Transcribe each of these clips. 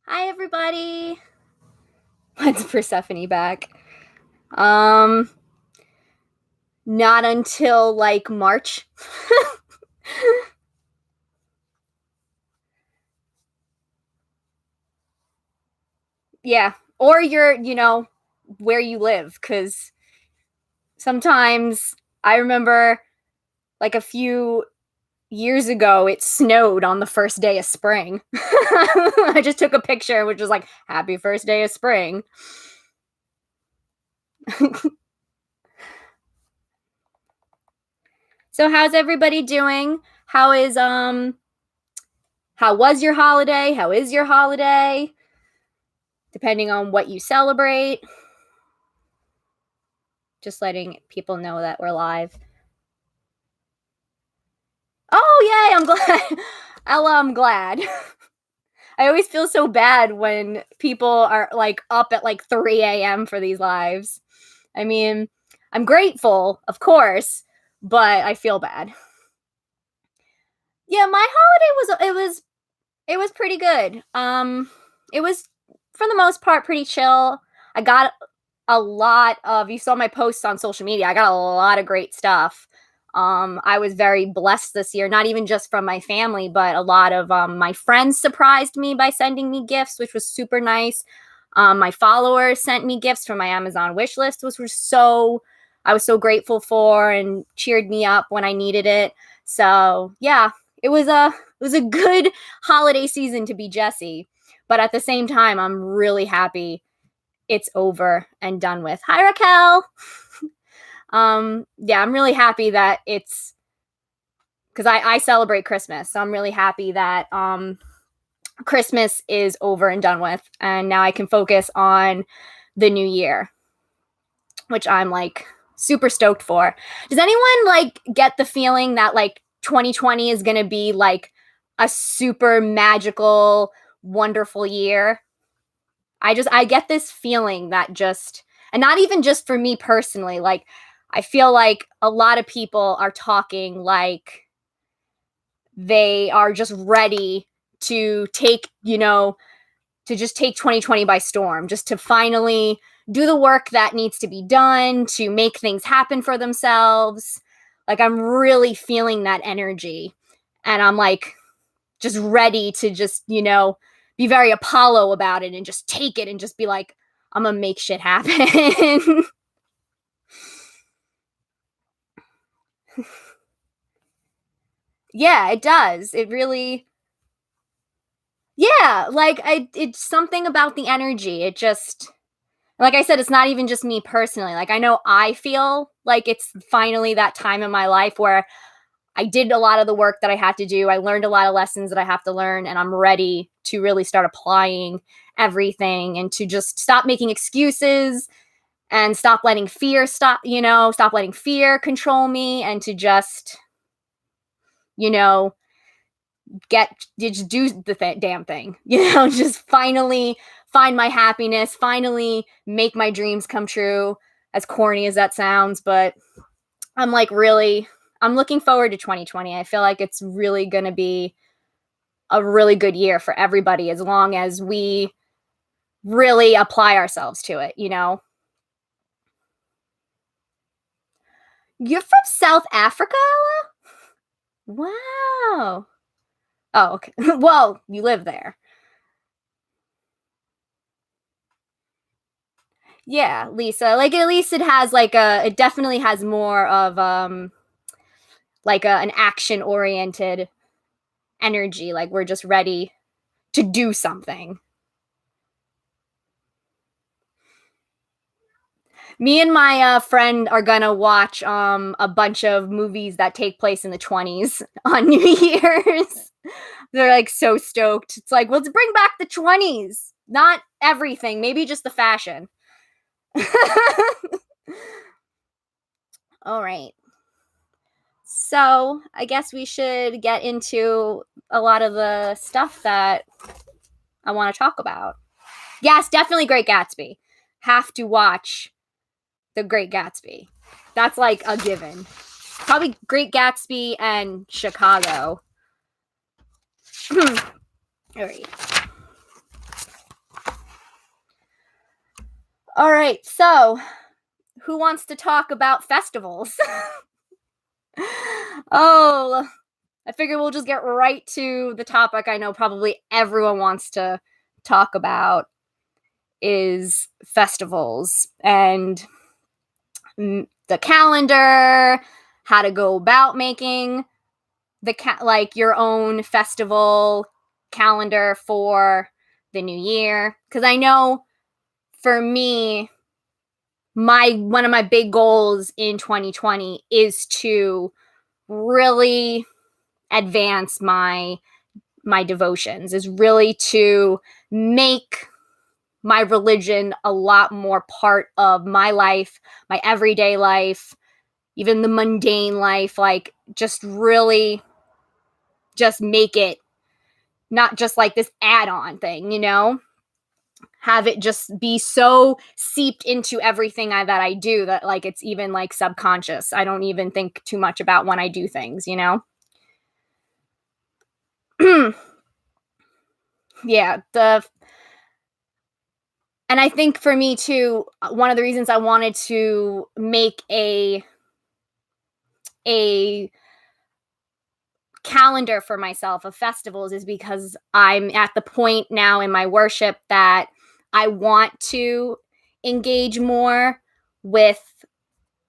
Hi, everybody. When's Persephone back? Um, Not until like March. Yeah, or where you live, because sometimes I remember like a few years ago it snowed on the first day of spring. I just took a picture, which was like, happy first day of spring. So how's everybody doing? How was your holiday? How is your holiday? Depending on what you celebrate. Just letting people know that we're live. Oh, yay, I'm glad. Ella, I'm glad. I always feel so bad when people are like up at like 3 a.m. for these lives. I mean, I'm grateful, of course, but I feel bad. Yeah, my holiday was pretty good. It was for the most part pretty chill. I got a lot of, you saw my posts on social media. I got a lot of great stuff. I was very blessed this year, not even just from my family, but a lot of my friends surprised me by sending me gifts, which was super nice. My followers sent me gifts from my Amazon wish list, which I was so grateful for and cheered me up when I needed it. So yeah, it was a good holiday season to be Jessie, but at the same time, I'm really happy it's over and done with. Hi, Raquel. Yeah, I'm really happy that it's because I celebrate Christmas, so I'm really happy that Christmas is over and done with, and now I can focus on the new year, which I'm like super stoked for. Does anyone like get the feeling that like 2020 is gonna be like a super magical, wonderful year? I get this feeling that just, and not even just for me personally, like I feel like a lot of people are talking like they are just ready to to just take 2020 by storm, just to finally do the work that needs to be done to make things happen for themselves. Like I'm really feeling that energy, and I'm like just ready to just, be very Apollo about it and just take it and just be like, I'm gonna make shit happen. Yeah, it does. It really, yeah, like it's something about the energy. It just, like I said, it's not even just me personally. Like I know I feel like it's finally that time in my life where I did a lot of the work that I had to do. I learned a lot of lessons that I have to learn, and I'm ready to really start applying everything and to just stop making excuses and stop letting fear control me, and to just, you know, just do the damn thing, just finally find my happiness, finally make my dreams come true, as corny as that sounds. But I'm like I'm looking forward to 2020. I feel like it's really going to be a really good year for everybody as long as we really apply ourselves to it. You're from South Africa, Ella? Wow. Oh, okay. Well, you live there. Yeah, Lisa. Like at least it definitely has more of like an action oriented energy. Like we're just ready to do something. Me and my friend are gonna watch a bunch of movies that take place in the 20s on New Year's. They're like so stoked. It's like, let's bring back the 20s. Not everything, maybe just the fashion. All right. So I guess we should get into a lot of the stuff that I want to talk about. Yes, definitely Great Gatsby. Have to watch The Great Gatsby. That's like a given. Probably Great Gatsby and Chicago. All right. All right. So, who wants to talk about festivals? Oh, I figure we'll just get right to the topic I know probably everyone wants to talk about is festivals and the calendar, how to go about making the like your own festival calendar for the new year. Because I know for me, one of my big goals in 2020 is to really advance my devotions, is really to make my religion a lot more part of my life, my everyday life, even the mundane life, like just really just make it not just like this add-on thing, have it just be so seeped into everything that I do that like it's even like subconscious. I don't even think too much about when I do things, Yeah, and I think for me too, one of the reasons I wanted to make a calendar for myself of festivals is because I'm at the point now in my worship that I want to engage more with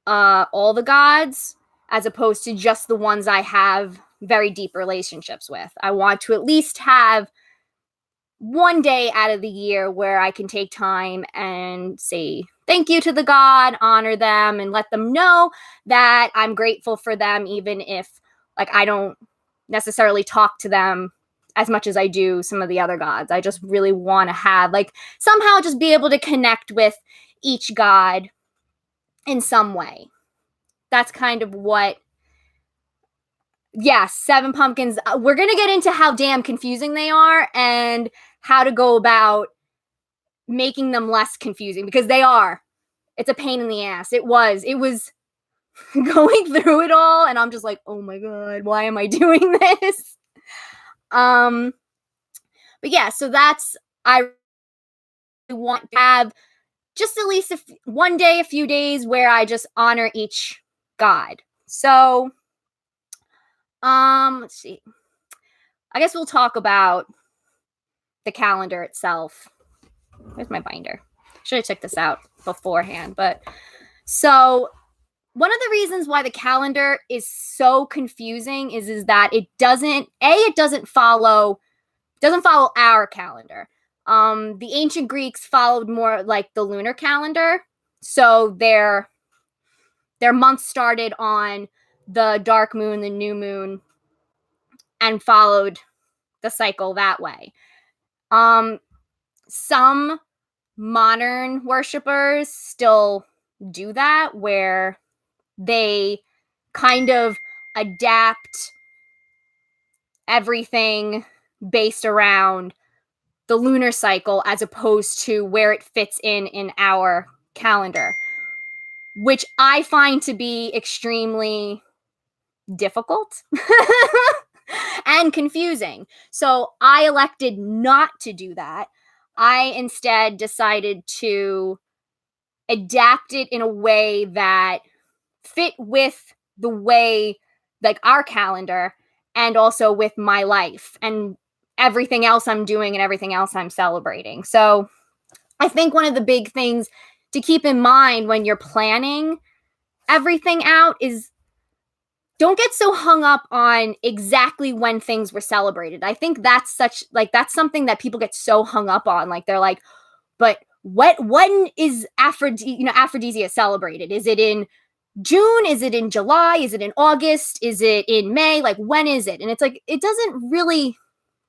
all the gods as opposed to just the ones I have very deep relationships with. I want to at least have one day out of the year where I can take time and say thank you to the god, honor them, and let them know that I'm grateful for them, even if like I don't necessarily talk to them as much as I do some of the other gods. I just really want to have like somehow just be able to connect with each god in some way. That's kind of what. Yes, Seven Pumpkins. We're going to get into how damn confusing they are and how to go about making them less confusing because they are. It's a pain in the ass. It was going through it all and I'm just like, "Oh my god, why am I doing this?" But yeah, so I want to have just at least one day, a few days where I just honor each god. So let's see. I guess we'll talk about the calendar itself. Where's my binder? Should have checked this out beforehand. But so one of the reasons why the calendar is so confusing is that it doesn't follow our calendar. The ancient Greeks followed more like the lunar calendar. So their month started on the dark moon, the new moon, and followed the cycle that way. Some modern worshipers still do that where they kind of adapt everything based around the lunar cycle as opposed to where it fits in our calendar, which I find to be extremely difficult and confusing. So I elected not to do that. I instead decided to adapt it in a way that fit with the way, like our calendar, and also with my life and everything else I'm doing and everything else I'm celebrating. So I think one of the big things to keep in mind when you're planning everything out is don't get so hung up on exactly when things were celebrated. I think that's something that people get so hung up on. Like they're like, but when is Aphrodisia celebrated? Is it in June? Is it in July? Is it in August? Is it in May? Like when is it? And it's like it doesn't really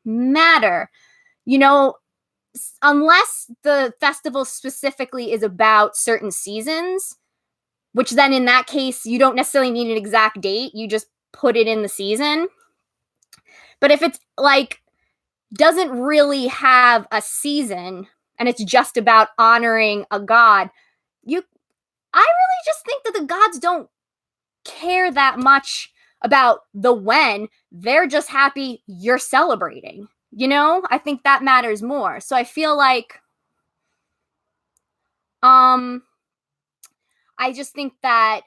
matter, unless the festival specifically is about certain seasons, which then in that case you don't necessarily need an exact date. You just put it in the season. But if it's like doesn't really have a season and it's just about honoring a god, I really just think that the gods don't care that much about the when. They're just happy you're celebrating. I think that matters more. So I feel like I just think that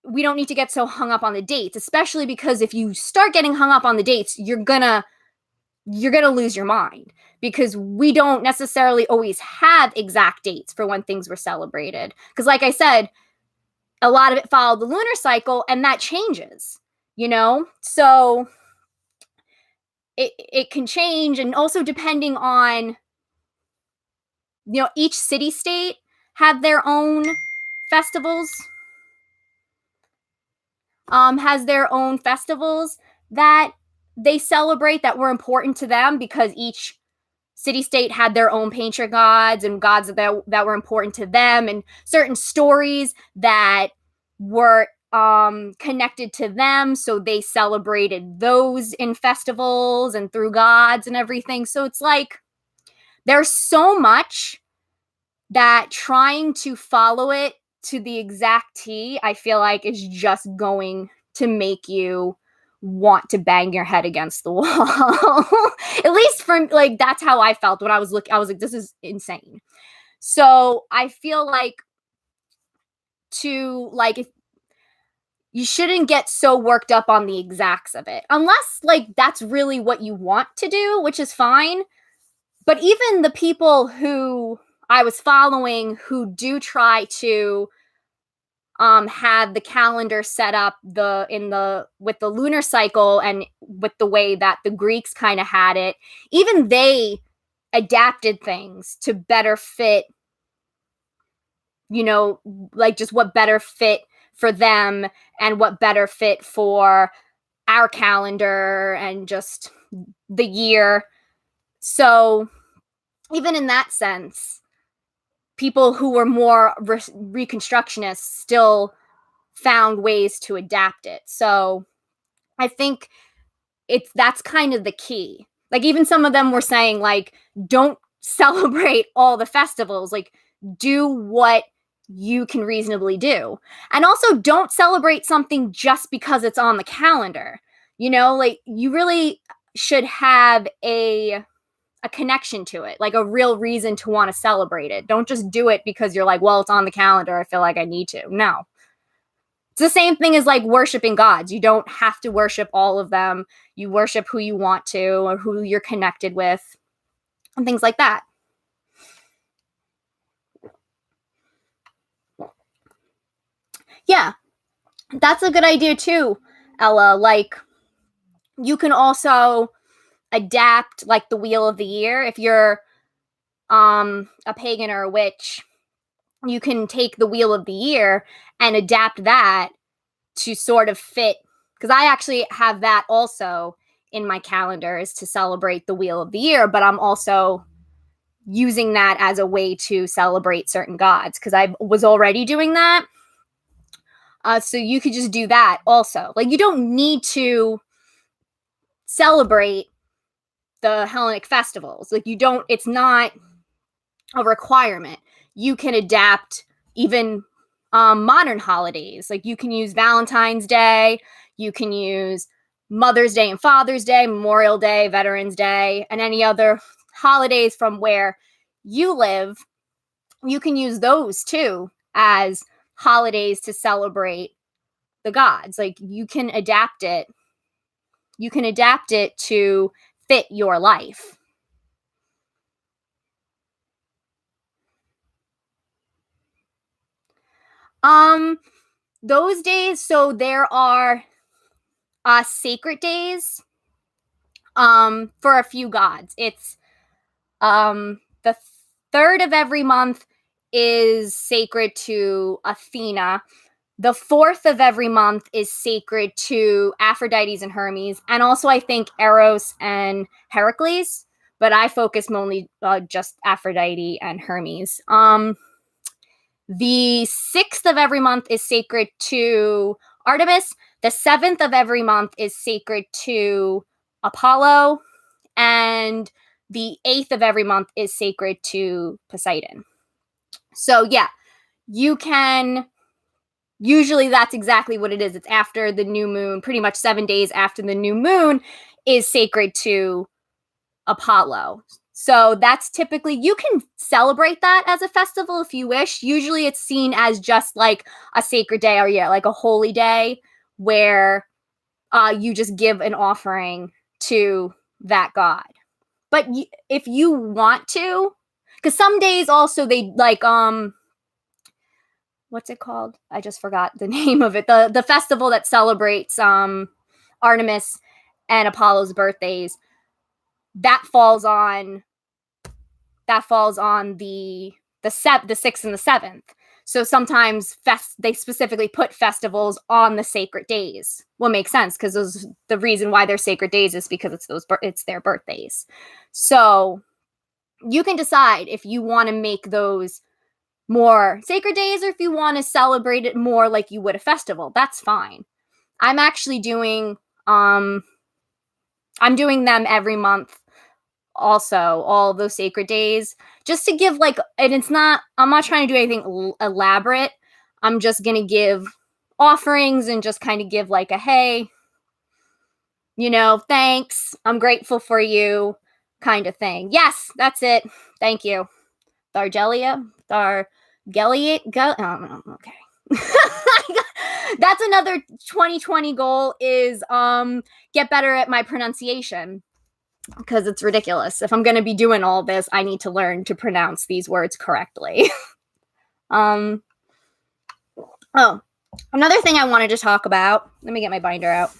we don't need to get so hung up on the dates, especially because if you start getting hung up on the dates, you're gonna lose your mind, because we don't necessarily always have exact dates for when things were celebrated. Because like I said, a lot of it followed the lunar cycle, and that changes, So it can change, and also depending on, each city state have their own festivals. Has their own festivals that they celebrate that were important to them, because each city-state had their own patron gods and gods that were important to them, and certain stories that were connected to them, so they celebrated those in festivals and through gods and everything. So it's like there's so much that trying to follow it to the exact T, I feel like, is just going to make you want to bang your head against the wall. At least for like, that's how I felt when I was looking. I was like, this is insane. So I feel like if you shouldn't get so worked up on the exacts of it, unless like that's really what you want to do, which is fine. But even the people who I was following who do try to have the calendar set up with the lunar cycle and with the way that the Greeks kind of had it, even they adapted things to better fit, like just what better fit for them and what better fit for our calendar and just the year. So even in that sense, people who were more reconstructionists still found ways to adapt it. So I think that's kind of the key. Like even some of them were saying like, don't celebrate all the festivals, like do what you can reasonably do. And also don't celebrate something just because it's on the calendar. Like you really should have a connection to it, like a real reason to want to celebrate it. Don't just do it because you're like, well, it's on the calendar, I feel like I need to. No. It's the same thing as like worshiping gods. You don't have to worship all of them. You worship who you want to or who you're connected with and things like that. Yeah, that's a good idea too, Ella. Like you can also adapt like the wheel of the year. If you're a pagan or a witch, you can take the wheel of the year and adapt that to sort of fit, because I actually have that also in my calendars to celebrate the wheel of the year, but I'm also using that as a way to celebrate certain gods because I was already doing that. So you could just do that also. Like you don't need to celebrate the Hellenic festivals. Like it's not a requirement. You can adapt even modern holidays. Like you can use Valentine's Day, you can use Mother's Day and Father's Day, Memorial Day, Veterans Day, and any other holidays from where you live. You can use those too as holidays to celebrate the gods. Like you can adapt it. You can adapt it to fit your life. Those days, so there are sacred days for a few gods. It's the third of every month is sacred to Athena. The fourth of every month is sacred to Aphrodite and Hermes, and also I think Eros and Heracles, but I focus mainly just Aphrodite and Hermes. The 6th of every month is sacred to Artemis. The 7th of every month is sacred to Apollo, and the 8th of every month is sacred to Poseidon. So yeah, you can, usually that's exactly what it is. It's after the new moon, pretty much 7 days after the new moon is sacred to Apollo. So that's typically, you can celebrate that as a festival if you wish. Usually it's seen as just like a sacred day, or yeah, like a holy day where you just give an offering to that god. But if you want to, because some days also they like what's it called? I just forgot the name of it. The festival that celebrates Artemis and Apollo's birthdays. That falls on the 6th and the 7th. So sometimes they specifically put festivals on the sacred days. Well, makes sense, because the reason why they're sacred days is because it's their birthdays. So you can decide if you want to make those more sacred days or if you want to celebrate it more like you would a festival. That's fine. I'm actually doing I'm doing them every month also, all of those sacred days, just to give like, and I'm not trying to do anything elaborate. I'm just going to give offerings and just kind of give like a, hey, thanks, I'm grateful for you kind of thing. Yes, that's it. Thank you. Okay. That's another 2020 goal is get better at my pronunciation, because it's ridiculous. If I'm going to be doing all this, I need to learn to pronounce these words correctly. Oh, another thing I wanted to talk about. Let me get my binder out.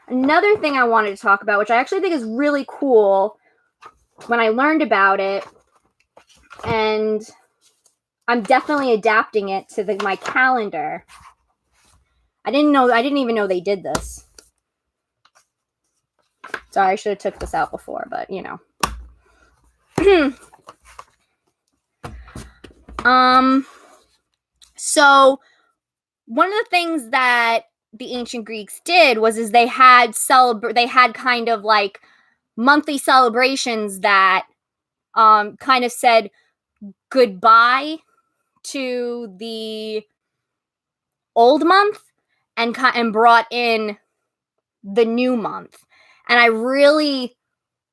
Another thing I wanted to talk about, which I actually think is really cool when I learned about it, and I'm definitely adapting it to my calendar. I didn't even know they did this. Sorry, I should have took this out before, but So one of the things that the ancient Greeks did is they had kind of like monthly celebrations that kind of said goodbye to the old month and brought in the new month. And I really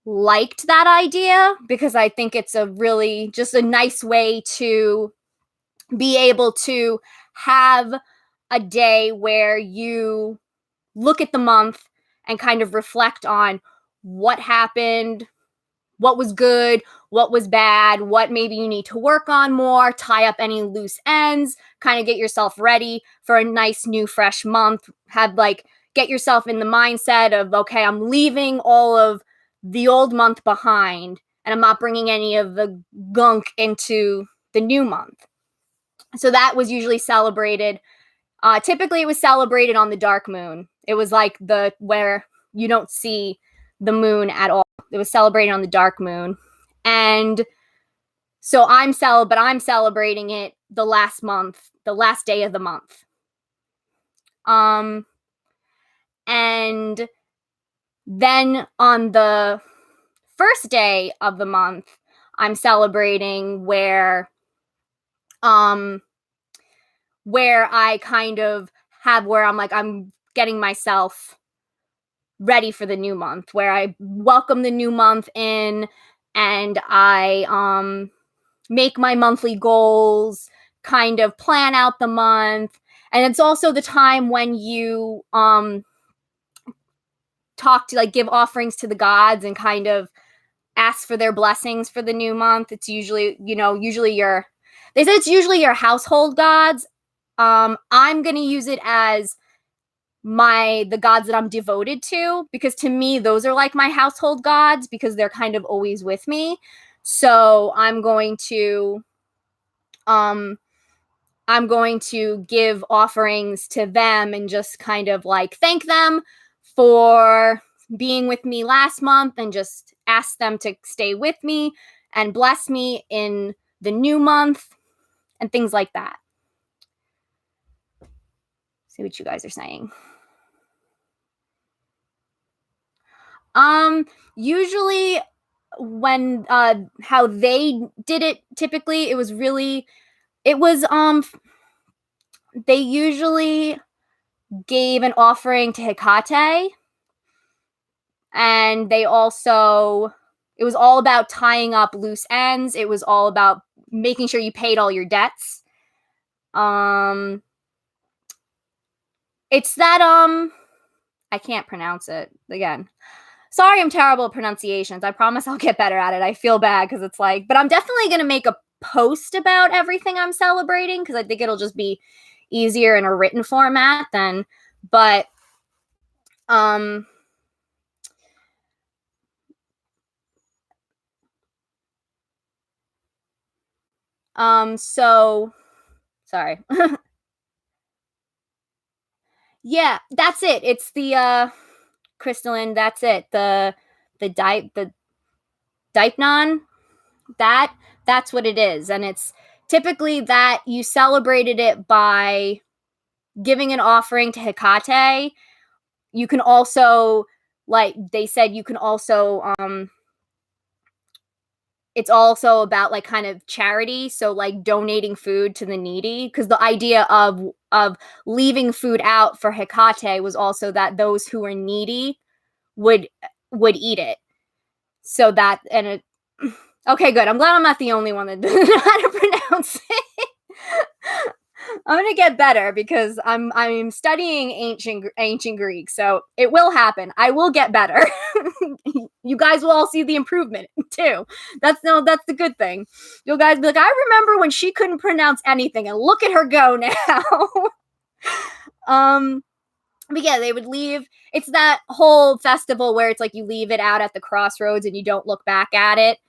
liked that idea, because I think it's a really just a nice way to be able to have a day where you look at the month and kind of reflect on what happened, what was good, what was bad, what maybe you need to work on more, tie up any loose ends, kind of get yourself ready for a nice new fresh month. Get yourself in the mindset of, okay, I'm leaving all of the old month behind and I'm not bringing any of the gunk into the new month. So that was usually celebrated. Typically it was celebrated on the dark moon. It was like where you don't see the moon at all. It was celebrated on the dark moon. And so I'm celebrating it the last day of the month. And then on the first day of the month, I'm celebrating where I kind of I'm getting myself ready for the new month, where I welcome the new month in and I make my monthly goals, kind of plan out the month. And it's also the time when you give offerings to the gods and kind of ask for their blessings for the new month. It's usually, they said it's usually your household gods. I'm going to use it as the gods that I'm devoted to, because to me, those are like my household gods, because they're kind of always with me. So I'm going to give offerings to them and just kind of like thank them for being with me last month and just ask them to stay with me and bless me in the new month and things like that. See what you guys are saying. Usually when how they did it, typically it was they usually gave an offering to Hecate, and it was all about tying up loose ends. It was all about making sure you paid all your debts. It's that I can't pronounce it again. Sorry, I'm terrible at pronunciations. I promise I'll get better at it. I feel bad because it's like, but I'm definitely going to make a post about everything I'm celebrating because I think it'll just be easier in a written format then. But so sorry. Yeah, that's it. It's the crystalline, that's it. The Dipnon, that's what it is. And it's typically that you celebrated it by giving an offering to Hecate. You can also, like they said, you can also it's also about like kind of charity, so like donating food to the needy, because the idea of leaving food out for Hecate was also that those who were needy would eat it. So that, and it, okay, good. I'm glad I'm not the only one that doesn't know how to pronounce it. I'm gonna get better because I'm studying ancient Greek, so it will happen. I will get better. You guys will all see the improvement too. That's the good thing. You guys be like, I remember when she couldn't pronounce anything, and look at her go now. But yeah, they would leave. It's that whole festival where it's like you leave it out at the crossroads and you don't look back at it.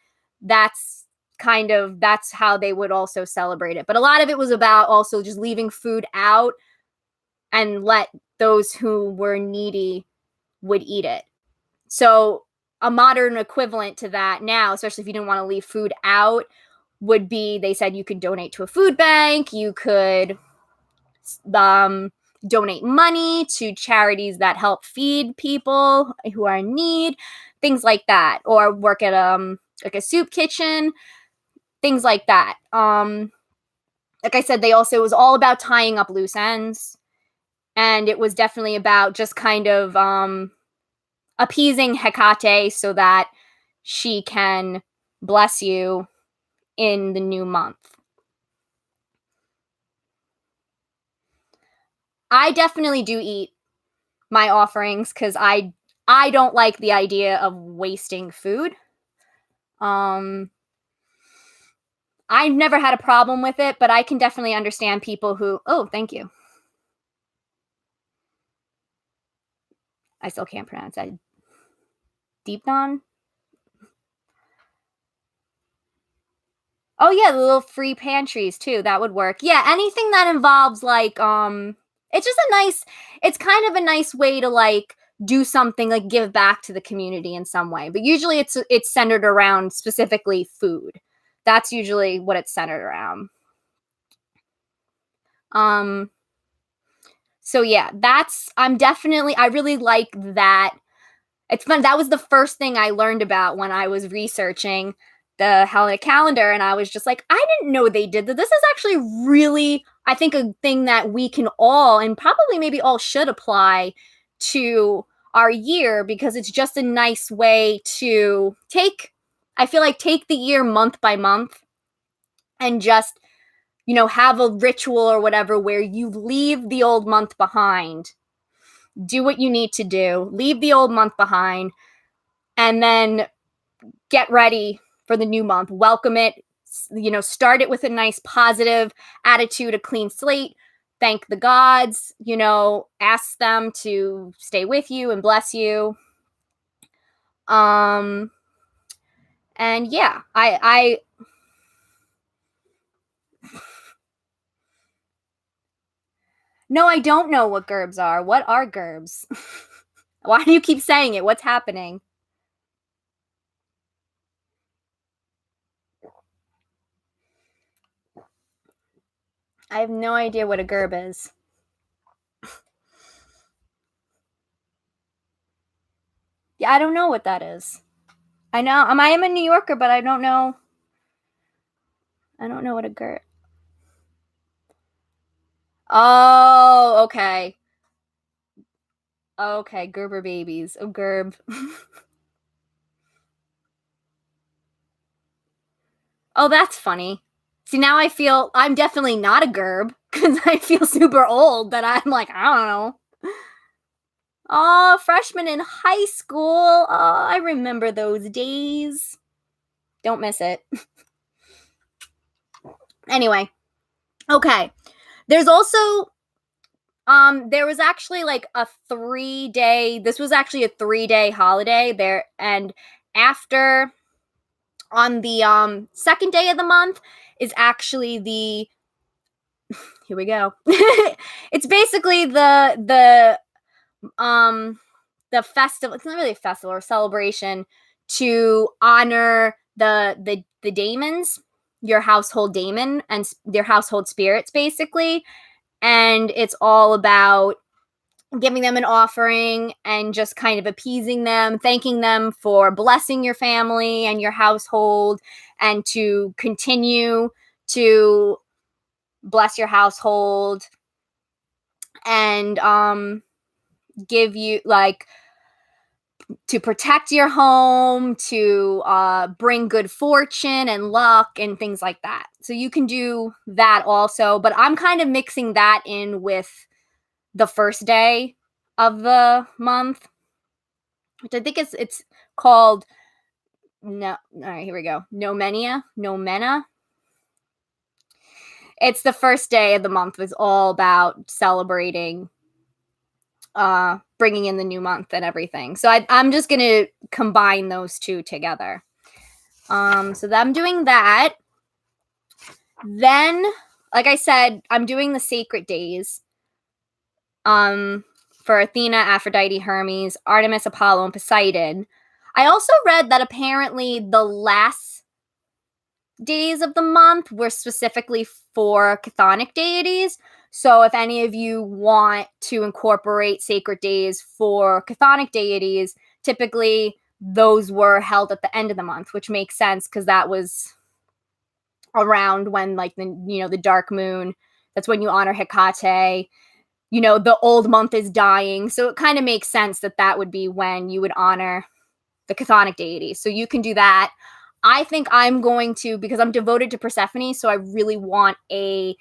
That's how they would also celebrate it. But a lot of it was about also just leaving food out and let those who were needy would eat it. So a modern equivalent to that now, especially if you didn't want to leave food out, would be, they said you could donate to a food bank, you could donate money to charities that help feed people who are in need, things like that, or work at like a soup kitchen, things like that. Like I said, it was all about tying up loose ends, and it was definitely about just kind of appeasing Hecate so that she can bless you in the new month. I definitely do eat my offerings because I don't like the idea of wasting food. I've never had a problem with it, but I can definitely understand people who, oh, thank you. I still can't pronounce that. Deepnon? Oh yeah, the little free pantries too. That would work. Yeah, anything that involves like it's kind of a nice way to like do something, like give back to the community in some way. But usually it's centered around specifically food. That's usually what it's centered around. So yeah, I really like that. It's fun. That was the first thing I learned about when I was researching the Hellenic calendar, and I was just like, I didn't know they did that. This is actually really, I think, a thing that we can all, and probably maybe all should apply to our year, because it's just a nice way to take the year month by month and just, have a ritual or whatever where you leave the old month behind, do what you need to do, leave the old month behind, and then get ready for the new month. Welcome it, start it with a nice positive attitude, a clean slate. Thank the gods, ask them to stay with you and bless you. And yeah, I no, I don't know what gerbs are. What are gerbs? Why do you keep saying it? What's happening? I have no idea what a gerb is. Yeah, I don't know what that is. I know I am a New Yorker, but I don't know. I don't know what a gerb. Oh, okay. Okay, Gerber babies. Oh, gerb. Oh, that's funny. See, now I feel I'm definitely not a gerb because I feel super old that I'm like, I don't know. Oh, freshman in high school. Oh, I remember those days. Don't miss it. Anyway, okay. There's also there was actually like a 3-day, this was actually a 3-day holiday there, and after on the second day of the month is actually the here we go. It's basically um the festival. It's not really a festival or celebration to honor the daemons, your household daemon and your household spirits basically, and it's all about giving them an offering and just kind of appeasing them, thanking them for blessing your family and your household, and to continue to bless your household and give you like to protect your home, to bring good fortune and luck and things like that. So you can do that also, but I'm kind of mixing that in with the first day of the month, which I think it's called no. All right, here we go. Nomena. It's the first day of the month. It's all about celebrating, bringing in the new month and everything. So I'm just gonna combine those two together. So I'm doing that. Then, like I said, I'm doing the sacred days. For Athena, Aphrodite, Hermes, Artemis, Apollo, and Poseidon. I also read that apparently the last days of the month were specifically for chthonic deities. So if any of you want to incorporate sacred days for chthonic deities, typically those were held at the end of the month, which makes sense because that was around when like the dark moon. That's when you honor Hecate. The old month is dying. So it kind of makes sense that that would be when you would honor the chthonic deity. So you can do that. I think I'm going to, because I'm devoted to Persephone, so I really want a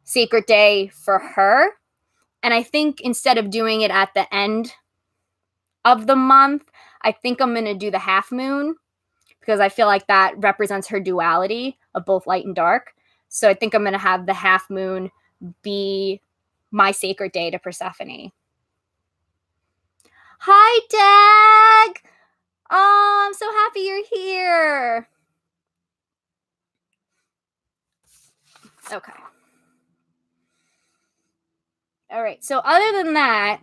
sacred day for her. And I think instead of doing it at the end of the month, I think I'm going to do the half moon because I feel like that represents her duality of both light and dark. So I think I'm going to have the half moon be my sacred day to Persephone. Hi, Dag! Oh, I'm so happy you're here. Okay. All right. So other than that,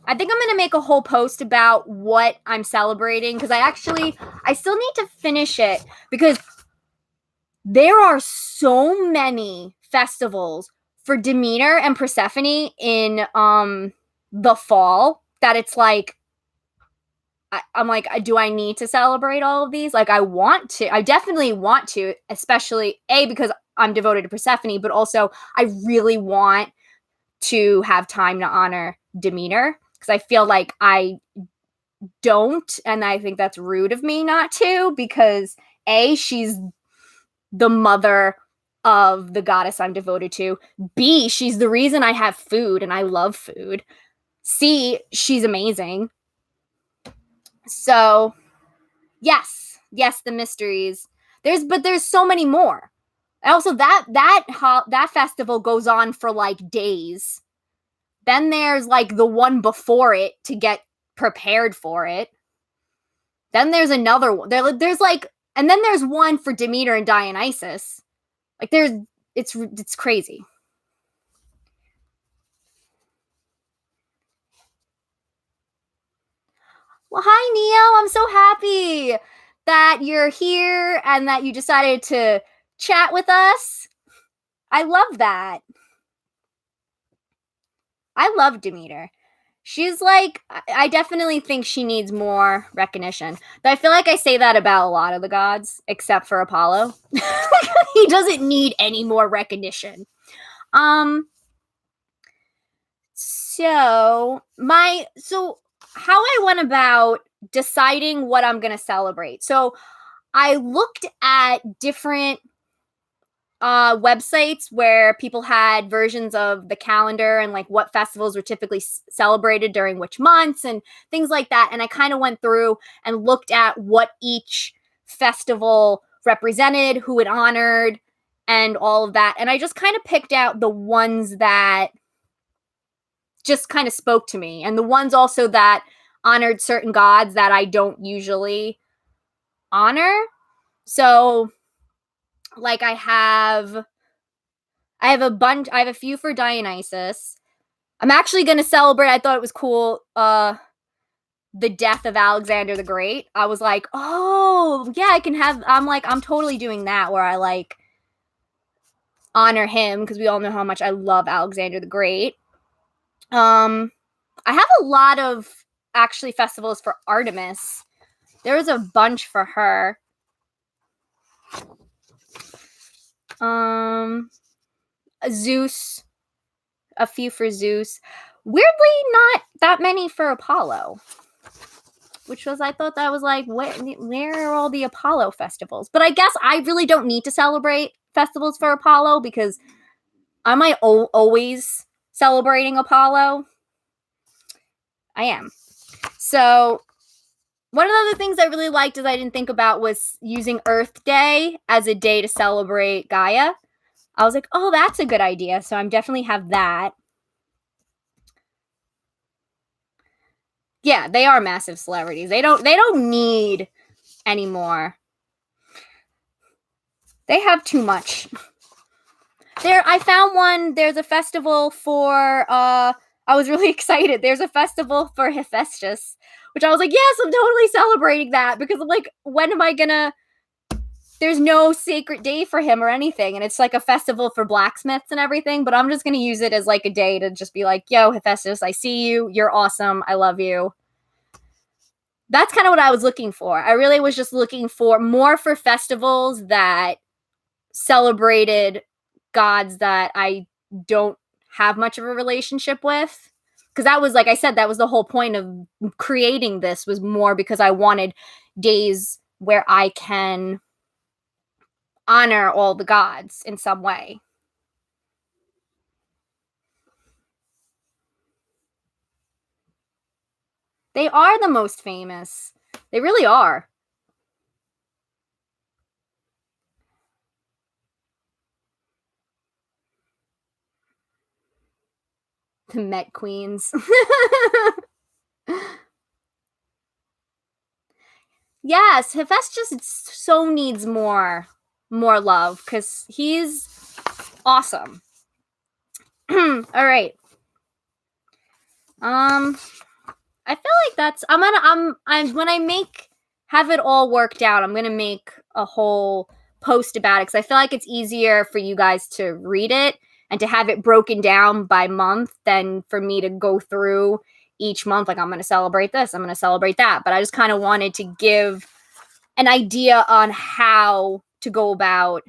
I think I'm going to make a whole post about what I'm celebrating because I still need to finish it because there are so many festivals for Demeter and Persephone in the fall that it's like I'm like, do I need to celebrate all of these? Like, I definitely want to, especially because I'm devoted to Persephone, but also I really want to have time to honor Demeter because I feel like I don't, and I think that's rude of me not to because she's the mother of the goddess I'm devoted to. B, she's the reason I have food and I love food. C, she's amazing. So, yes, the mysteries. There's so many more. Also, that festival goes on for like days. Then there's like the one before it to get prepared for it. Then there's another one. There's like, and then there's one for Demeter and Dionysus. Like it's crazy. Well, hi Neo. I'm so happy that you're here and that you decided to chat with us. I love that. I love Demeter. She's like, I definitely think she needs more recognition. But I feel like I say that about a lot of the gods, except for Apollo. He doesn't need any more recognition. So how I went about deciding what I'm gonna celebrate. So I looked at different websites where people had versions of the calendar and like what festivals were typically celebrated during which months and things like that. And I kind of went through and looked at what each festival represented, who it honored, and all of that. And I just kind of picked out the ones that just kind of spoke to me, and the ones also that honored certain gods that I don't usually honor. So like I have a few for Dionysus. I'm actually going to celebrate. I thought it was cool. The death of Alexander the Great. I was like, oh yeah, I'm totally doing that where I like honor him because we all know how much I love Alexander the Great. I have a lot of actually festivals for Artemis. There was a bunch for her. Zeus, a few for Zeus. Weirdly, not that many for Apollo. I thought that was like, where are all the Apollo festivals? But I guess I really don't need to celebrate festivals for Apollo because am I always celebrating Apollo? I am. So one of the other things I really liked is I didn't think about was using Earth Day as a day to celebrate Gaia. I was like, oh, that's a good idea. So I'm definitely have that. Yeah, they are massive celebrities. They don't need any more. They have too much. I found one. There's a festival for I was really excited. There's a festival for Hephaestus, which I was like, yes, I'm totally celebrating that because I'm like, when am I gonna there's no sacred day for him or anything, and it's like a festival for blacksmiths and everything, but I'm just gonna use it as like a day to just be like, yo, Hephaestus, I see you, you're awesome, I love you. That's kind of what I was looking for. I really was just looking for more for festivals that celebrated gods that I don't have much of a relationship with. Because that was, like I said, that was the whole point of creating this, was more because I wanted days where I can honor all the gods in some way. They are the most famous. They really are. The Met Queens. Yes, Hephaestus so needs more love because he's awesome. All right. I feel like that's I'm when I have it all worked out, I'm gonna make a whole post about it because I feel like it's easier for you guys to read it and to have it broken down by month than for me to go through each month like I'm gonna celebrate this, I'm gonna celebrate that. But I just kind of wanted to give an idea on how to go about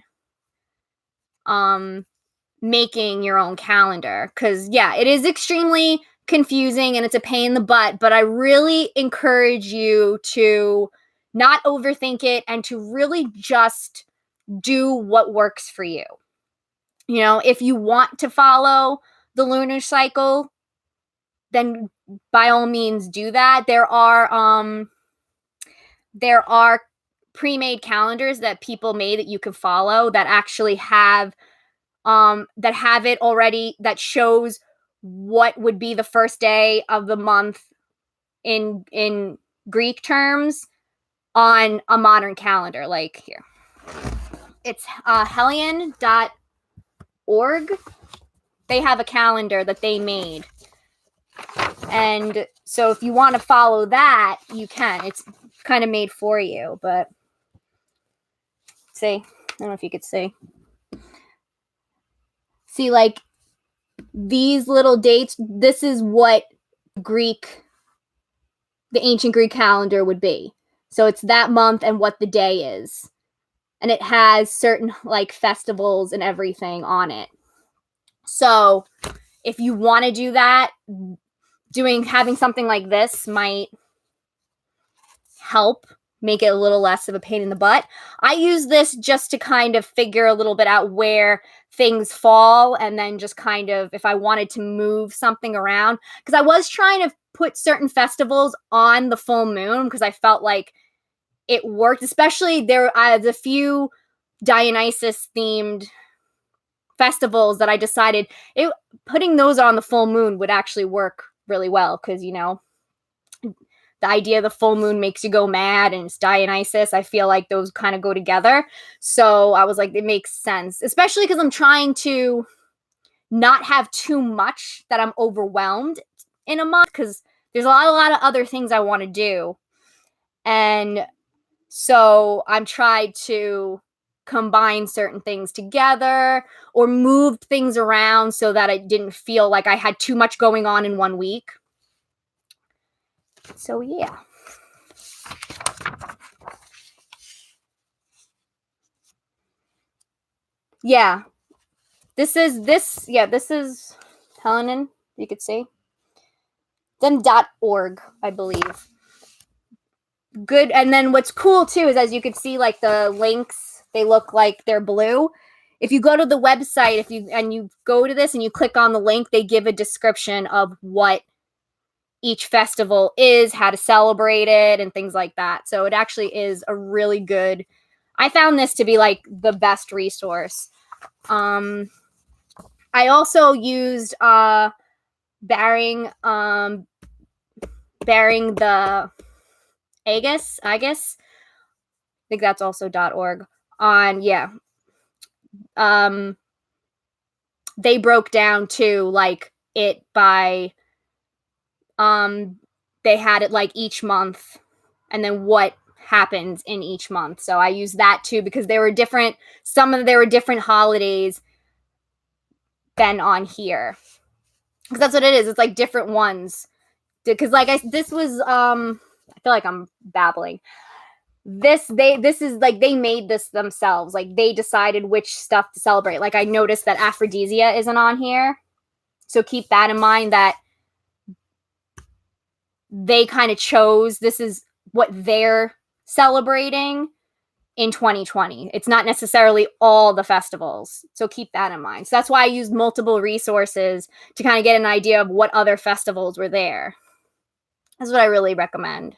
making your own calendar, because yeah, it is extremely confusing and it's a pain in the butt, but I really encourage you to not overthink it and to really just do what works for you. You know, if you want to follow the lunar cycle, then by all means do that. There are pre-made calendars that people made that you can follow that actually have it already, that shows what would be the first day of the month in Greek terms on a modern calendar. Like here, it's Hellenic.org. They have a calendar that they made, and so if you want to follow that, you can. It's kind of made for you, but see, I don't know if you could see. See, like, these little dates, this is what the ancient Greek calendar would be. So it's that month and what the day is. And it has certain, like, festivals and everything on it. So if you want to do that, having something like this might help make it a little less of a pain in the butt. I use this just to kind of figure a little bit out where things fall, and then just kind of, if I wanted to move something around, because I was trying to put certain festivals on the full moon because I felt like it worked, especially there a few Dionysus themed festivals that I decided putting those on the full moon would actually work really well, because, you know, the idea of the full moon makes you go mad, and it's Dionysus. I feel like those kind of go together. So I was like, it makes sense, especially because I'm trying to not have too much that I'm overwhelmed in a month, because there's a lot of other things I want to do. And so I'm trying to combine certain things together or move things around so that it didn't feel like I had too much going on in one week. So yeah. Yeah. This is Hellenic, you could see. Then .org, I believe. Good. And then what's cool too is, as you can see, like, the links, they look like they're blue. If you go to the website, you go to this and you click on the link, they give a description of what each festival is, how to celebrate it, and things like that. So it actually is a really good, I found this to be like the best resource. I also used bearing the Aegis. I think that's also .org. They broke down too, like, it by they had it like each month, and then what happens in each month. So I used that too, because there were different holidays than on here, because that's what it is. It's like different ones. Because this was I feel like I'm babbling. This is like, they made this themselves. Like, they decided which stuff to celebrate. Like, I noticed that Aphrodisia isn't on here, so keep that in mind, that they kind of chose, this is what they're celebrating in 2020. It's not necessarily all the festivals, so keep that in mind. So that's why I used multiple resources to kind of get an idea of what other festivals were there. That's what I really recommend.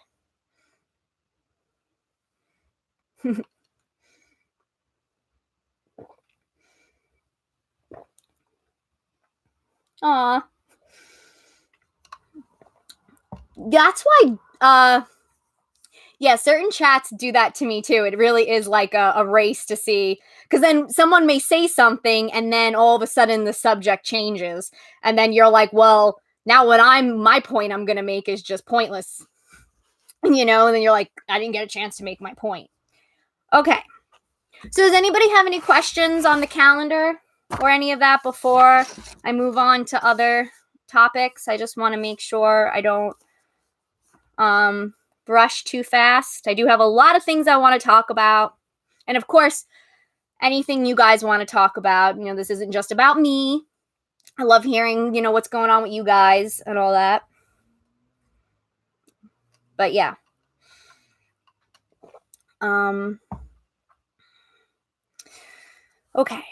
Aw. That's why, certain chats do that to me too. It really is like a race to see, because then someone may say something and then all of a sudden the subject changes, and then you're like, well, now my point I'm going to make is just pointless, you know, and then you're like, I didn't get a chance to make my point. Okay. So does anybody have any questions on the calendar or any of that before I move on to other topics? I just want to make sure I don't brush too fast. I do have a lot of things I want to talk about. And of course, anything you guys want to talk about. You know, this isn't just about me. I love hearing, you know, what's going on with you guys and all that. But yeah. Okay.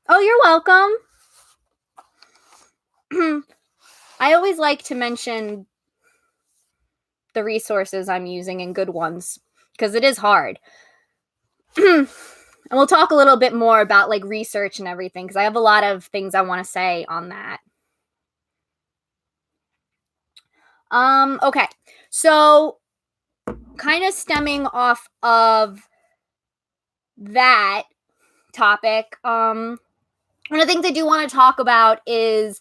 Oh, you're welcome. I always like to mention the resources I'm using, and good ones, because it is hard. And we'll talk a little bit more about like research and everything, because I have a lot of things I want to say on that. Okay. So kind of stemming off of that topic, one of the things I do want to talk about is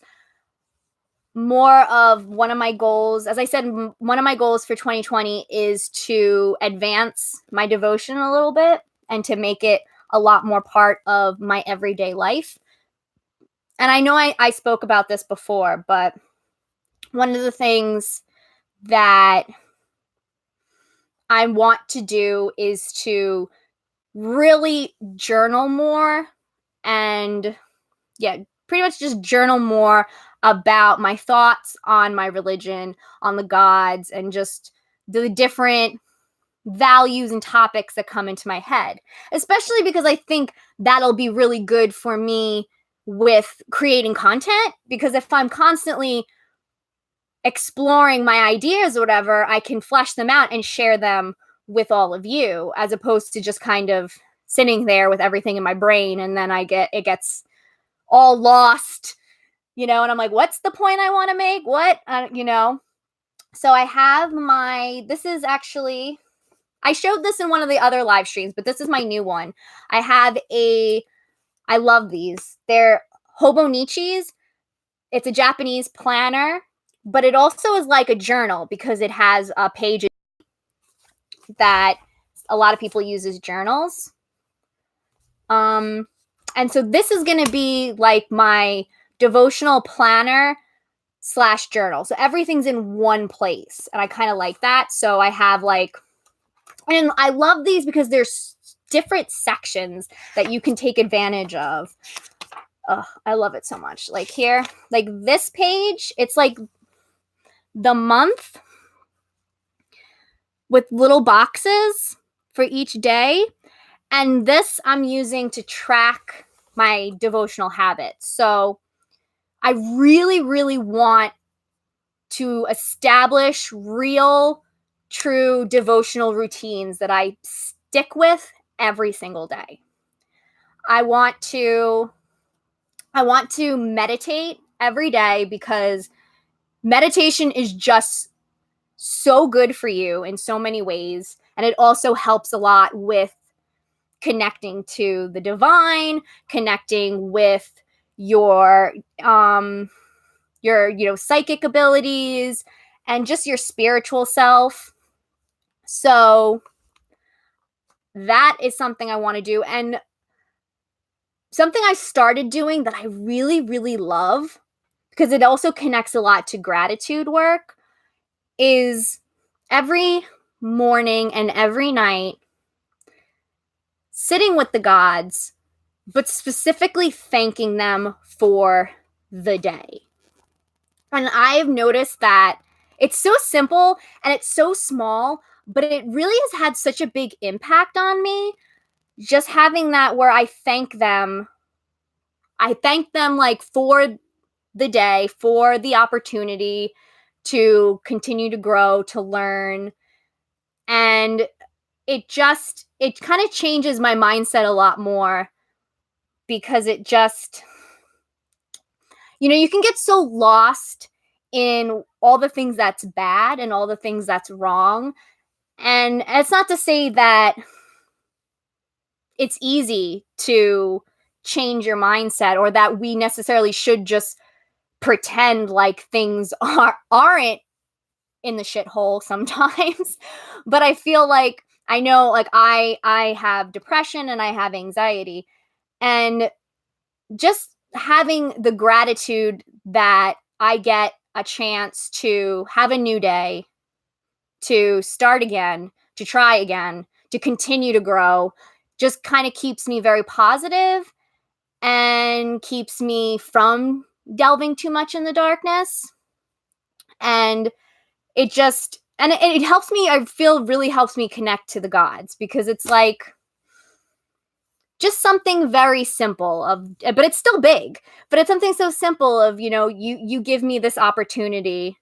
more of one of my goals. As I said, one of my goals for 2020 is to advance my devotion a little bit and to make it a lot more part of my everyday life. And I know I spoke about this before, but one of the things that I want to do is to really journal more and, yeah, pretty much just journal more about my thoughts on my religion, on the gods, and just the different values and topics that come into my head, especially because I think that'll be really good for me with creating content. Because if I'm constantly exploring my ideas or whatever, I can flesh them out and share them with all of you, as opposed to just kind of sitting there with everything in my brain, and then it gets all lost, and I'm like, what's the point I want to make? What, So I have this is actually, I showed this in one of the other live streams, but this is my new one. I love these. They're hobonichis. It's a Japanese planner, but it also is like a journal because it has a page that a lot of people use as journals. And so this is going to be like my devotional planner / journal. So everything's in one place, and I kind of like that. So I have and I love these because there's different sections that you can take advantage of. I love it so much. Like here, like this page, it's like the month with little boxes for each day. And this I'm using to track my devotional habits. So I really, really want to establish real, true devotional routines that I stick with every single day. I want to meditate every day because meditation is just so good for you in so many ways. And it also helps a lot with connecting to the divine, connecting with your psychic abilities and just your spiritual self. So that is something I want to do. And something I started doing that I really, really love, because it also connects a lot to gratitude work, is every morning and every night sitting with the gods, but specifically thanking them for the day. And I've noticed that it's so simple and it's so small, but it really has had such a big impact on me. Just having that where I thank them like for the day, for the opportunity to continue to grow, to learn. And it kind of changes my mindset a lot more, because it just, you can get so lost in all the things that's bad and all the things that's wrong. And it's not to say that it's easy to change your mindset, or that we necessarily should just pretend like things aren't in the shithole sometimes. But I feel like I know, like I have depression and I have anxiety, and just having the gratitude that I get a chance to have a new day, to start again, to try again, to continue to grow, just kind of keeps me very positive and keeps me from delving too much in the darkness. And it helps me, I feel really helps me connect to the gods, because it's like just something very simple but it's still big, but it's something so simple of, you give me this opportunity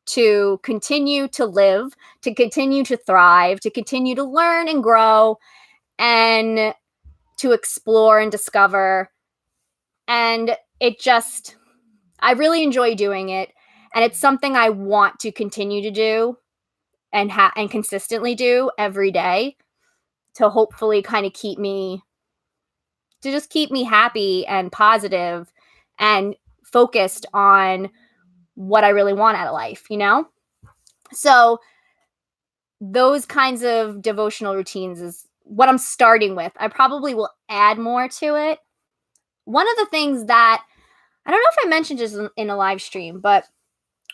to continue to live, to continue to thrive, to continue to learn and grow, and to explore and discover. And I really enjoy doing it. And it's something I want to continue to do and consistently do every day, to hopefully kind of keep me happy and positive and focused on what I really want out of life, So those kinds of devotional routines is what I'm starting with. I probably will add more to it. One of the things that I don't know if I mentioned this in a live stream, but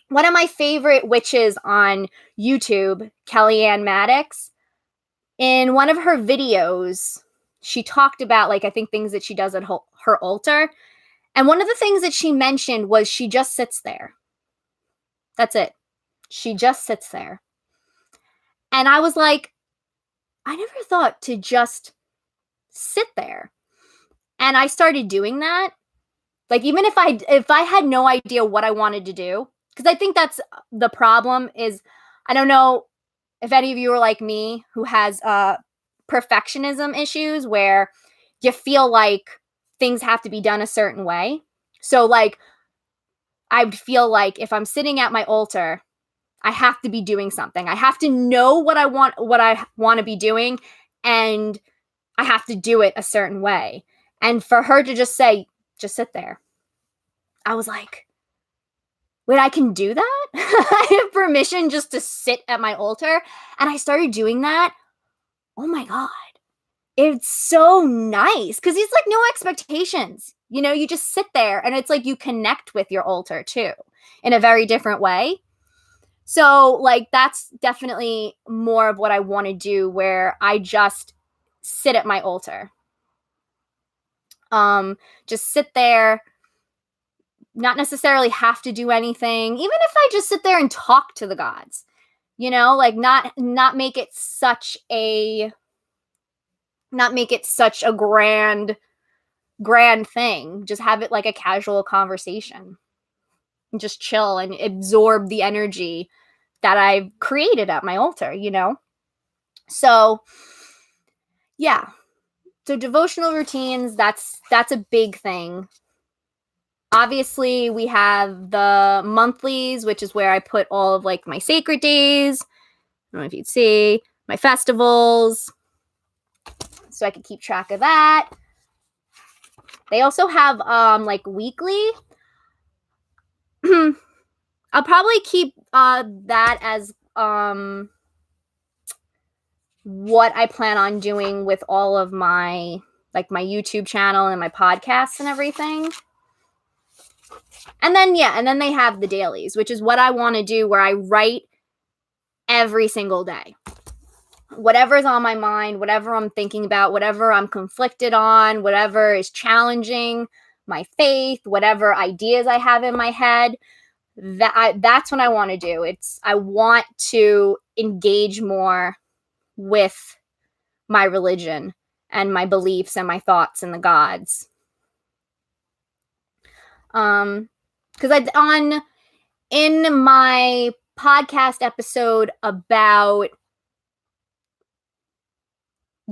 one of my favorite witches on YouTube, Kellyanne Maddox, in one of her videos, she talked about, like, I think things that she does at her altar. And one of the things that she mentioned was she just sits there. That's it. She just sits there. And I was like, I never thought to just sit there. And I started doing that. Like, even if I had no idea what I wanted to do, because I think that's the problem is, I don't know if any of you are like me who has perfectionism issues where you feel like things have to be done a certain way. So, like, I feel like if I'm sitting at my altar, I have to be doing something. I have to know what I want to be doing, and I have to do it a certain way. And for her to just say, just sit there, I was like, wait, I can do that? I have permission just to sit at my altar. And I started doing that. Oh my God. It's so nice because it's like no expectations. You know, you just sit there and it's like you connect with your altar too in a very different way. So, like, that's definitely more of what I want to do, where I just sit at my altar. Just sit there, not necessarily have to do anything. Even if I just sit there and talk to the gods, you know, like not make it such a grand thing. Just have it like a casual conversation. And just chill and absorb the energy that I've created at my altar, you know? So, yeah. So devotional routines, that's a big thing. Obviously, we have the monthlies, which is where I put all of like my sacred days. I don't know if you'd see my festivals, so I can keep track of that. They also have like weekly. I'll probably keep that as what I plan on doing with all of my, like, my YouTube channel and my podcasts and everything. And then, and then they have the dailies, which is what I want to do, where I write every single day. Whatever's on my mind, whatever I'm thinking about, whatever I'm conflicted on, whatever is challenging my faith, whatever ideas I have in my head, that's what I want to do. I want to engage more with my religion and my beliefs and my thoughts and the gods. Because in my podcast episode about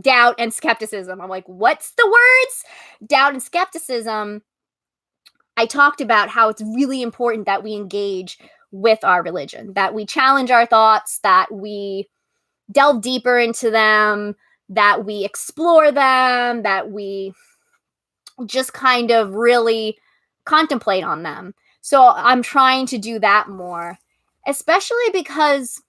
doubt and skepticism, I'm like, what's the words? Doubt and skepticism. I talked about how it's really important that we engage with our religion, that we challenge our thoughts, that we delve deeper into them, that we explore them, that we just kind of really contemplate on them. So I'm trying to do that more, especially because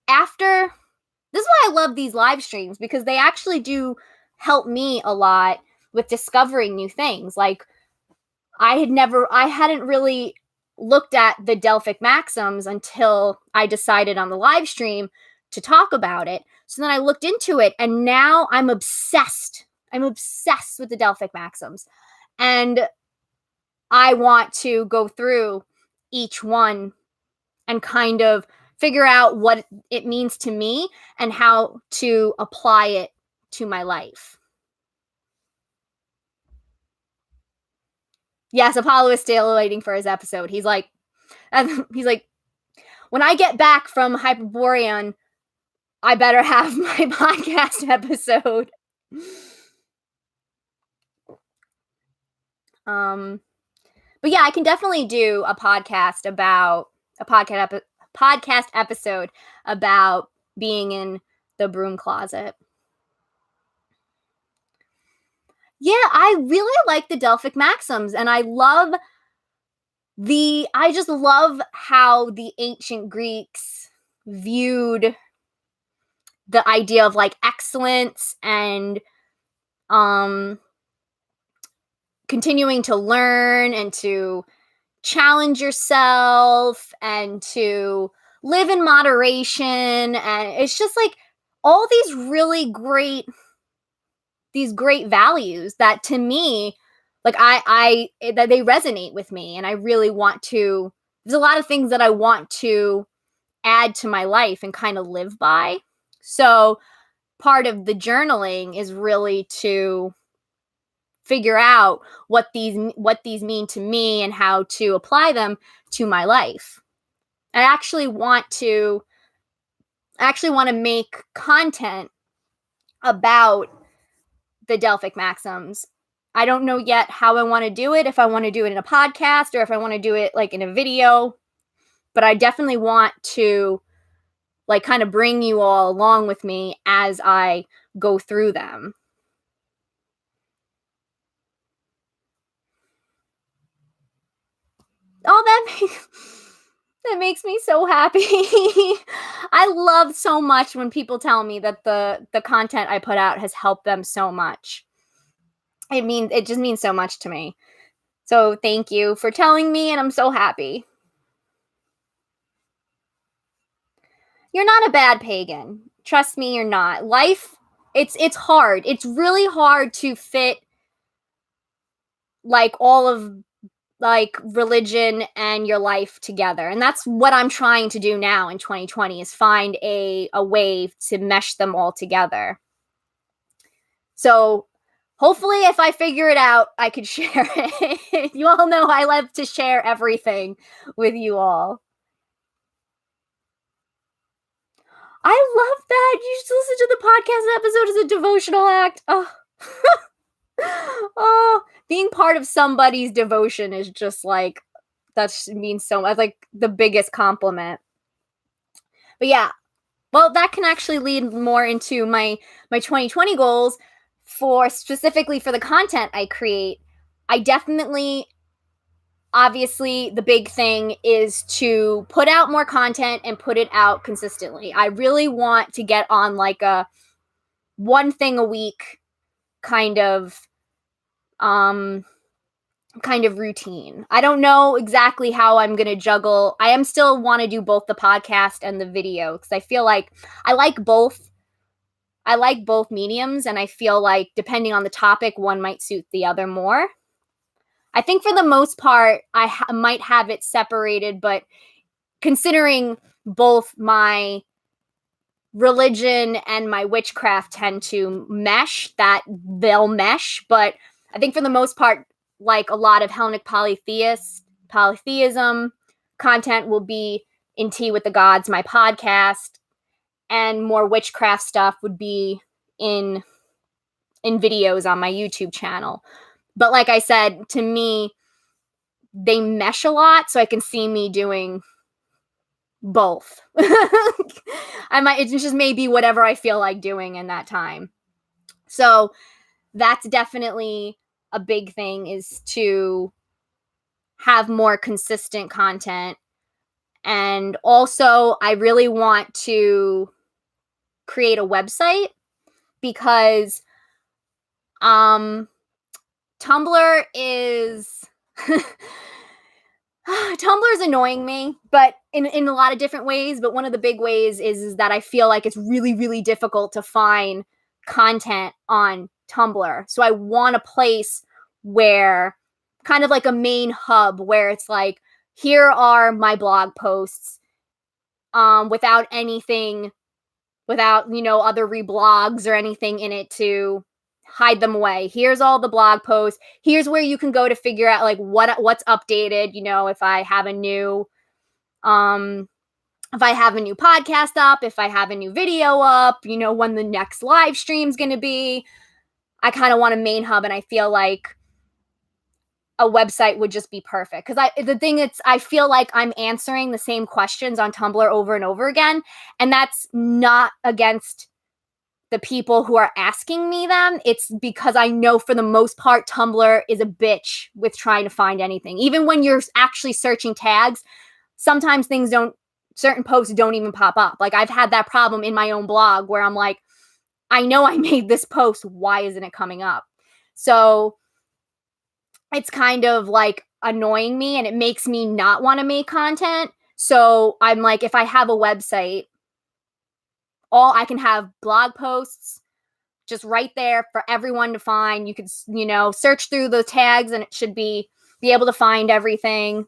this is why I love these live streams, because they actually do help me a lot with discovering new things. Like, I hadn't really looked at the Delphic Maxims until I decided on the live stream to talk about it. So then I looked into it, and now I'm obsessed. I'm obsessed with the Delphic Maxims. And I want to go through each one and kind of figure out what it means to me and how to apply it to my life. Yes, Apollo is still waiting for his episode. He's like, when I get back from Hyperborean, I better have my podcast episode. But yeah, I can definitely do a podcast episode about being in the broom closet. Yeah, I really like the Delphic Maxims, and I just love how the ancient Greeks viewed the idea of like excellence and continuing to learn and to challenge yourself and to live in moderation. And it's just like all these really great values that to me, like that they resonate with me. And I really want to, there's a lot of things that I want to add to my life and kind of live by. So part of the journaling is really to figure out what these mean to me and how to apply them to my life. I actually want to make content about the Delphic Maxims. I don't know yet how I want to do it, if I want to do it in a podcast or if I want to do it like in a video, but I definitely want to like kind of bring you all along with me as I go through them. Oh, that makes me so happy. I love so much when people tell me that the content I put out has helped them so much. It just means so much to me. So thank you for telling me, and I'm so happy. You're not a bad pagan. Trust me, you're not. Life, it's hard. It's really hard to fit like all of like religion and your life together. And that's what I'm trying to do now in 2020 is find a way to mesh them all together. So hopefully if I figure it out, I could share it. You all know I love to share everything with you all. I love that. You should listen to the podcast episode as a devotional act. Oh. Oh, being part of somebody's devotion is just like, that means so much. Like the biggest compliment. But yeah, well, that can actually lead more into my 2020 goals for specifically for the content I create. I definitely, obviously, the big thing is to put out more content and put it out consistently. I really want to get on like a one thing a week kind of routine. I don't know exactly how I'm going to juggle. I am still want to do both the podcast and the video because I feel like I like both. I like both mediums, and I feel like depending on the topic, one might suit the other more. I think for the most part, I might have it separated, but considering both my religion and my witchcraft tend to mesh, that they'll mesh. But I think for the most part, like a lot of Hellenic polytheism content will be in Tea with the Gods, my podcast, and more witchcraft stuff would be in videos on my YouTube channel. But like I said, to me, they mesh a lot, so I can see me doing both. It just may be whatever I feel like doing in that time. So that's definitely a big thing, is to have more consistent content. And also I really want to create a website because Tumblr is Tumblr is annoying me, but in a lot of different ways. But one of the big ways is that I feel like it's really, really difficult to find content on Tumblr. So I want a place where, kind of like a main hub, where it's like, here are my blog posts, without anything, without, other reblogs or anything in it to hide them away. Here's all the blog posts. Here's where you can go to figure out like what's updated, if I have a new podcast up, if I have a new video up, when the next live stream's going to be. I kind of want a main hub, and I feel like a website would just be perfect. Because I feel like I'm answering the same questions on Tumblr over and over again, and that's not against the people who are asking me them. It's because I know for the most part, Tumblr is a bitch with trying to find anything. Even when you're actually searching tags, sometimes things don't certain posts don't even pop up. Like, I've had that problem in my own blog where I'm like, I know I made this post. Why isn't it coming up? So it's kind of like annoying me, and it makes me not want to make content. So I'm like, if I have a website, all I can have blog posts just right there for everyone to find. You could, search through the tags and it should be able to find everything.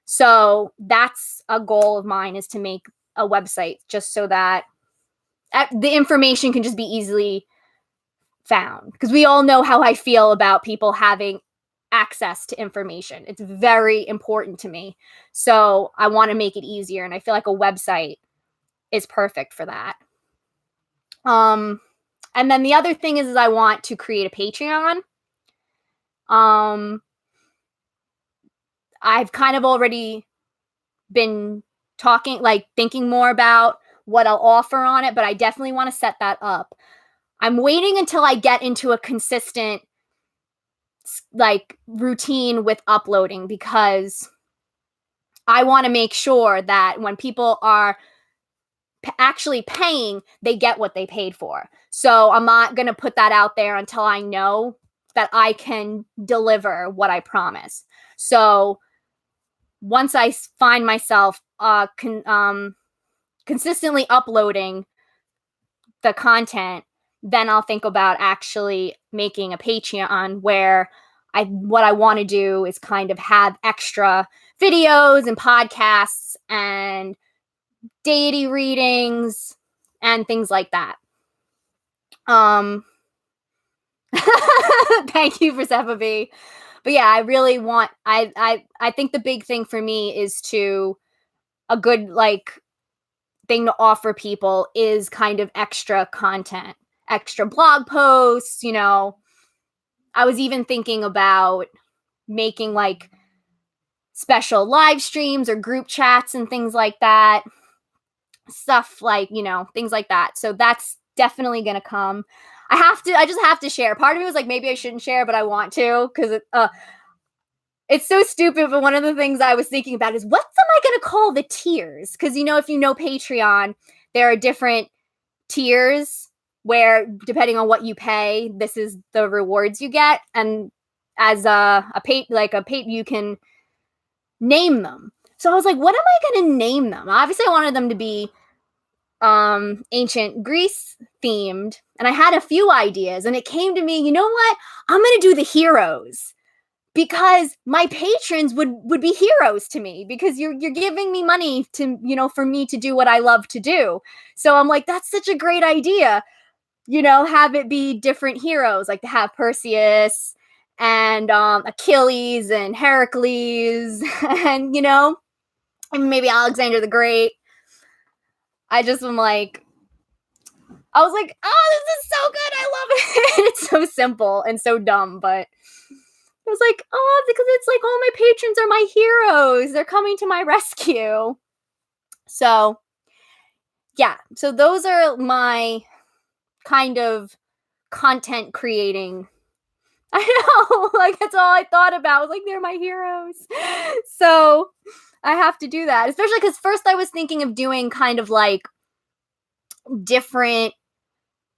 So that's a goal of mine, is to make a website just so that the information can just be easily found. Because we all know how I feel about people having access to information. It's very important to me. So I want to make it easier. And I feel like a website is perfect for that. And then the other thing is I want to create a Patreon. I've kind of already been thinking more about what I'll offer on it, but I definitely want to set that up. I'm waiting until I get into a consistent routine with uploading, because I want to make sure that when people are actually paying, they get what they paid for. So I'm not going to put that out there until I know that I can deliver what I promise. So once I find myself consistently uploading the content, then I'll think about actually making a Patreon where what I want to do is kind of have extra videos and podcasts and deity readings and things like that. Thank you for Sephabi. But yeah, I really want, I think the big thing for me is a good thing to offer people is kind of extra content, extra blog posts. I was even thinking about making special live streams or group chats and things like that. Stuff things like that. So that's definitely going to come. I just have to share. Part of me was like, maybe I shouldn't share, but I want to, because it's so stupid. But one of the things I was thinking about is, what am I going to call the tiers? Because, if you know Patreon, there are different tiers where, depending on what you pay, this is the rewards you get. And as a you can name them. So I was like, what am I going to name them? Obviously, I wanted them to be ancient Greece themed, and I had a few ideas, and it came to me, you know what? I'm going to do the heroes, because my patrons would be heroes to me, because you're giving me money to, for me to do what I love to do. So I'm like, that's such a great idea. Have it be different heroes, like to have Perseus and Achilles and Heracles and, and maybe Alexander the Great. I was like, oh, this is so good. I love it. It's so simple and so dumb, but I was like, oh, because it's like, all my patrons are my heroes. They're coming to my rescue. So, yeah. So those are my kind of content creating. I know, that's all I thought about. I was like, they're my heroes. So I have to do that, especially because first I was thinking of doing kind of different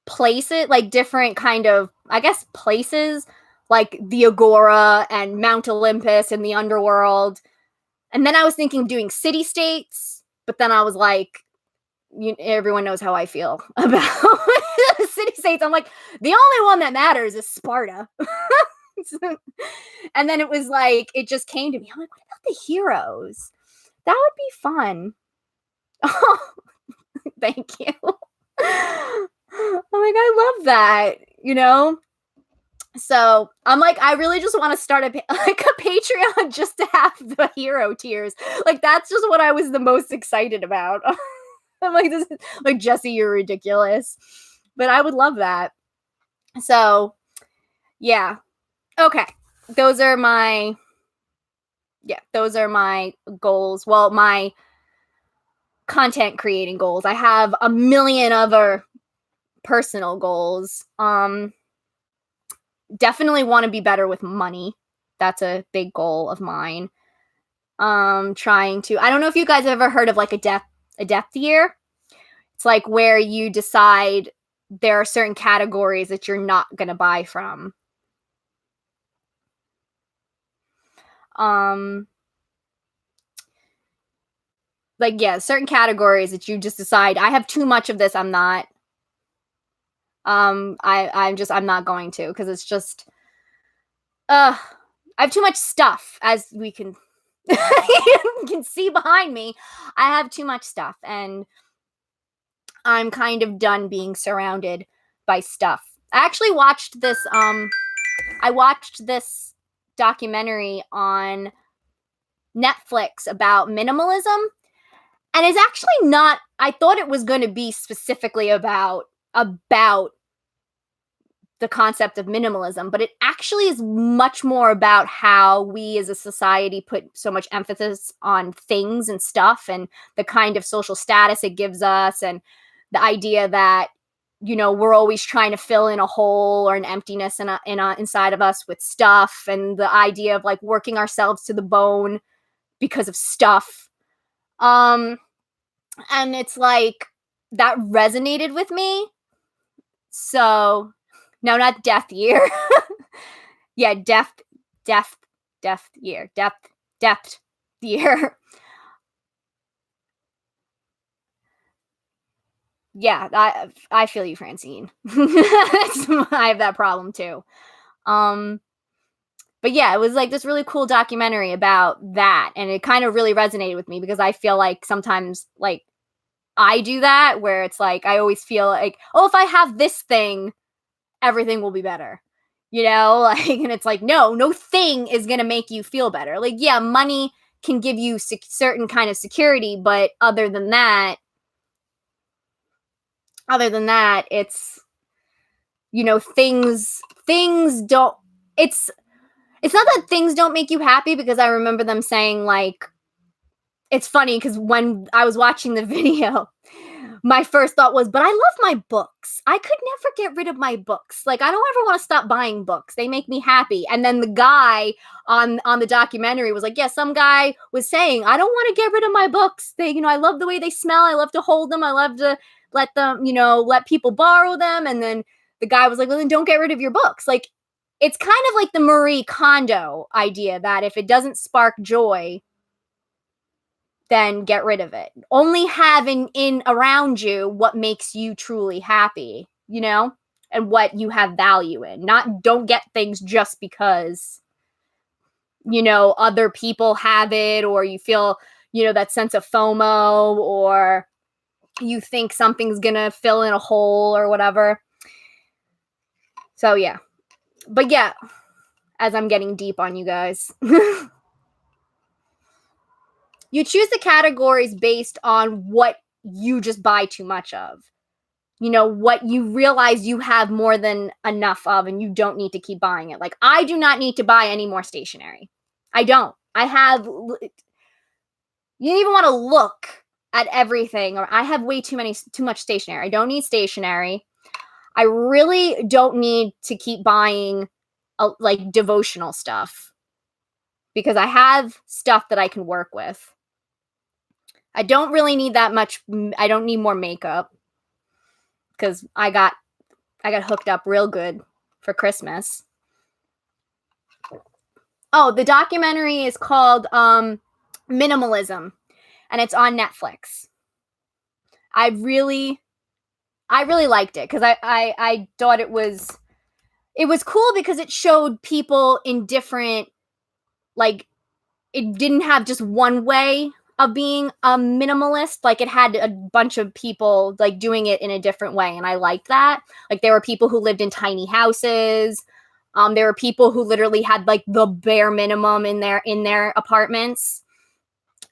places, different kind of, I guess, places, like the Agora and Mount Olympus and the underworld. And then I was thinking of doing city-states, but then I was like, everyone knows how I feel about city-states. I'm like, the only one that matters is Sparta. And then it was like, it just came to me. I'm like, what about the heroes? That would be fun. Oh, thank you. I'm like, I love that, So I'm like, I really just want to start a Patreon just to have the hero tiers. That's just what I was the most excited about. I'm like, this is like, Jesse, you're ridiculous. But I would love that. So yeah. Okay. Those are my goals. Well, my content creating goals. I have a million other personal goals. Definitely want to be better with money. That's a big goal of mine. I don't know if you guys have ever heard of a a depth year. It's like where you decide there are certain categories that you're not going to buy from. Like, yeah, certain categories that you just decide, I have too much of this, I'm not. I'm not going to, because it's just, I have too much stuff, as we can you can see behind me. I have too much stuff, and I'm kind of done being surrounded by stuff. I actually watched this documentary on Netflix about minimalism, and it's actually not, I thought it was going to be specifically about the concept of minimalism, but it actually is much more about how we as a society put so much emphasis on things and stuff, and the kind of social status it gives us, and the idea that, we're always trying to fill in a hole or an emptiness inside of us with stuff, and the idea of like working ourselves to the bone because of stuff. And it's like that resonated with me. So, no, not death year. Yeah, depth year. Depth year. Yeah, I feel you, Francine. I have that problem too. But yeah, it was like this really cool documentary about that, and it kind of really resonated with me, because I feel like sometimes, like, I do that, where it's like I always feel like, oh, if I have this thing, everything will be better. Like, and it's like, no thing is going to make you feel better. Like, yeah, money can give you certain kind of security, but other than that, it's, things don't, it's not that things don't make you happy, because I remember them saying, like, it's funny because when I was watching the video, my first thought was, but I love my books. I could never get rid of my books. Like, I don't ever want to stop buying books. They make me happy. And then the guy on the documentary was like, yeah, some guy was saying, I don't want to get rid of my books. I love the way they smell. I love to hold them. I love to let them, let people borrow them. And then the guy was like, well, then don't get rid of your books. Like, it's kind of like the Marie Kondo idea that if it doesn't spark joy, then get rid of it. Only have in around you what makes you truly happy, and what you have value in. Don't get things just because, other people have it, or you feel, that sense of FOMO, or you think something's gonna fill in a hole or whatever. So yeah. But yeah, as I'm getting deep on you guys. You choose the categories based on what you just buy too much of. What you realize you have more than enough of, and you don't need to keep buying it. Like, I do not need to buy any more stationery. I don't. You don't even want to look at everything, or I have too much stationery. I don't need stationery. I really don't need to keep buying like devotional stuff, because I have stuff that I can work with. I don't really need that much. I don't need more makeup, because I got hooked up real good for Christmas. Oh, the documentary is called Minimalism, and it's on Netflix. I really liked it, because I thought it was cool, because it showed people in different, like, it didn't have just one way of being a minimalist. Like, it had a bunch of people like doing it in a different way, and I liked that. Like, there were people who lived in tiny houses. There were people who literally had like the bare minimum in their apartments.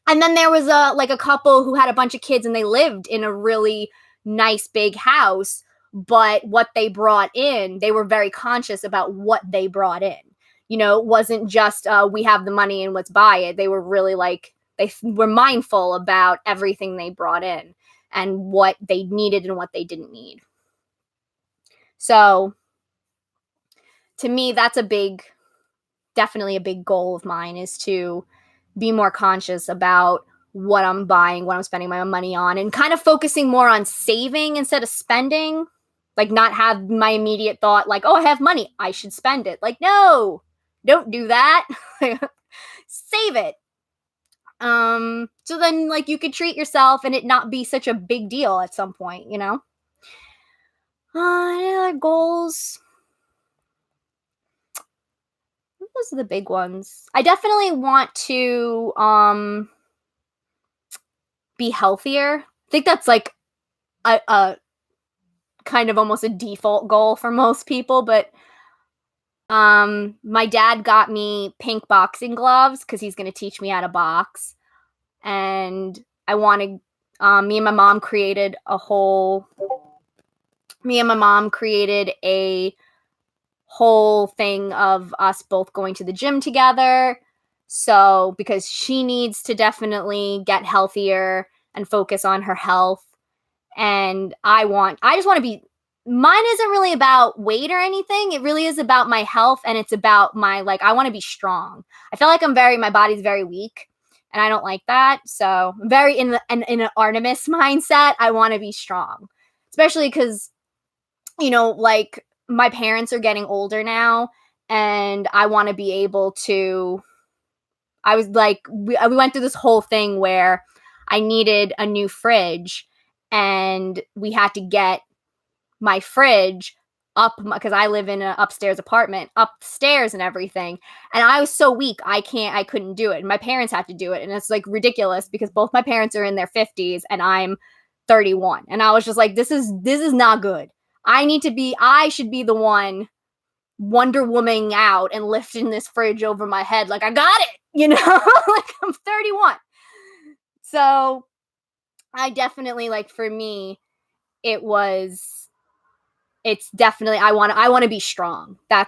And then there was a couple who had a bunch of kids, and they lived in a really nice big house, but what they brought in, they were very conscious about what they brought in. It wasn't just we have the money and let's buy it. They were really like, they were mindful about everything they brought in, and what they needed and what they didn't need. So to me, that's definitely a big goal of mine, is to be more conscious about what I'm buying, what I'm spending my money on, and kind of focusing more on saving instead of spending. Like, not have my immediate thought, like, oh, I have money, I should spend it. Like, no, don't do that. Save it. So then, like, you could treat yourself and it not be such a big deal at some point, you know? Any other goals? Those are the big ones. I definitely want to be healthier. I think that's like a kind of almost a default goal for most people, but my dad got me pink boxing gloves because he's going to teach me how to box, and I wanted me and my mom created a whole thing of us both going to the gym together. So, because she needs to definitely get healthier and focus on her health, and I just want to be, mine isn't really about weight or anything. It really is about my health, and it's about my, like, I want to be strong. I feel like my body's very weak, and I don't like that. So I'm very in an Artemis mindset. I want to be strong, especially because, you know, like, my parents are getting older now, and I want to be able to, I was like, we went through this whole thing where I needed a new fridge, and we had to get my fridge up, because I live in an upstairs apartment, upstairs and everything. And I was so weak, I couldn't do it. And my parents had to do it. And it's like ridiculous because both my parents are in their 50s and I'm 31. And I was just like, this is not good. I should be the one Wonder Womaning out and lifting this fridge over my head. Like, I got it, you know, like, I'm 31. So I definitely, like, for me, it's definitely, I want to be strong. I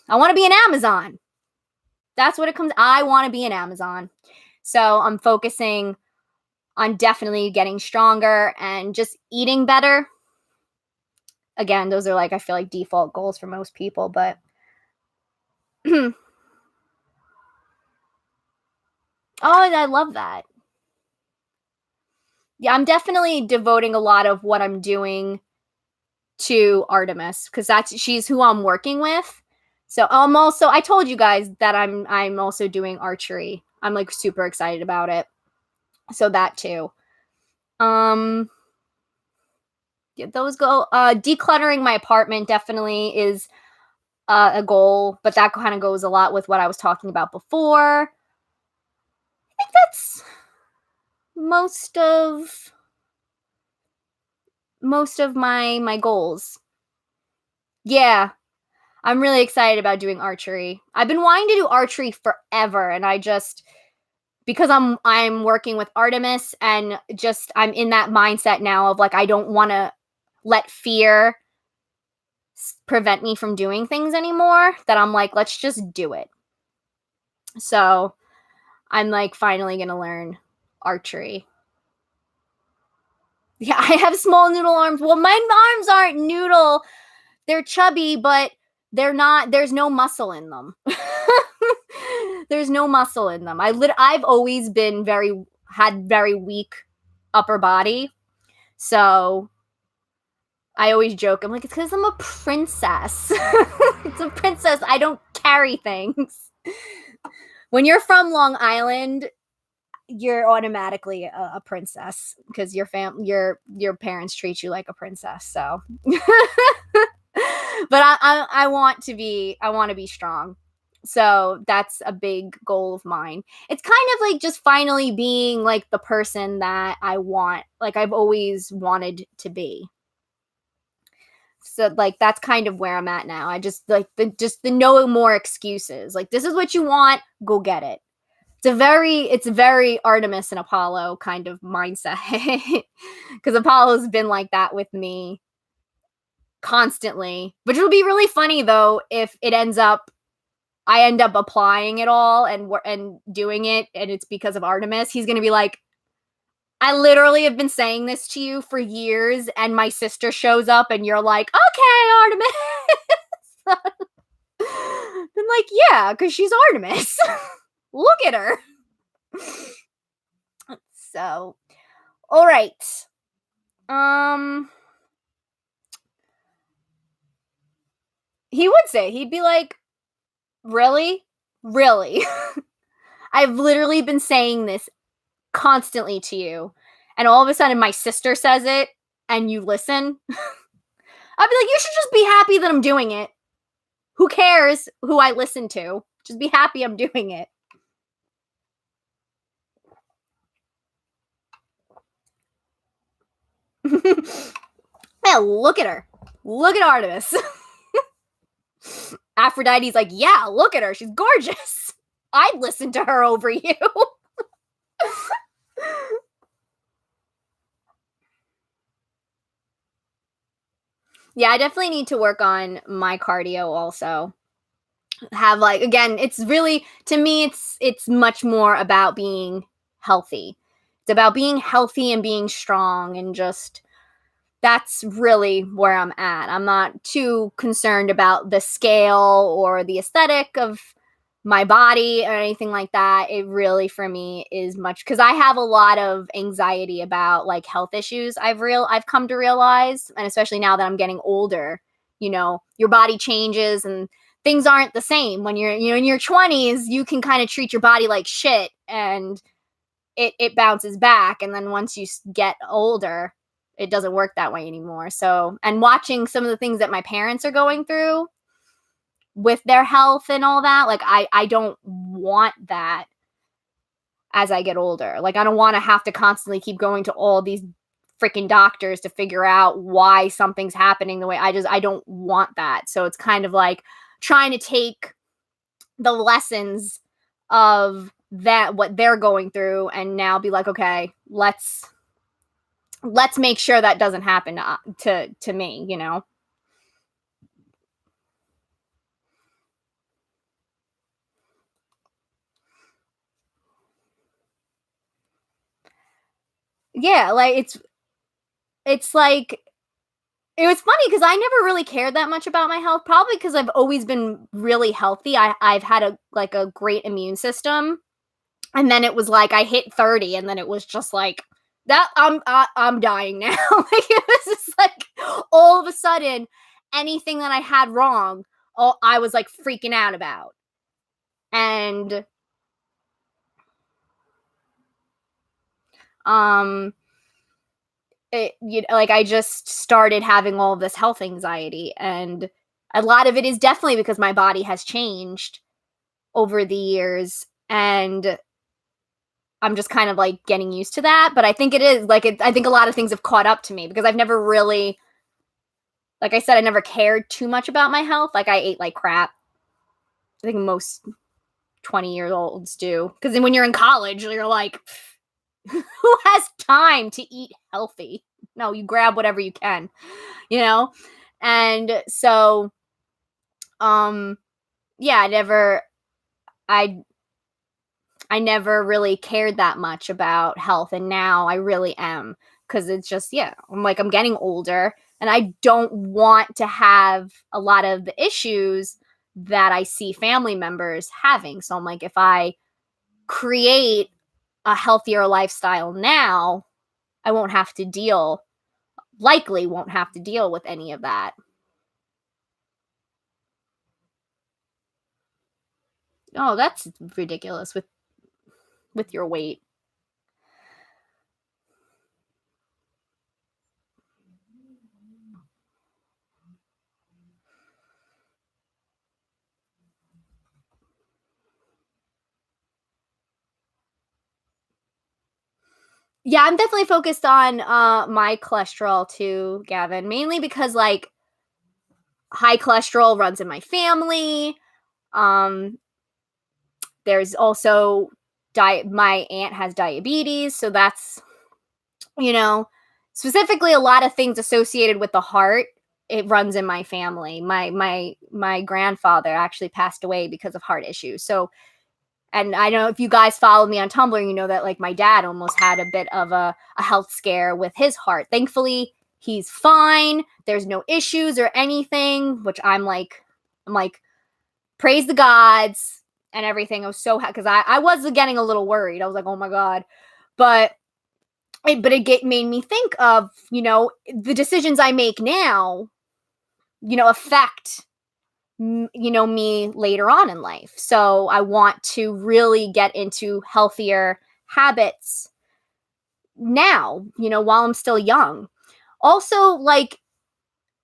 want to be an Amazon. That's what it comes. I want to be an Amazon. So I'm focusing on definitely getting stronger and just eating better. Again, those are, like, I feel like default goals for most people, but oh, I love that. Yeah, I'm definitely devoting a lot of what I'm doing to Artemis because she's who I'm working with. So I told you guys that I'm also doing archery. I'm, like, super excited about it. So that too. Yeah, those go. Decluttering my apartment definitely is a goal, but that kind of goes a lot with what I was talking about before. I think that's most of my goals. Yeah, I'm really excited about doing archery. I've been wanting to do archery forever, and I just, because I'm working with Artemis, and just I'm in that mindset now of, like, I don't want to let fear prevent me from doing things anymore, that I'm like, let's just do it. So I'm, like, finally gonna learn archery. Yeah, I have small noodle arms. Well, my arms aren't noodle. They're chubby, but they're not, there's no muscle in them. There's no muscle in them. I've always been had very weak upper body. So I always joke, I'm like, it's because I'm a princess. It's a princess. I don't carry things. When you're from Long Island, you're automatically a princess because your parents treat you like a princess. So, but I want to be strong. So that's a big goal of mine. It's kind of like just finally being, like, the person that I want, like, I've always wanted to be. So, like, that's kind of where I'm at now. I just, like, the no more excuses. Like, this is what you want, go get it. It's very Artemis and Apollo kind of mindset. Because Apollo's been like that with me constantly. Which will be really funny, though, if I end up applying it all and doing it, and it's because of Artemis. He's gonna be like, I literally have been saying this to you for years, and my sister shows up, and you're like, okay, Artemis. Then, like, yeah, because she's Artemis. Look at her. So, all right. He would say, he'd be like, really? Really? I've literally been saying this constantly to you. And all of a sudden my sister says it and you listen. I'd be like, you should just be happy that I'm doing it. Who cares who I listen to? Just be happy I'm doing it. Yeah, look at her. Look at Artemis. Aphrodite's like, yeah, look at her. She's gorgeous. I'd listen to her over you. Yeah, I definitely need to work on my cardio also. Have like, again, it's really, to me, it's much more about being healthy. It's about being healthy and being strong, and just that's really where I'm at. I'm not too concerned about the scale or the aesthetic of my body or anything like that. It really, for me, is much because I have a lot of anxiety about like health issues. I've come to realize, and especially now that I'm getting older, your body changes and things aren't the same. When you're in your 20s, you can kind of treat your body like shit and it bounces back, and then once you get older, it doesn't work that way anymore. So, and watching some of the things that my parents are going through with their health and all that, like I don't want that as I get older. Like I don't want to have to constantly keep going to all these freaking doctors to figure out why something's happening the way I don't want that. So it's kind of like trying to take the lessons of that, what they're going through, and now be like, okay, let's make sure that doesn't happen to me, Yeah, like it's like it was funny because I never really cared that much about my health, probably because I've always been really healthy. I've had a great immune system, and then it was like I hit 30, and then it was just like that I'm dying now. Like it was just like all of a sudden anything that I had wrong, I was like freaking out about. And um like I just started having all of this health anxiety, and a lot of it is definitely because my body has changed over the years, and I'm just kind of like getting used to that. But I think it is like I think a lot of things have caught up to me because I've never really, like I said, I never cared too much about my health. Like I ate like crap. I think most 20-year-olds do, because then when you're in college, you're like, who has time to eat healthy? No, you grab whatever you can, you know? And so, yeah, I I never really cared that much about health, and now I really am, because it's just, yeah, I'm getting older, and I don't want to have a lot of the issues that I see family members having. So I'm like, if I create a healthier lifestyle now, I likely won't have to deal with any of that. Oh, that's ridiculous with your weight. Yeah, I'm definitely focused on my cholesterol too, Gavin, mainly because like high cholesterol runs in my family. Um there's also my aunt has diabetes, so that's, you know, specifically a lot of things associated with the heart. It runs in my family. My grandfather actually passed away because of heart issues. So, and I know if you guys follow me on Tumblr, you know that like my dad almost had a bit of a health scare with his heart. Thankfully, he's fine. There's no issues or anything, which I'm like, praise the gods and everything. I was so happy because I was getting a little worried. I was like, oh my God. But it made me think of, the decisions I make now, affect me later on in life. So I want to really get into healthier habits now, while I'm still young. Also, like,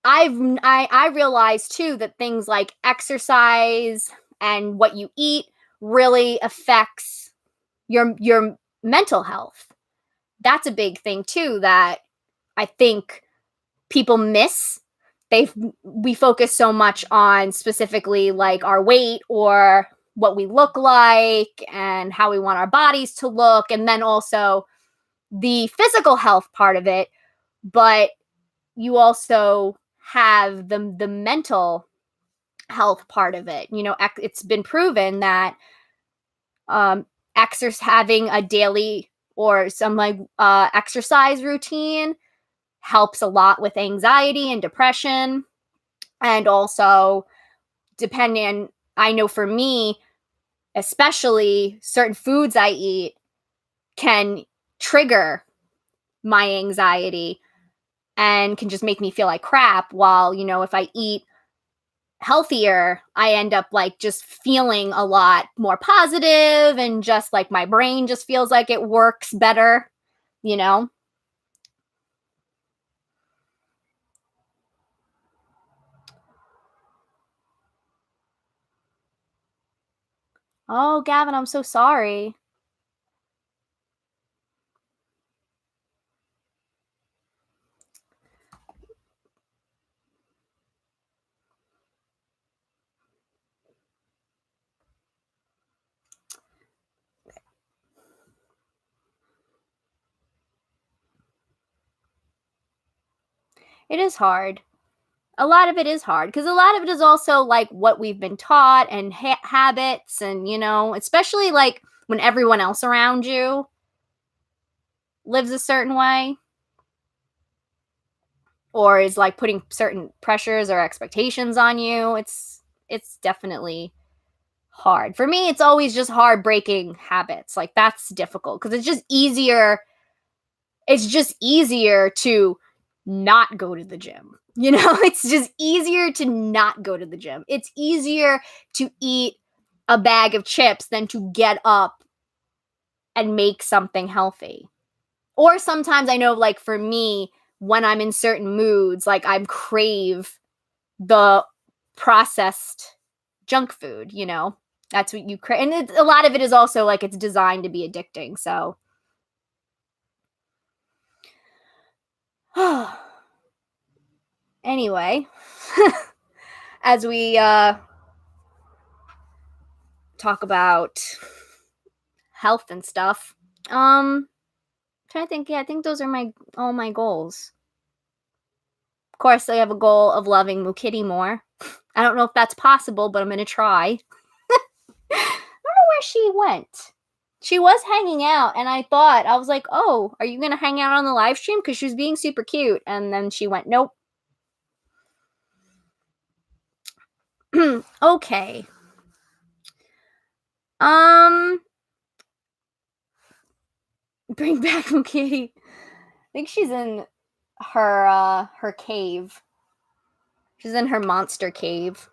I realized too that things like exercise and what you eat really affects your mental health. That's a big thing too that I think people miss. We focus so much on specifically like our weight or what we look like and how we want our bodies to look, and then also the physical health part of it, but you also have the mental health part of it. It's been proven that having a daily or some like exercise routine helps a lot with anxiety and depression. And also, I know for me, especially certain foods I eat can trigger my anxiety and can just make me feel like crap. While, if I eat healthier, I end up like just feeling a lot more positive, and just like my brain just feels like it works better, you know? Oh, Gavin, I'm so sorry. It is hard. A lot of it is hard because a lot of it is also like what we've been taught and habits, and especially like when everyone else around you lives a certain way or is like putting certain pressures or expectations on you. It's definitely hard. For me, it's always just hard breaking habits. Like, that's difficult because it's just easier to not go to the gym. It's just easier to not go to the gym. It's easier to eat a bag of chips than to get up and make something healthy. Or sometimes I know, like, for me, when I'm in certain moods, like, I crave the processed junk food, That's what you crave. And a lot of it is also, like, it's designed to be addicting, so. Anyway, as we talk about health and stuff, trying to think. Yeah, I think those are all my goals. Of course, I have a goal of loving Mukitty more. I don't know if that's possible, but I'm gonna try. I don't know where she went. She was hanging out, and I was like, oh, are you gonna hang out on the live stream? Because she was being super cute, and then she went, nope. Okay. Bring back Mukitty. I think she's in her cave. She's in her monster cave.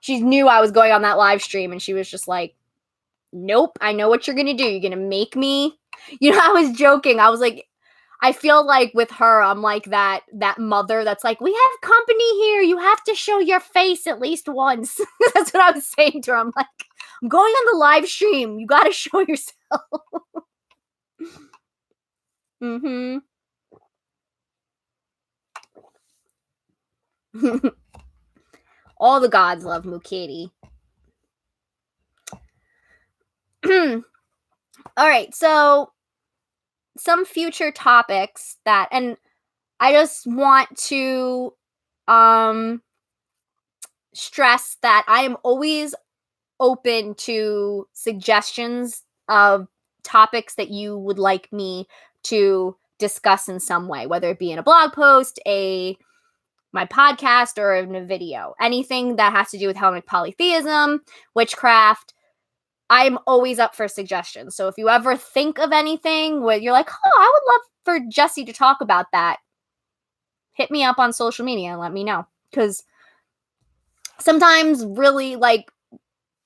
She knew I was going on that live stream, and she was just like, nope, I know what you're gonna do. You're gonna make me. I was joking. I was like, I feel like with her, I'm like that mother that's like, we have company here. You have to show your face at least once. That's what I was saying to her. I'm like, I'm going on the live stream. You gotta show yourself. Mm-hmm. All the gods love Mukitty. All right, so some future topics and I just want to stress that I am always open to suggestions of topics that you would like me to discuss in some way, whether it be in a blog post, my podcast, or in a video. Anything that has to do with Hellenic polytheism, witchcraft, I'm always up for suggestions. So if you ever think of anything where you're like, oh, I would love for Jesse to talk about that, hit me up on social media and let me know. Because sometimes, really, like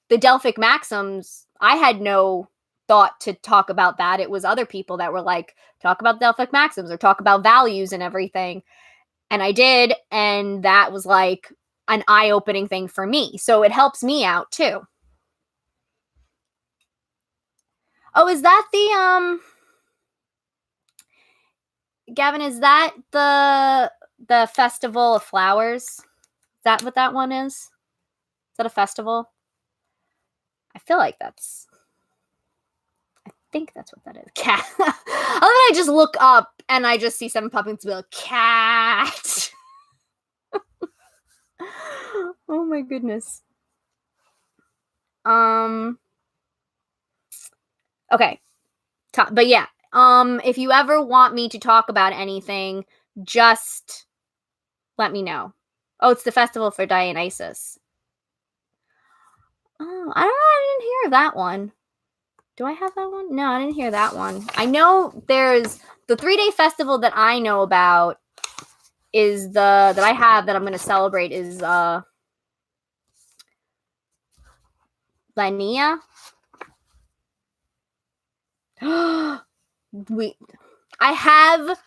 the Delphic Maxims, I had no thought to talk about that. It was other people that were like, talk about Delphic Maxims or talk about values and everything. And I did. And that was like an eye opening thing for me. So it helps me out too. Oh, is that the Gavin, is that the Festival of Flowers? Is that what that one is? Is that a festival? I feel like I think that's what that is. Cat. I just look up and I just see Seven Pumpkins be like, cat. Oh my goodness. Okay. But yeah. If you ever want me to talk about anything, just let me know. Oh, it's the festival for Dionysus. Oh, I don't know. I didn't hear that one. Do I have that one? No, I didn't hear that one. I know there's the 3-day festival that I know about is that I have that I'm going to celebrate is Lania. I have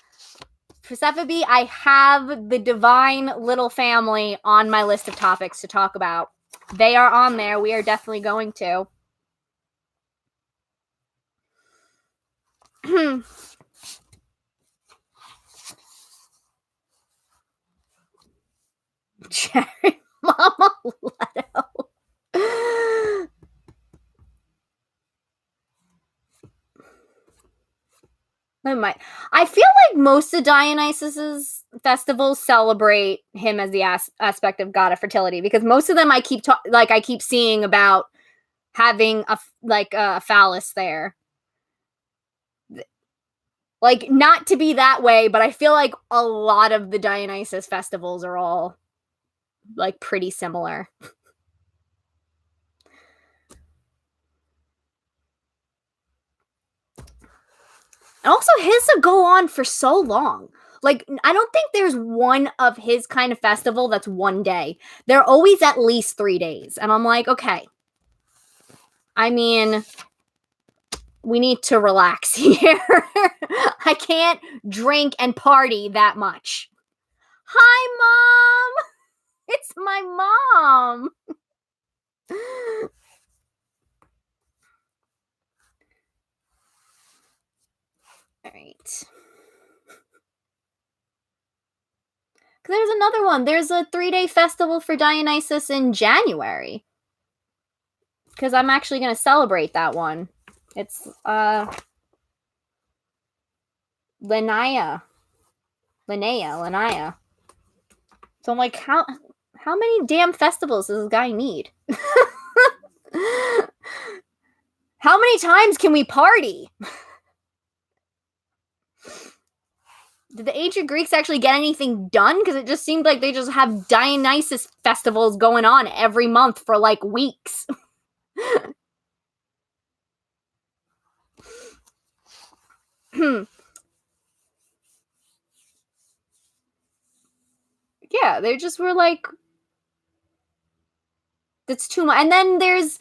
Persephone. I have the Divine Little Family on my list of topics to talk about. They are on there. We are definitely going to. Cherry Mama Leto. I feel like most of Dionysus's festivals celebrate him as the aspect of god of fertility, because most of them I keep seeing about having a phallus there. Like, not to be that way, but I feel like a lot of the Dionysus festivals are all like pretty similar. And also, his go on for so long. Like, I don't think there's one of his kind of festival that's one day. They're always at least 3 days. And I'm like, okay. I mean, we need to relax here. I can't drink and party that much. Hi, Mom! It's my mom! All right. There's another one. There's a 3-day festival for Dionysus in January. Because I'm actually going to celebrate that one. It's Linnea. So I'm like, how many damn festivals does this guy need? How many times can we party? Did the ancient Greeks actually get anything done? Because it just seemed like they just have Dionysus festivals going on every month for like weeks. Yeah, they just were like, that's too much. And then there's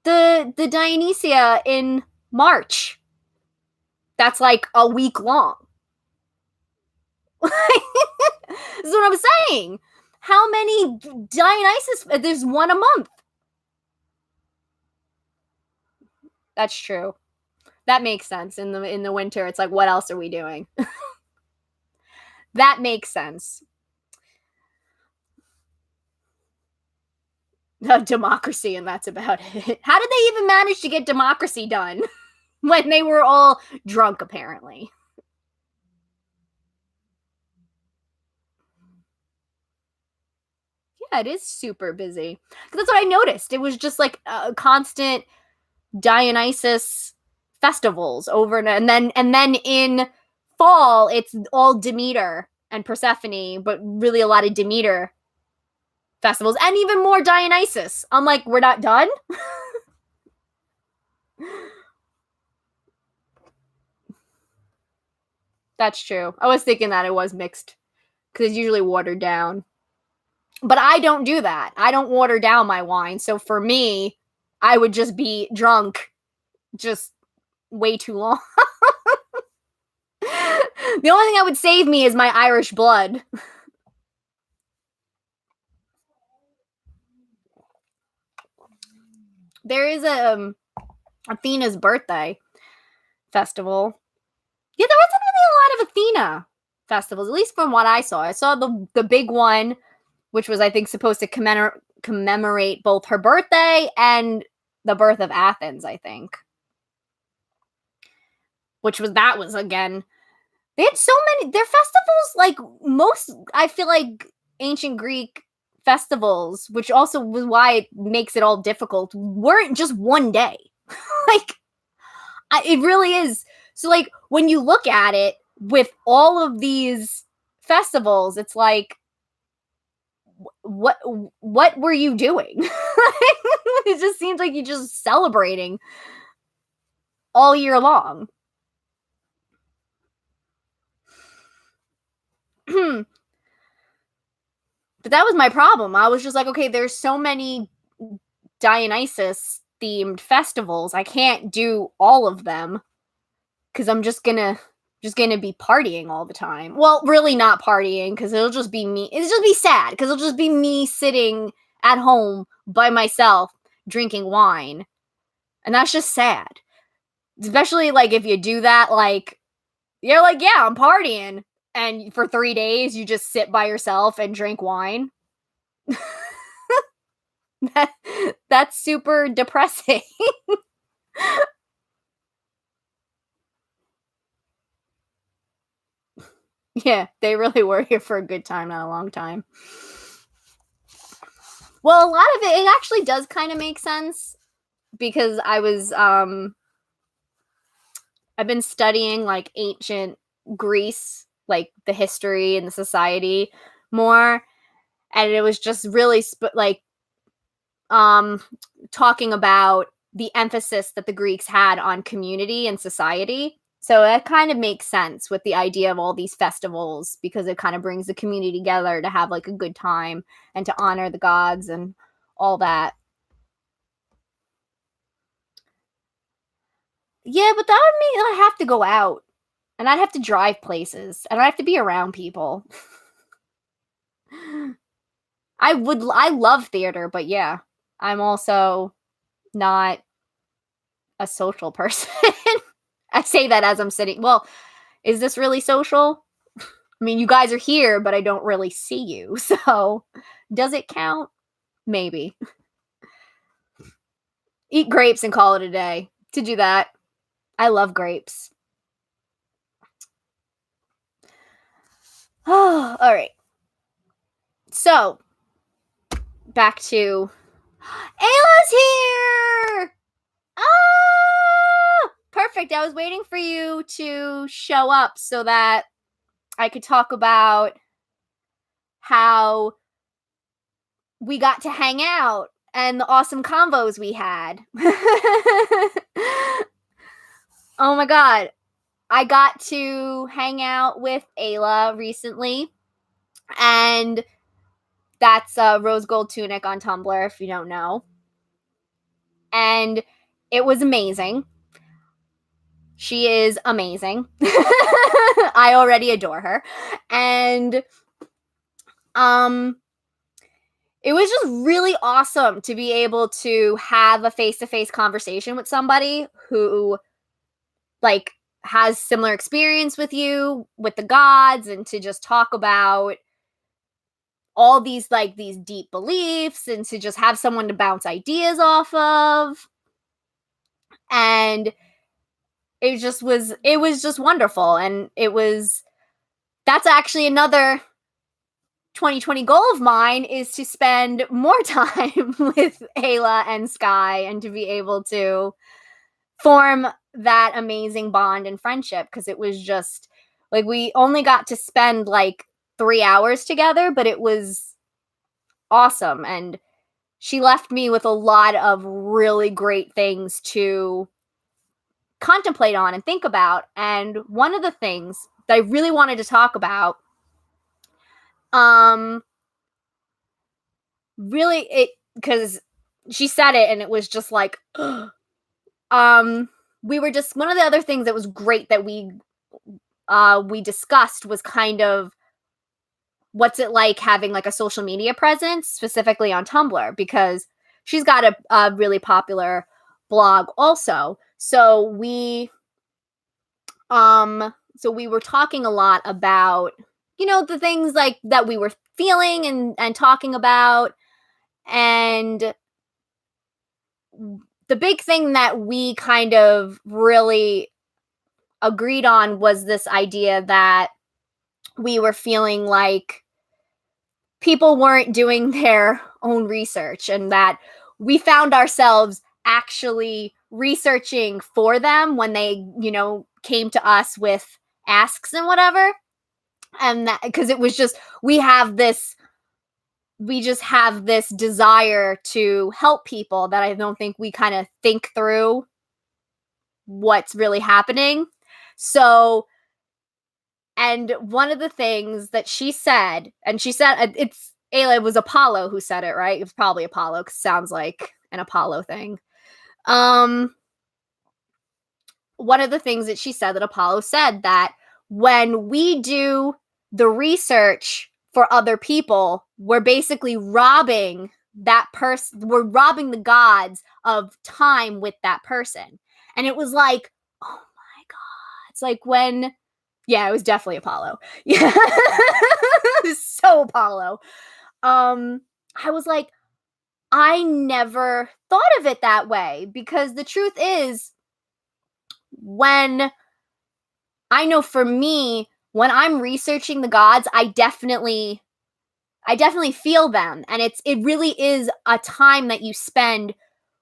the Dionysia in March. That's like a week long. This is what I'm saying. How many Dionysus? There's one a month. That's true. That makes sense. In the winter, it's like, what else are we doing? That makes sense. Democracy, and that's about it. How did they even manage to get democracy done when they were all drunk, apparently? Yeah, it is super busy. That's what I noticed. It was just like a constant Dionysus festivals over and then in fall it's all Demeter and Persephone, but really a lot of Demeter festivals and even more Dionysus. I'm like, we're not done? That's true. I was thinking that it was mixed because it's usually watered down. But I don't do that. I don't water down my wine. So for me, I would just be drunk just way too long. The only thing that would save me is my Irish blood. There is a Athena's birthday festival. Yeah, there wasn't really a lot of Athena festivals, at least from what I saw. I saw the big one, which was, I think, supposed to commemorate both her birthday and the birth of Athens, I think. That was again, they had so many, their festivals, like most, I feel like ancient Greek festivals, which also was why it makes it all difficult, weren't just one day. Like, it really is. So, like, when you look at it with all of these festivals, it's like, what were you doing? It just seems like you're just celebrating all year long. But that was my problem. I was just like, okay, there's so many Dionysus themed festivals. I can't do all of them because I'm just gonna be partying all the time. Well, really not partying because it'll just be me. It'll just be sad because it'll just be me sitting at home by myself drinking wine. And that's just sad. Especially like if you do that, like you're like, yeah, I'm partying. And for 3 days you just sit by yourself and drink wine. That's super depressing. Yeah, they really were here for a good time, not a long time. Well, a lot of it actually does kind of make sense because I've been studying like ancient Greece, like the history and the society more, and it was just really talking about the emphasis that the Greeks had on community and society. So that kind of makes sense with the idea of all these festivals because it kind of brings the community together to have like a good time and to honor the gods and all that. Yeah, but that would mean I have to go out and I'd have to drive places and I'd have to be around people. I love theater, but yeah, I'm also not a social person. I say that as I'm sitting. Well, is this really social? I mean, you guys are here, but I don't really see you. So, does it count? Maybe. Eat grapes and call it a day. To do that. I love grapes. Oh, all right. So, back to Ayla's here. Ah! Perfect. I was waiting for you to show up so that I could talk about how we got to hang out and the awesome combos we had. Oh my god. I got to hang out with Ayla recently, and that's Rose Gold Tunic on Tumblr if you don't know. And it was amazing. She is amazing. I already adore her. And it was just really awesome to be able to have a face-to-face conversation with somebody who like has similar experience with you with the gods and to just talk about all these deep beliefs and to just have someone to bounce ideas off of. And it was just wonderful. And that's actually another 2020 goal of mine is to spend more time with Ayla and Sky and to be able to form that amazing bond and friendship because it was just like we only got to spend like 3 hours together, but it was awesome. And she left me with a lot of really great things to contemplate on and think about. And one of the things that I really wanted to talk about. Really, it, because she said it and it was just like, we were just, one of the other things that was great that we discussed was kind of what's it like having like a social media presence, specifically on Tumblr, because she's got a really popular blog also. So we were talking a lot about, the things like that we were feeling and talking about. And the big thing that we kind of really agreed on was this idea that we were feeling like people weren't doing their own research, and that we found ourselves actually researching for them when they, came to us with asks and whatever. And that, because it was just, we just have this desire to help people that I don't think we kind of think through what's really happening. So, and one of the things that she said, it was Apollo who said it, right? It was probably Apollo, because it sounds like an Apollo thing. One of the things that she said, that Apollo said, that when we do the research for other people, we're basically robbing that person. We're robbing the gods of time with that person. And it was like, oh my God. It's like when, yeah, it was definitely Apollo. Yeah. It was so Apollo. I was like, I never thought of it that way, because the truth is, when I know for me, when I'm researching the gods, I definitely feel them, and it really is a time that you spend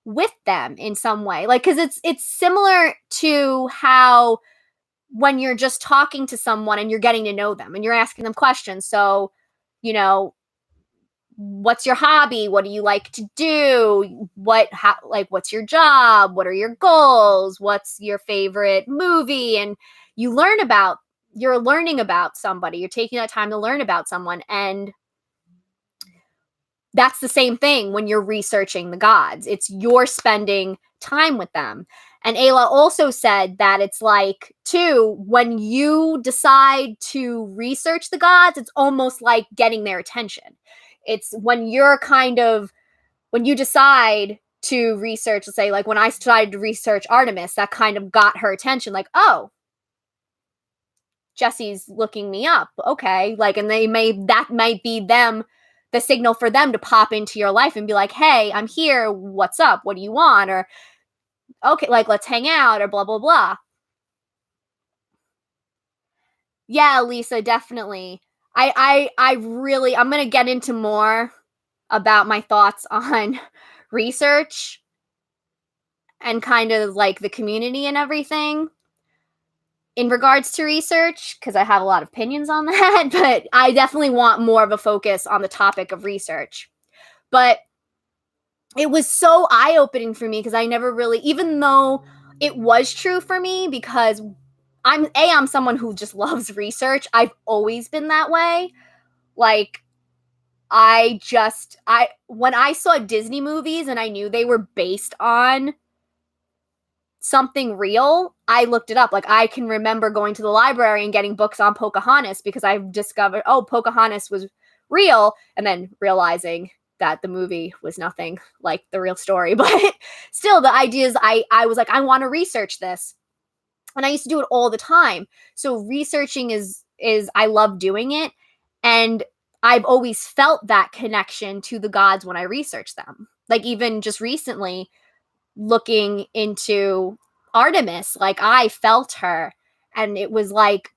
with them in some way. Like, cuz it's similar to how when you're just talking to someone and you're getting to know them and you're asking them questions. So, what's your hobby? What do you like to do? What's your job? What are your goals? What's your favorite movie? And you're learning about somebody. You're taking that time to learn about someone. And that's the same thing when you're researching the gods. You're spending time with them. And Ayla also said that it's like, too, when you decide to research the gods, it's almost like getting their attention. It's when you decide to research, let's say, like when I decided to research Artemis, that kind of got her attention. Like, oh, Jesse's looking me up. Okay. Like, and that might be the signal for them to pop into your life and be like, hey, I'm here. What's up? What do you want? Or, okay, like, let's hang out, or blah, blah, blah. Yeah, Lisa, definitely. I'm going to get into more about my thoughts on research and kind of like the community and everything in regards to research, because I have a lot of opinions on that, but I definitely want more of a focus on the topic of research. But it was so eye-opening for me, because I never really, even though it was true for me, because I'm someone who just loves research. I've always been that way. Like, when I saw Disney movies and I knew they were based on something real, I looked it up. Like, I can remember going to the library and getting books on Pocahontas, because I discovered, oh, Pocahontas was real, and then realizing that the movie was nothing like the real story. But still, the idea is, I was like, I want to research this. And I used to do it all the time. So researching is I love doing it. And I've always felt that connection to the gods when I research them. Like, even just recently, looking into Artemis, like, I felt her. And it was like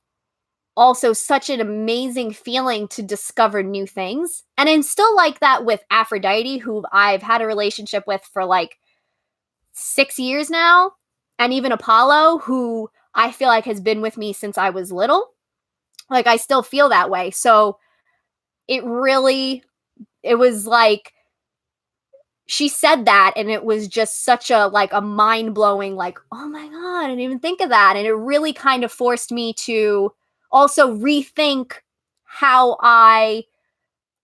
also such an amazing feeling to discover new things. And I'm still like that with Aphrodite, who I've had a relationship with for like 6 years now. And even Apollo, who I feel like has been with me since I was little. Like, I still feel that way. So it was like, she said that, and it was just such a mind-blowing, like, oh my God, I didn't even think of that. And it really kind of forced me to also rethink how I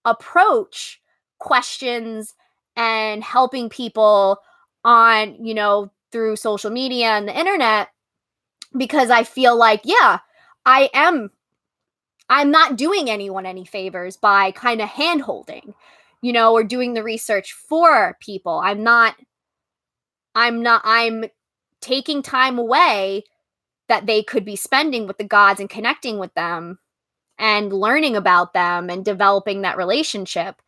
approach questions and helping people on, through social media and the internet, because I feel like, yeah, I am I'm not doing anyone any favors by kind of hand holding, or doing the research for people. I'm taking time away that they could be spending with the gods and connecting with them and learning about them and developing that relationship,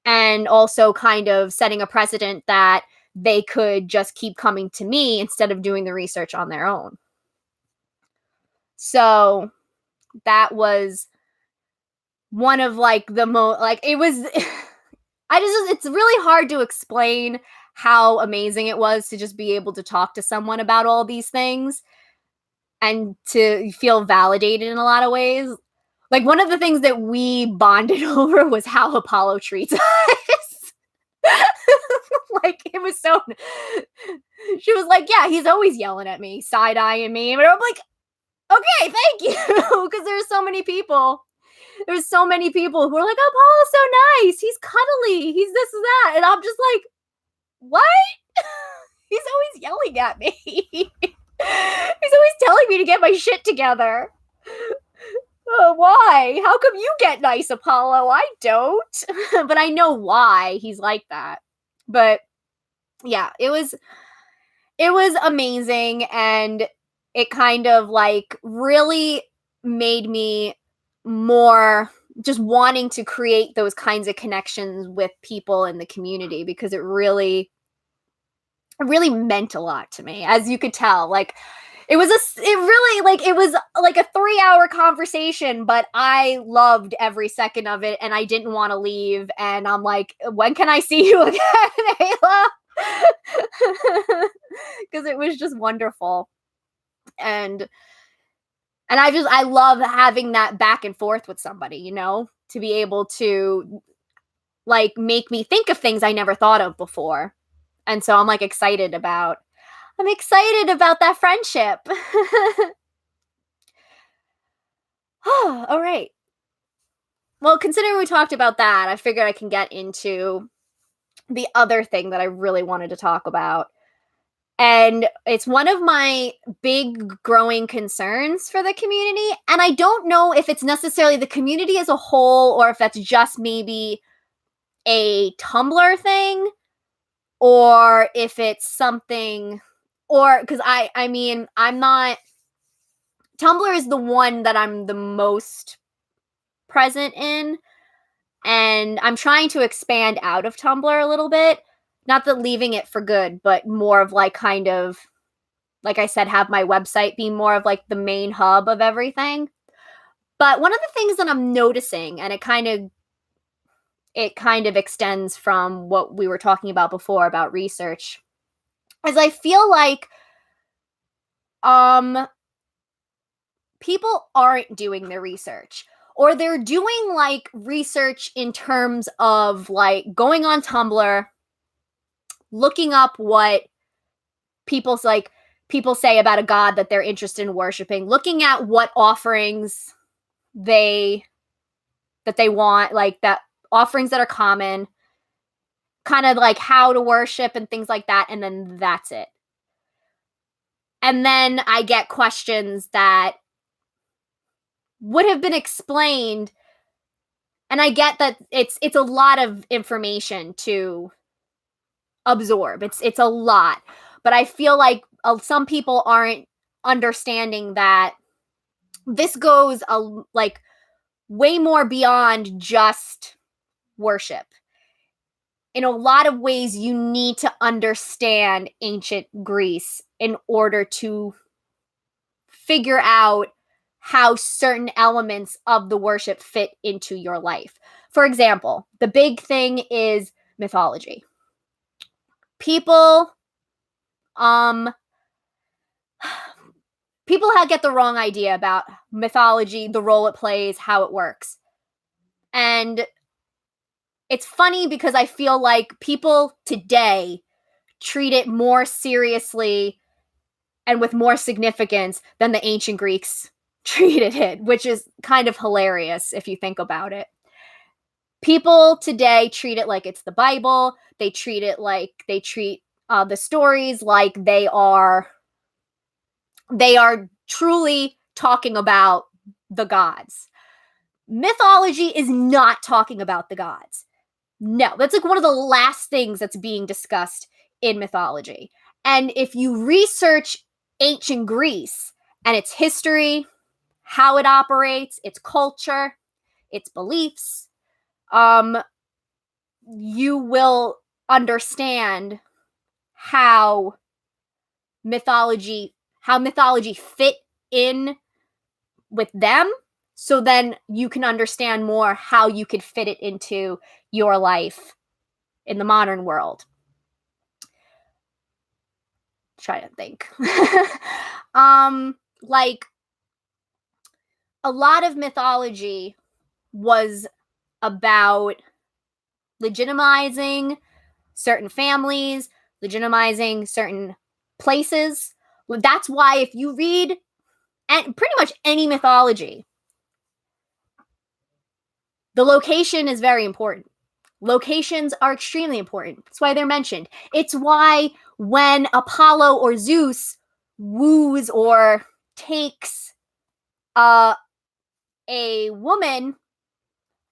and also kind of setting a precedent that they could just keep coming to me instead of doing the research on their own. So that was one of like the most, like, it was it's really hard to explain how amazing it was to just be able to talk to someone about all these things and to feel validated in a lot of ways. Like, one of the things that we bonded over was how Apollo treats us. Like, it was so, she was like, yeah, he's always yelling at me, side-eyeing me, and I'm like, okay, thank you. Because there's so many people who are like, Apollo's so nice, he's cuddly, he's this and that, and I'm just like, what? He's always yelling at me. He's always telling me to get my shit together. Why? How come you get nice, Apollo? I don't. But I know why he's like that. But yeah, it was amazing, and it kind of like really made me more just wanting to create those kinds of connections with people in the community, because it really meant a lot to me, as you could tell. Like, it was like a 3-hour conversation, but I loved every second of it, and I didn't want to leave. And I'm like, when can I see you again, Ayla? Because it was just wonderful. And I love having that back and forth with somebody, to be able to like make me think of things I never thought of before. And so I'm excited about that friendship. All right. Well, considering we talked about that, I figured I can get into the other thing that I really wanted to talk about. And it's one of my big growing concerns for the community. And I don't know if it's necessarily the community as a whole, or if that's just maybe a Tumblr thing, or if it's something, or because I mean, I'm not, Tumblr is the one that I'm the most present in, and I'm trying to expand out of Tumblr a little bit. Not that leaving it for good, but more of like, kind of, like I said, have my website be more of like the main hub of everything. But one of the things that I'm noticing, and it kind of extends from what we were talking about before about research, is I feel like people aren't doing the research, or they're doing like research in terms of like going on Tumblr, looking up what people say about a god that they're interested in worshiping, looking at what offerings that they want, like that offerings that are common, kind of like how to worship and things like that, and then that's it. And then I get questions that would have been explained, and I get that it's a lot of information to absorb. It's a lot, but I feel like some people aren't understanding that this goes like way more beyond just worship. In a lot of ways, you need to understand ancient Greece in order to figure out how certain elements of the worship fit into your life. For example, the big thing is mythology. People get the wrong idea about mythology, the role it plays, how it works. And it's funny because I feel like people today treat it more seriously and with more significance than the ancient Greeks treated it, which is kind of hilarious if you think about it. People today treat it like it's the Bible. They treat it like they treat the stories like they are truly talking about the gods. Mythology is not talking about the gods. No, that's like one of the last things that's being discussed in mythology. And if you research ancient Greece and its history, how it operates, its culture, its beliefs, you will understand how mythology fit in with them. So then you can understand more how you could fit it into your life in the modern world. Try to think. Like a lot of mythology was about legitimizing certain families, legitimizing certain places. That's why if you read and pretty much any mythology, the location is very important. Locations are extremely important. That's why they're mentioned. It's why when Apollo or Zeus woos or takes a woman,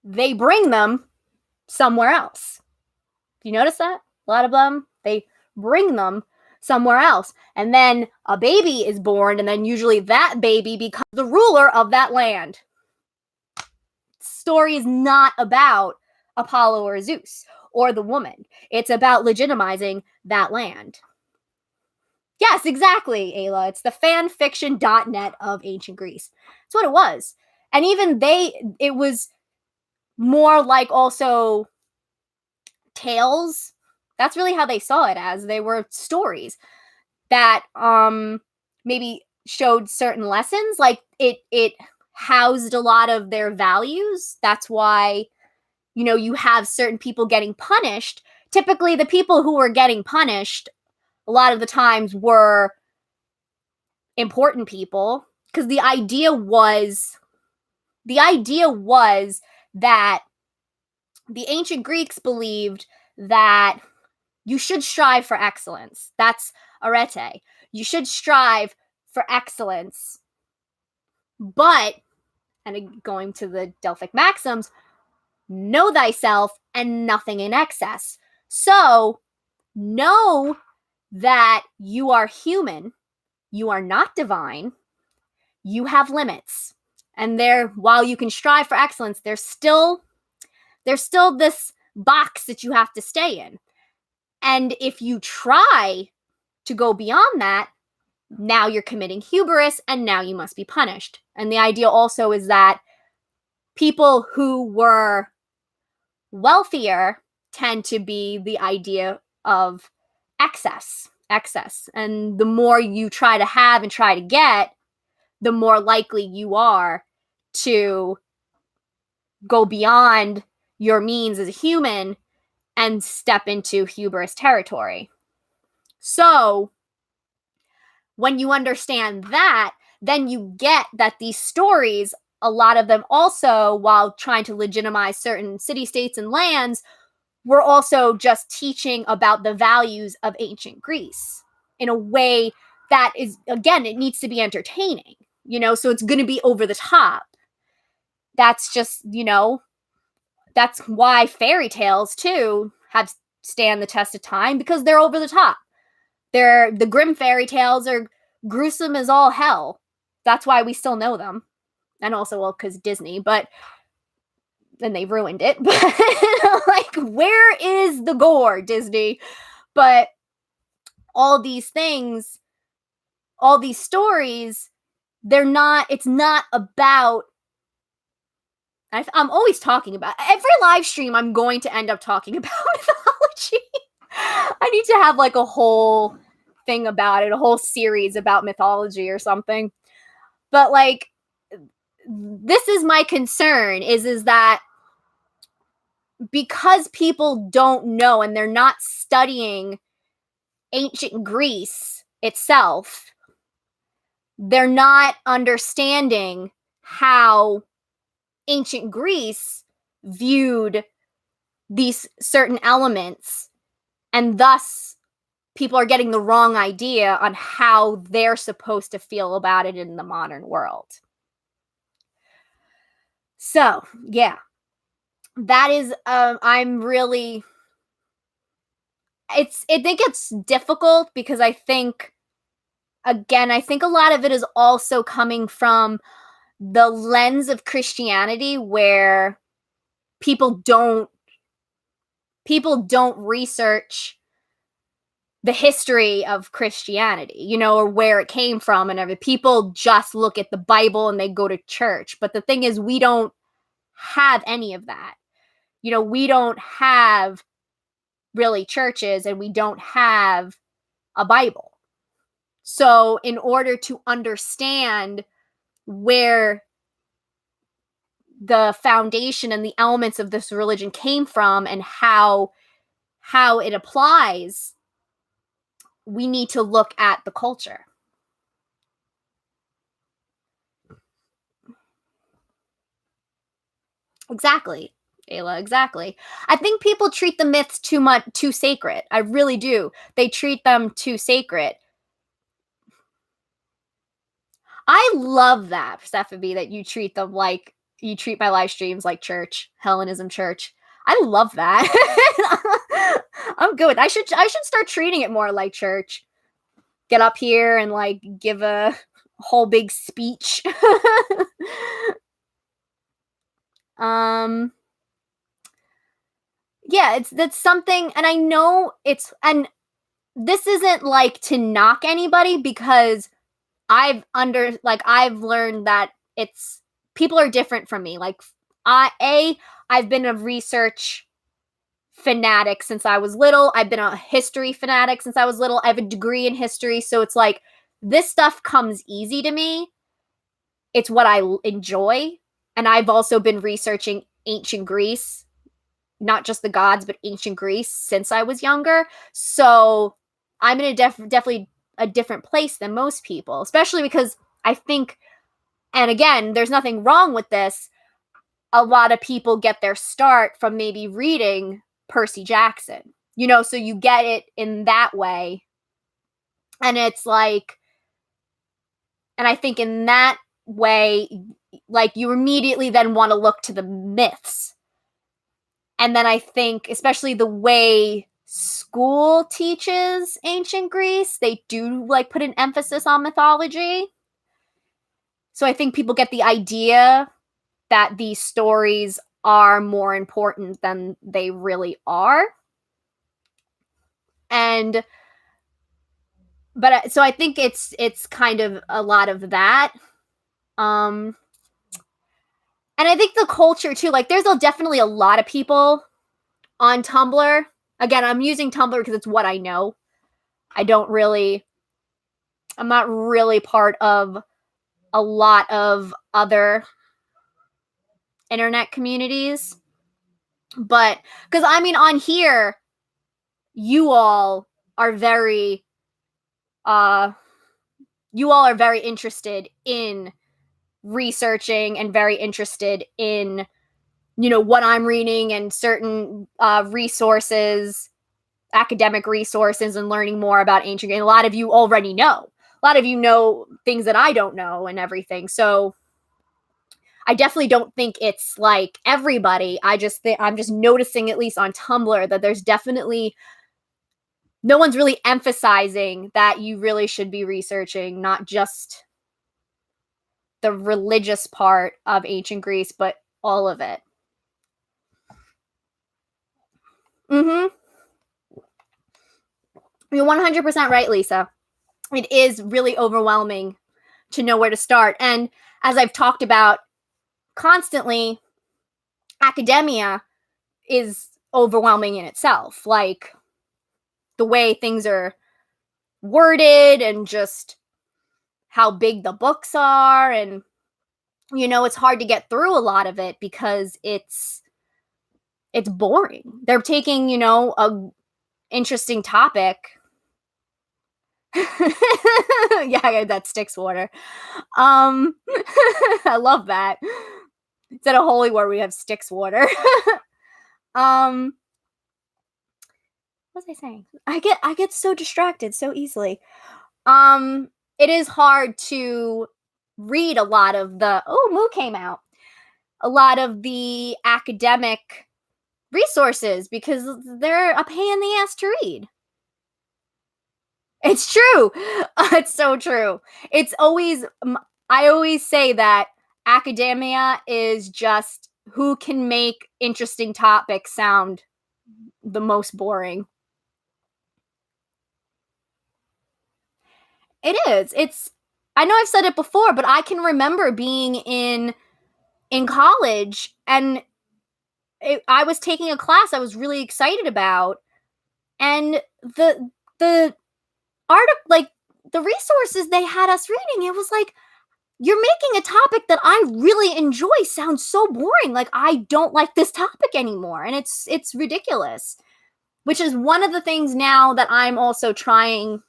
they bring them somewhere else. Do you notice that? A lot of them, they bring them somewhere else. And then a baby is born, and then usually that baby becomes the ruler of that land. Story is not about Apollo or Zeus or the woman. It's about legitimizing that land. Yes, exactly, Ayla. It's the fanfiction.net of ancient Greece. That's what it was. And even it was more like also tales. That's really how they saw it as. They were stories that maybe showed certain lessons. Like it housed a lot of their values. That's why, you have certain people getting punished. Typically, the people who were getting punished a lot of the times were important people, because the idea was that the ancient Greeks believed that you should strive for excellence. That's arete. You should strive for excellence. But, and going to the Delphic maxims, know thyself and nothing in excess. So, know that you are human, you are not divine, you have limits. And while you can strive for excellence, there's still this box that you have to stay in. And if you try to go beyond that, now you're committing hubris and now you must be punished. And the idea also is that people who were wealthier tend to be the idea of excess. And the more you try to have and try to get, the more likely you are to go beyond your means as a human and step into hubris territory. So, when you understand that, then you get that these stories, a lot of them also, while trying to legitimize certain city-states and lands, were also just teaching about the values of ancient Greece in a way that is, again, it needs to be entertaining, so it's going to be over the top. That's just, that's why fairy tales too have stand the test of time, because they're over the top. The Grimm fairy tales are gruesome as all hell. That's why we still know them. And also, well, because Disney, but then they ruined it. But like, where is the gore, Disney? But all these things, all these stories, it's not about, I'm always talking about, every live stream I'm going to end up talking about mythology. I need to have like a whole thing about it, a whole series about mythology or something. But like, this is my concern, is that because people don't know and they're not studying ancient Greece itself, they're not understanding how ancient Greece viewed these certain elements, and thus people are getting the wrong idea on how they're supposed to feel about it in the modern world. So, yeah, that is, I'm really, I think it's difficult because I think, again, I think a lot of it is also coming from the lens of Christianity where people don't research the history of Christianity, or where it came from and everything. People just look at the Bible and they go to church. But the thing is, we don't have any of that. We don't have really churches, and we don't have a Bible. So in order to understand where the foundation and the elements of this religion came from and how it applies, we need to look at the culture. Exactly, Ayla, exactly. I think people treat the myths too sacred. I really do. They treat them too sacred. I love that, Stephanie, that you treat them like you treat my live streams like church, Hellenism church. I love that. I'm good. I should start treating it more like church. Get up here and like give a whole big speech. Yeah, that's something, and I know and this isn't like to knock anybody, because I've learned that it's people are different from me. Like I've been a research fanatic since I was little. I've been a history fanatic since I was little. I have a degree in history, so it's like this stuff comes easy to me. It's what I enjoy, and I've also been researching ancient Greece, not just the gods, but ancient Greece since I was younger. So I'm in a definitely a different place than most people, especially because I think, and again, there's nothing wrong with this, a lot of people get their start from maybe reading Percy Jackson, so you get it in that way. And it's like, and I think in that way, like you immediately then want to look to the myths. And then I think, especially the way school teaches ancient Greece, they do like put an emphasis on mythology. So I think people get the idea that these stories are more important than they really are. So I think it's kind of a lot of that. And I think the culture too, like there's definitely a lot of people on Tumblr. Again, I'm using Tumblr because it's what I know. I'm not really part of a lot of other internet communities. But because I mean, on here, you all are very interested in researching and very interested in what I'm reading and certain resources, academic resources, and learning more about ancient Greece. A lot of you already know. A lot of you know things that I don't know and everything. So I definitely don't think it's like everybody. I'm just noticing, at least on Tumblr, that there's definitely no one's really emphasizing that you really should be researching not just the religious part of ancient Greece, but all of it. You're 100% right, Lisa. It is really overwhelming to know where to start. And as I've talked about constantly, academia is overwhelming in itself. Like the way things are worded and just how big the books are. And, it's hard to get through a lot of it because it's boring. They're taking, a interesting topic, Yeah, that Styx water. Um, I love that. Instead of holy water, we have Styx water. um, what was I saying? I get so distracted so easily. Um, it is hard to read a lot of the Moo came out. A lot of the academic resources because they're a pain in the ass to read. It's true. It's so true. It's always I always say that academia is just who can make interesting topics sound the most boring. It is. It's I know I've said it before, but I can remember being in college and I was taking a class I was really excited about and the like the resources they had us reading, it was like you're making a topic that I really enjoy sound so boring. Like I don't like this topic anymore, and it's ridiculous. Which is one of the things now that I'm also trying.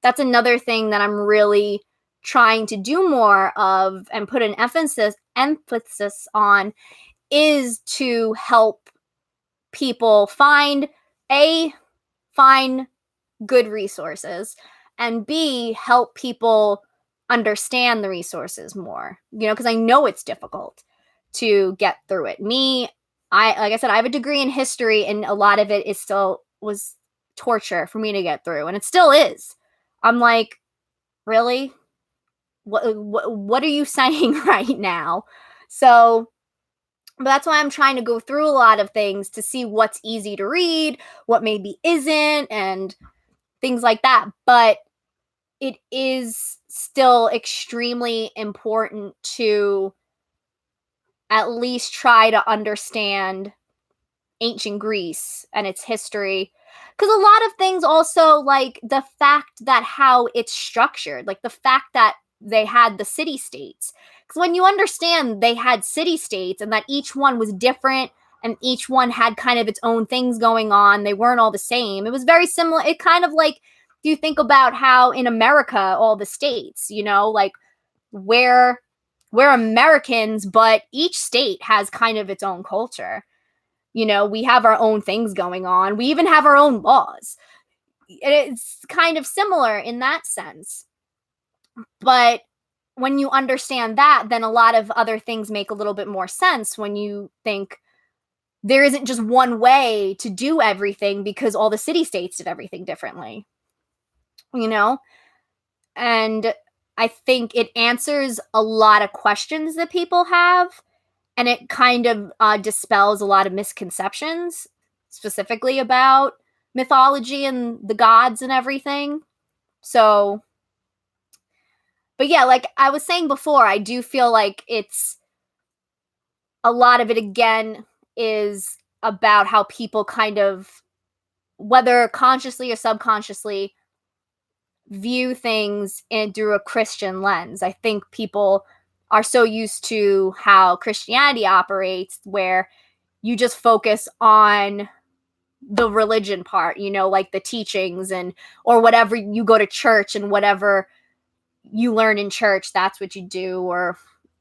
That's another thing that I'm really trying to do more of and put an emphasis on is to help people a find good resources and B help people understand the resources more. Because I know it's difficult to get through it. Like I said, I have a degree in history and a lot of it is still was torture for me to get through and it still is. I'm like, really? What are you saying right now? So but that's why I'm trying to go through a lot of things to see what's easy to read, what maybe isn't, and things like that. But it is still extremely important to at least try to understand ancient Greece and its history. Because a lot of things also, like the fact that how it's structured, like the fact that they had the city states. Because when you understand they had city states and that each one was different and each one had kind of its own things going on, they weren't all the same. It was very similar. It kind of like, if you think about how in America, all the states, like we're Americans, but each state has kind of its own culture. We have our own things going on. We even have our own laws. It's kind of similar in that sense. But when you understand that, then a lot of other things make a little bit more sense when you think there isn't just one way to do everything because all the city states did everything differently. And I think it answers a lot of questions that people have and it kind of dispels a lot of misconceptions, specifically about mythology and the gods and everything. So, but yeah, like I was saying before, I do feel like it's a lot of it again is about how people kind of, whether consciously or subconsciously, view things through a Christian lens. I think people are so used to how Christianity operates where you just focus on the religion part, like the teachings and or whatever you go to church and whatever you learn in church, that's what you do or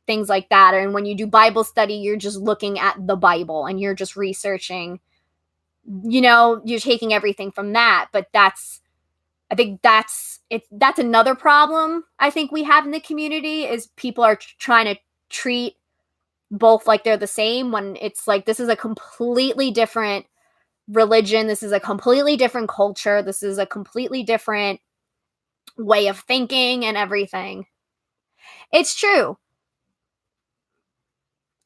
things like that. And when you do Bible study, you're just looking at the Bible and you're just researching, you're taking everything from that. But I think that's another problem I think we have in the community is people are trying to treat both like they're the same when it's like this is a completely different religion, this is a completely different culture, this is a completely different way of thinking and everything. It's true.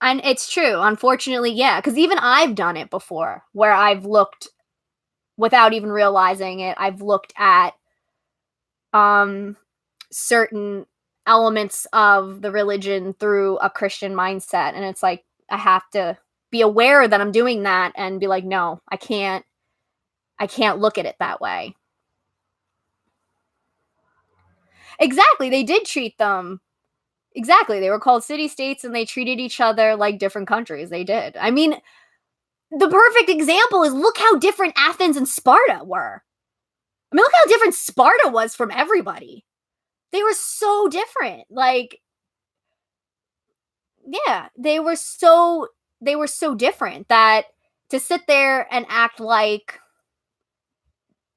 And it's true. Unfortunately, yeah, cuz even I've done it before where I've looked without even realizing it, I've looked at um certain elements of the religion through a Christian mindset. And it's like, I have to be aware that I'm doing that and be like, no, I can't look at it that way. Exactly. They did treat them. Exactly. They were called city states and they treated each other like different countries. They did. I mean, the perfect example is look how different Athens and Sparta were. I mean, look how different Sparta was from everybody. They were so different. Like, yeah, they were so different that to sit there and act like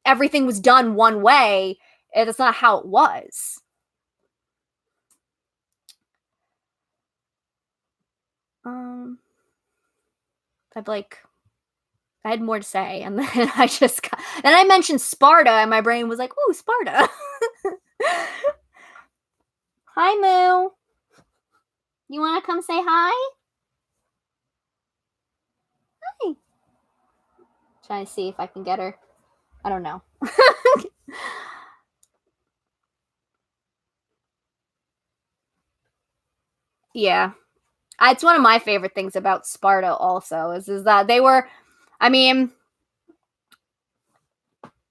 everything was done one way, that's not how it was. Um, I'd like I had more to say, and then then I mentioned Sparta, and my brain was like, "Ooh, Sparta." Hi, Moo. You want to come say hi? Hi. Trying to see if I can get her. I don't know. Yeah, it's one of my favorite things about Sparta. Also, is that they were. I mean,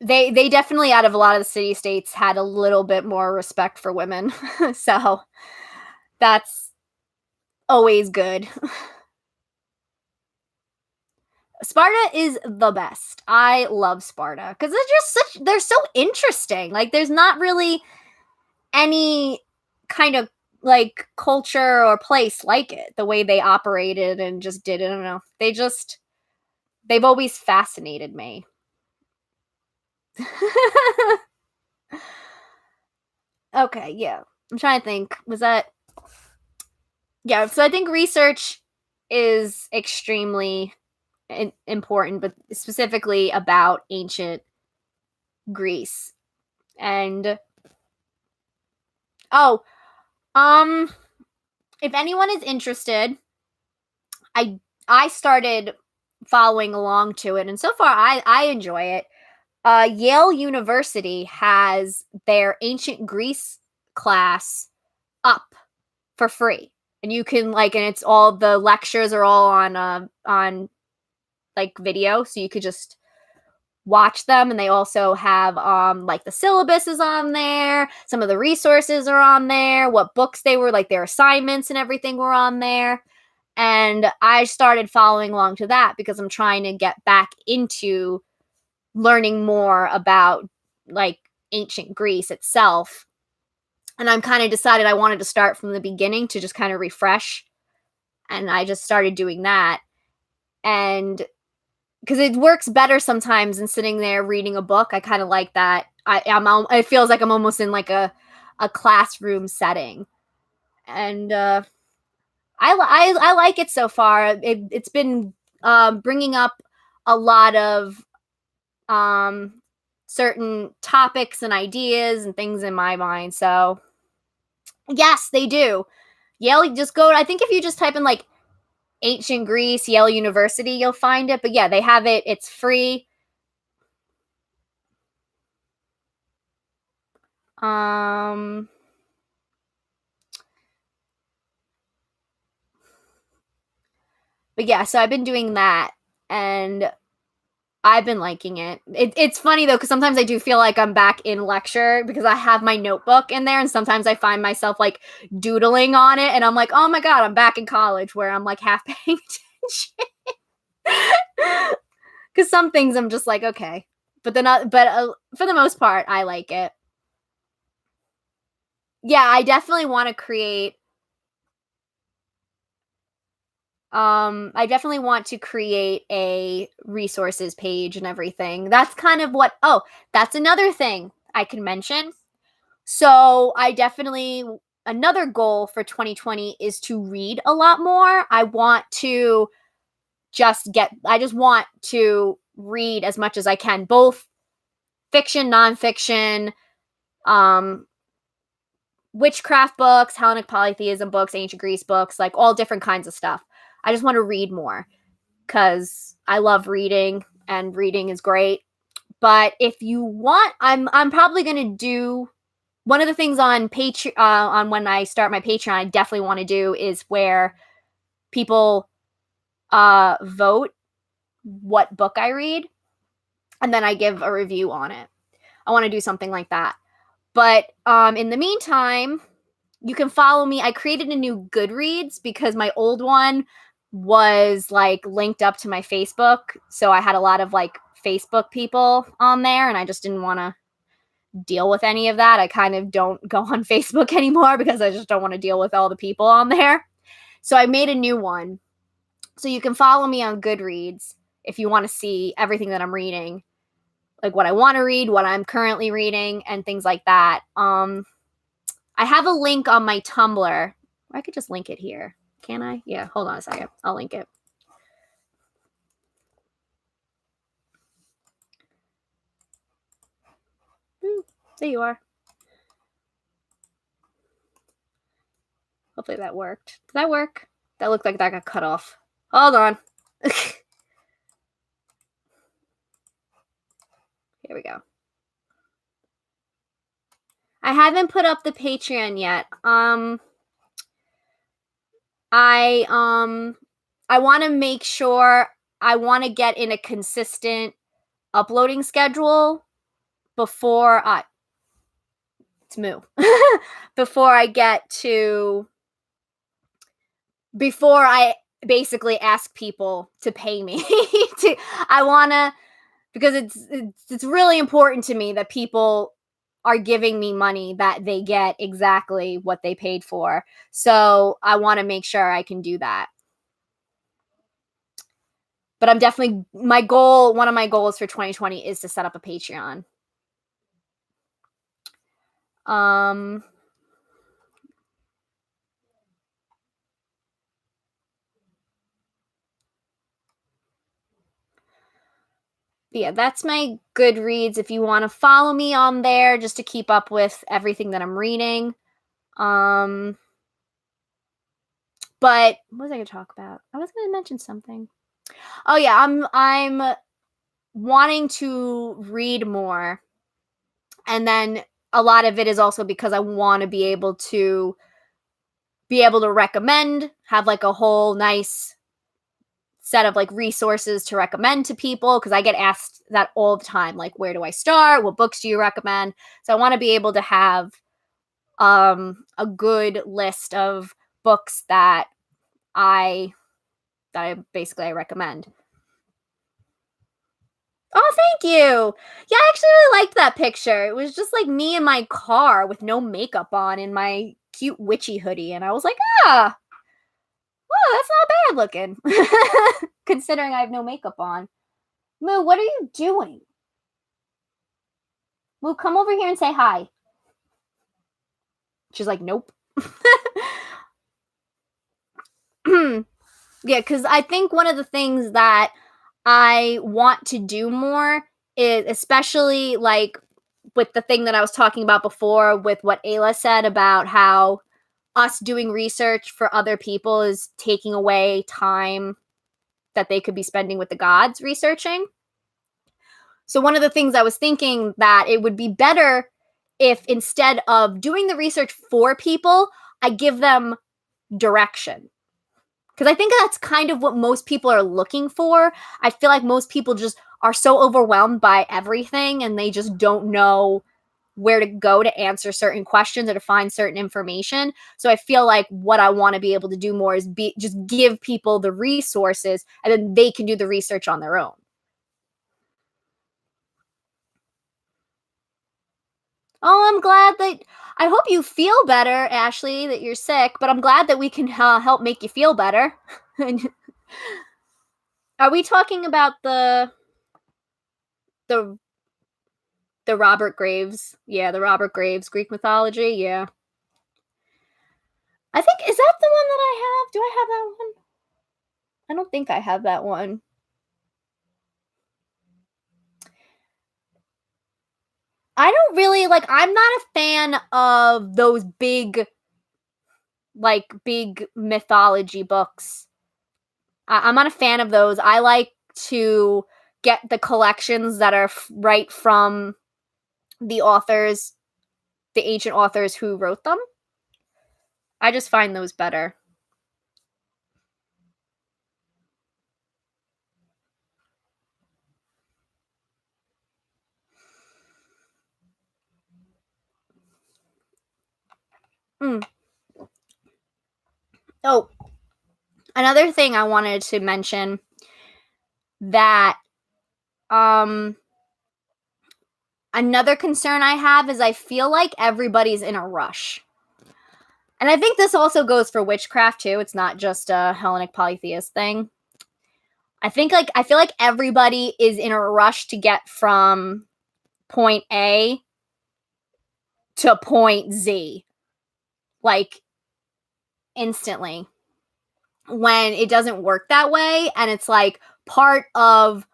they definitely out of a lot of the city states had a little bit more respect for women. So that's always good. Sparta is the best. I love Sparta because they're so interesting. Like there's not really any kind of like culture or place like it, the way they operated and just did it. I don't know. They've always fascinated me. Okay, yeah. I'm trying to think. Was that Yeah, so I think research is extremely important, but specifically about ancient Greece. And oh, um, if anyone is interested, I I started following along to it, and so far I enjoy it. Yale University has their ancient Greece class up for free, and you can and it's all the lectures are all on like video, so you could just watch them. And they also have like the syllabus is on there, some of the resources are on there, what books they were, like their assignments and everything were on there. And I started following along to that because I'm trying to get back into learning more about like ancient Greece itself. And I'm kind of decided I wanted to start from the beginning to just kind of refresh. And I just started doing that. And because it works better sometimes than sitting there reading a book. I kind of like that. It feels like I'm almost in like a classroom setting. And I like it so far. It's been bringing up a lot of certain topics and ideas and things in my mind. So yes, they do. Yale, just go. I think if you just type in like ancient Greece, Yale University, you'll find it. But yeah, they have it. It's free. Um, but yeah, so I've been doing that, and I've been liking it. It's funny though, because sometimes I do feel like I'm back in lecture because I have my notebook in there, and sometimes I find myself like doodling on it, and I'm like, oh my god, I'm back in college where I'm like half paying attention. Because some things I'm just like, okay, but then, for the most part, I like it. Yeah, I definitely want to create. I definitely want to create a resources page and everything. That's kind of what. Oh, that's another thing I can mention. So I definitely another goal for 2020 is to read a lot more. I just want to read as much as I can, both fiction, nonfiction, um, witchcraft books, Hellenic polytheism books, ancient Greece books, like all different kinds of stuff. I just want to read more because I love reading and reading is great. But if you want, I'm probably gonna do one of the things on Patreon on when I start my Patreon. I definitely want to do is where people vote what book I read, and then I give a review on it. I want to do something like that. But in the meantime, you can follow me. I created a new Goodreads because my old one was like linked up to my Facebook. So I had a lot of like Facebook people on there, and I just didn't want to deal with any of that. I kind of don't go on Facebook anymore because I just don't want to deal with all the people on there. So I made a new one. So you can follow me on Goodreads if you want to see everything that I'm reading, like what I want to read, what I'm currently reading, and things like that. I have a link on my Tumblr. I could just link it here. Can I? Yeah, hold on a second. I'll link it. There you are. Hopefully that worked. Did that work? That looked like that got cut off. Hold on. Here we go. I haven't put up the Patreon yet. I want to make sure I want to get in a consistent uploading schedule before it's Moo. before I basically ask people to pay me. I want to, because it's really important to me that people are giving me money that they get exactly what they paid for. So I want to make sure I can do that. But I'm definitely, one of my goals for 2020 is to set up a Patreon. Yeah, that's my Goodreads. If you want to follow me on there just to keep up with everything that I'm reading. But what was I going to talk about? I was going to mention something. Oh yeah, I'm wanting to read more. And then a lot of it is also because I want to be able to recommend, have like a whole nice set of like resources to recommend to people, because I get asked that all the time, like, where do I start? What books do you recommend? So I want to be able to have a good list of books that I basically recommend. Oh, thank you. Yeah, I actually really liked that picture. It was just like me in my car with no makeup on in my cute witchy hoodie, and I was like, well, that's not bad looking. Considering I have no makeup on. Moo, what are you doing? Moo, come over here and say hi. She's like, nope. Yeah, because I think one of the things that I want to do more is, especially like with the thing that I was talking about before with what Ayla said about how us doing research for other people is taking away time that they could be spending with the gods researching. So one of the things I was thinking that it would be better if instead of doing the research for people, I give them direction. Because I think that's kind of what most people are looking for. I feel like most people just are so overwhelmed by everything and they just don't know where to go to answer certain questions or to find certain information. So I feel like what I want to be able to do more is just give people the resources and then they can do the research on their own. Oh, I'm glad that I hope you feel better, Ashley, that you're sick, but I'm glad that we can help make you feel better. Are we talking about the Robert Graves? Yeah, the Robert Graves Greek mythology. Yeah. I think, is that the one that I have? Do I have that one? I don't think I have that one. I don't really like, I'm not a fan of those big mythology books. I'm not a fan of those. I like to get the collections that are right from the authors, the ancient authors who wrote them. I just find those better. Oh, another thing I wanted to mention that Another concern I have is I feel like everybody's in a rush. And I think this also goes for witchcraft too. It's not just a Hellenic polytheist thing. I feel like everybody is in a rush to get from point A to point Z, like instantly, when it doesn't work that way. And it's like part of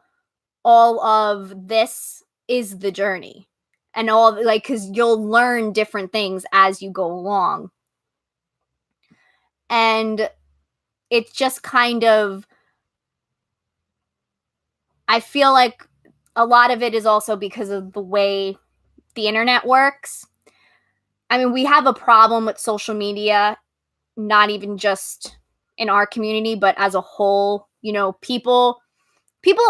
all of this is the journey, and all, like, because you'll learn different things as you go along. And it's just kind of, I feel like a lot of it is also because of the way the internet works. I mean, we have a problem with social media, not even just in our community, but as a whole. People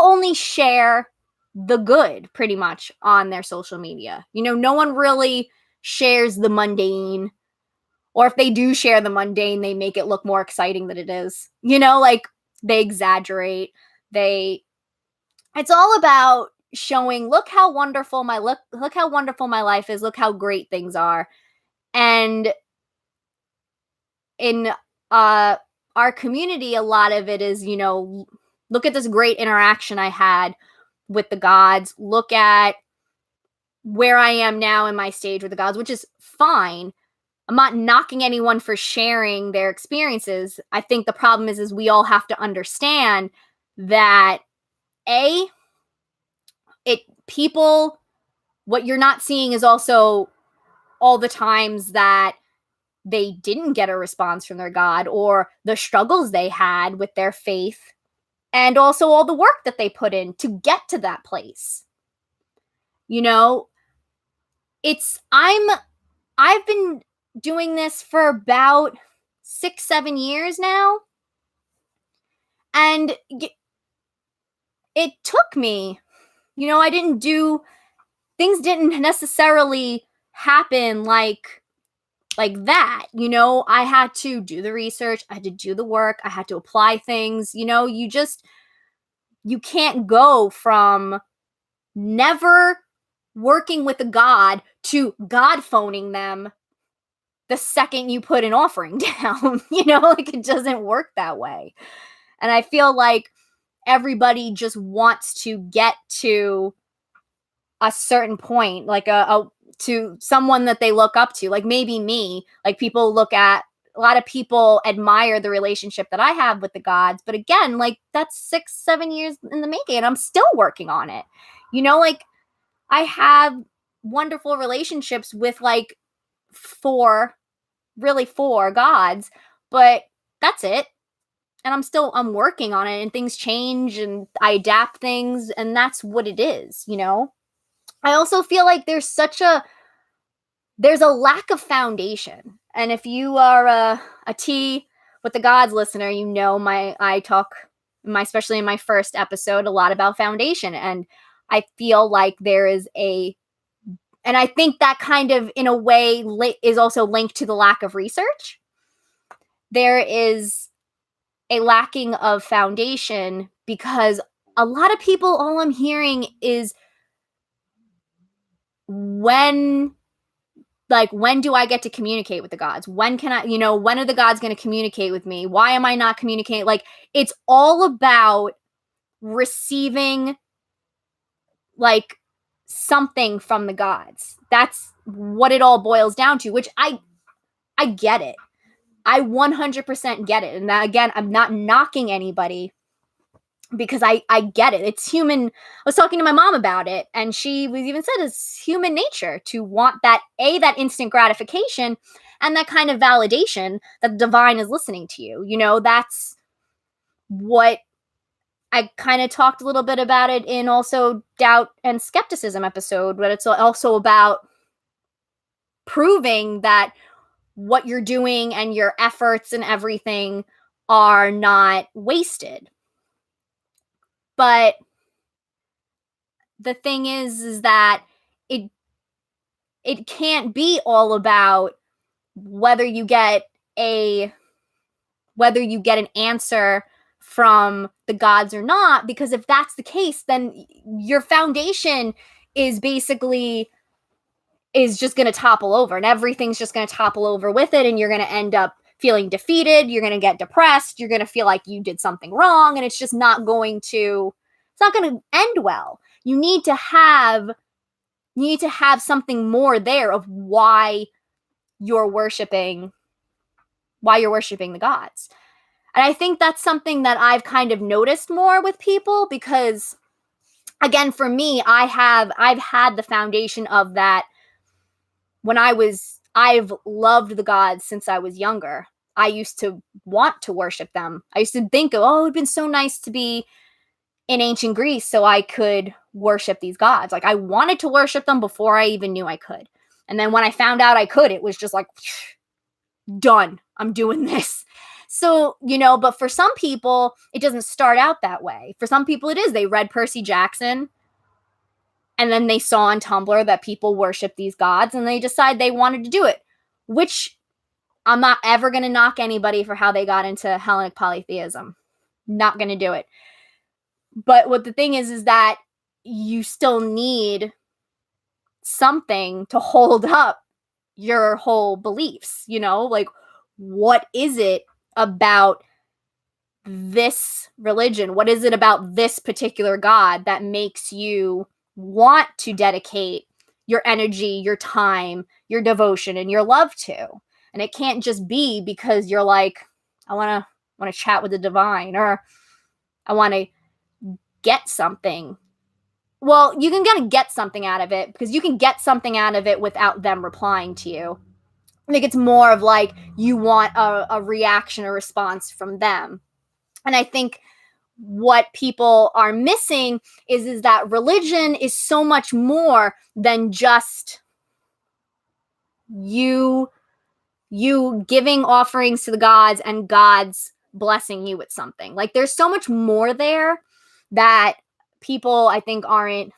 only share the good pretty much on their social media. No one really shares the mundane, or if they do share the mundane, they make it look more exciting than it is. Like, they exaggerate. It's all about showing, look how wonderful my life is, look how great things are. And in our community, a lot of it is, look at this great interaction I had with the gods. Look at where I am now in my stage with the gods, which is fine. I'm not knocking anyone for sharing their experiences. I think the problem is we all have to understand that what you're not seeing is also all the times that they didn't get a response from their God, or the struggles they had with their faith, and also all the work that they put in to get to that place. I've been doing this for about 6-7 years now, and it took me, things didn't necessarily happen like that. I had to do the research, I had to do the work, I had to apply things. You can't go from never working with a god to God phoning them the second you put an offering down. Like, it doesn't work that way. And I feel like everybody just wants to get to a certain point, like to someone that they look up to, like maybe me. Like, a lot of people admire the relationship that I have with the gods, but again, like, that's 6-7 years in the making, and I'm still working on it. Like, I have wonderful relationships with like four gods, but that's it. And I'm working on it, and things change and I adapt things, and that's what it is. I also feel like there's a lack of foundation. And if you are a Tea with the Gods listener, I talk, especially in my first episode, a lot about foundation. And I feel like and I think that kind of, in a way, is also linked to the lack of research. There is a lacking of foundation, because a lot of people, all I'm hearing is, when do I get to communicate with the gods? When are the gods going to communicate with me? Why am I not communicating? Like, it's all about receiving like something from the gods. That's what it all boils down to, which I get it. I 100% get it. And that, again, I'm not knocking anybody, because I get it. It's human. I was talking to my mom about it, and she was even said it's human nature to want that instant gratification and that kind of validation that the divine is listening to you. That's what I kind of talked a little bit about it in also Doubt and Skepticism episode, but it's also about proving that what you're doing and your efforts and everything are not wasted. But the thing is that it can't be all about whether you get an answer from the gods or not, because if that's the case, then your foundation is basically is just going to topple over, and everything's just going to topple over with it, and you're going to end up feeling defeated, you're going to get depressed, you're going to feel like you did something wrong, and it's just not going to end well. You need to have something more there of why you're worshiping the gods. And I think that's something that I've kind of noticed more with people, because again, for me, I've had the foundation of that. I've loved the gods since I was younger. I used to want to worship them. I used to think, oh, it would have been so nice to be in ancient Greece so I could worship these gods. Like, I wanted to worship them before I even knew I could. And then when I found out I could, it was just like, done. I'm doing this. So, but for some people, it doesn't start out that way. For some people, it is. They read Percy Jackson, and then they saw on Tumblr that people worship these gods, and they decide they wanted to do it, which I'm not ever going to knock anybody for how they got into Hellenic polytheism. Not going to do it. But what the thing is that you still need something to hold up your whole beliefs, like, what is it about this religion? What is it about this particular god that makes you want to dedicate your energy, your time, your devotion, and your love to? And it can't just be because you're like, I want to chat with the divine, or I want to get something. Well, you can kind of get something out of it, because you can get something out of it without them replying to you. I think it's more of like you want a reaction or response from them. And I think what people are missing is that religion is so much more than just you giving offerings to the gods and gods blessing you with something. Like, there's so much more there that people, I think, aren't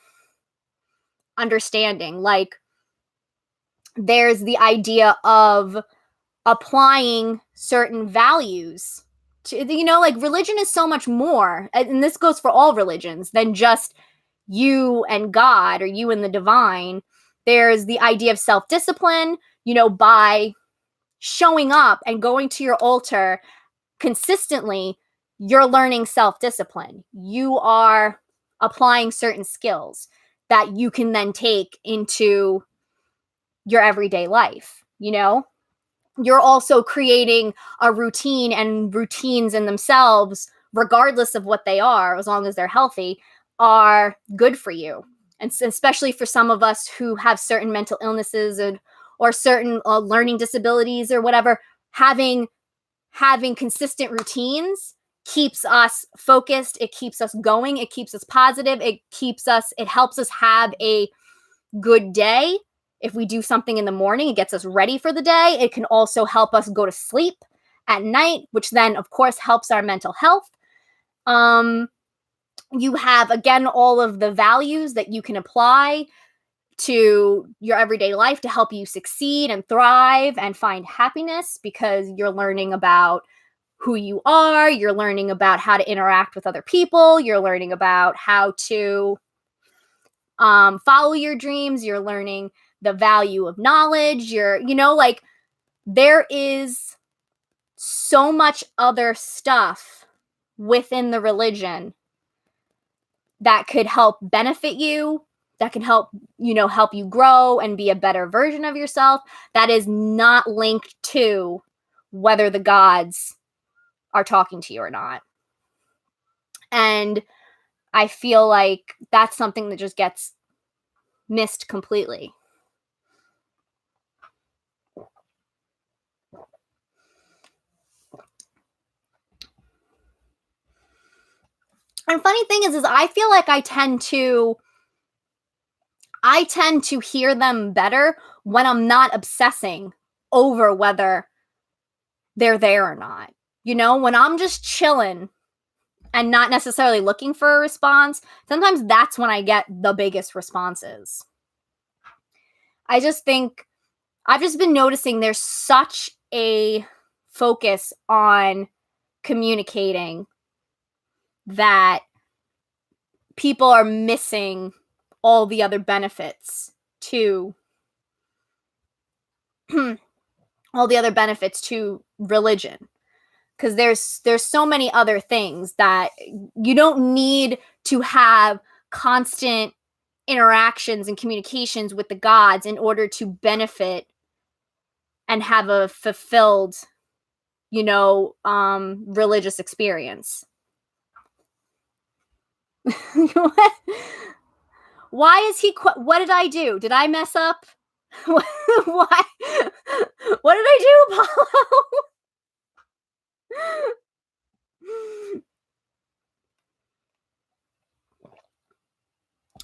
understanding. Like, there's the idea of applying certain values to, like, religion is so much more, and this goes for all religions, than just you and God, or you and the divine. There's the idea of self-discipline, by showing up and going to your altar consistently. You're learning self-discipline. You are applying certain skills that you can then take into your everyday life. You're also creating a routine, and routines in themselves, regardless of what they are, as long as they're healthy, are good for you. And especially for some of us who have certain mental illnesses or certain learning disabilities or whatever, having consistent routines keeps us focused. It keeps us going. It keeps us positive. It helps us have a good day. If we do something in the morning, it gets us ready for the day. It can also help us go to sleep at night, which then, of course, helps our mental health. You have, again, all of the values that you can apply to your everyday life to help you succeed and thrive and find happiness, because you're learning about who you are. You're learning about how to interact with other people. You're learning about how to follow your dreams. You're learning the value of knowledge. Like, there is so much other stuff within the religion that could help benefit you, that can help you grow and be a better version of yourself, that is not linked to whether the gods are talking to you or not. And I feel like that's something that just gets missed completely. And funny thing is I feel like I tend to hear them better when I'm not obsessing over whether they're there or not. When I'm just chilling and not necessarily looking for a response, sometimes that's when I get the biggest responses. I just think I've just been noticing there's such a focus on communicating that people are missing all the other benefits to all the other benefits to religion, because there's so many other things that you don't need to have constant interactions and communications with the gods in order to benefit and have a fulfilled, religious experience. What? Why is he what did I do? Did I mess up? Why? What did I do, Apollo?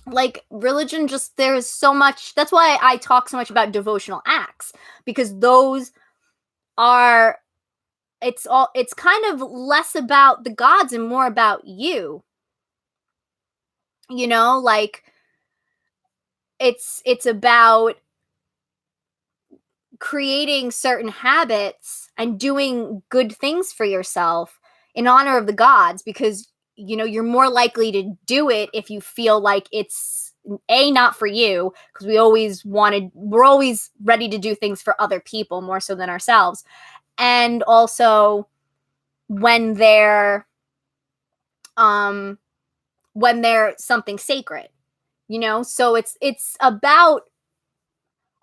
Like, religion, just, there's so much. That's why I talk so much about devotional acts, because those are, it's kind of less about the gods and more about you. Like, it's about creating certain habits and doing good things for yourself in honor of the gods, because you're more likely to do it if you feel like it's not for you, because we're always ready to do things for other people more so than ourselves, and also when they're something sacred, so it's about,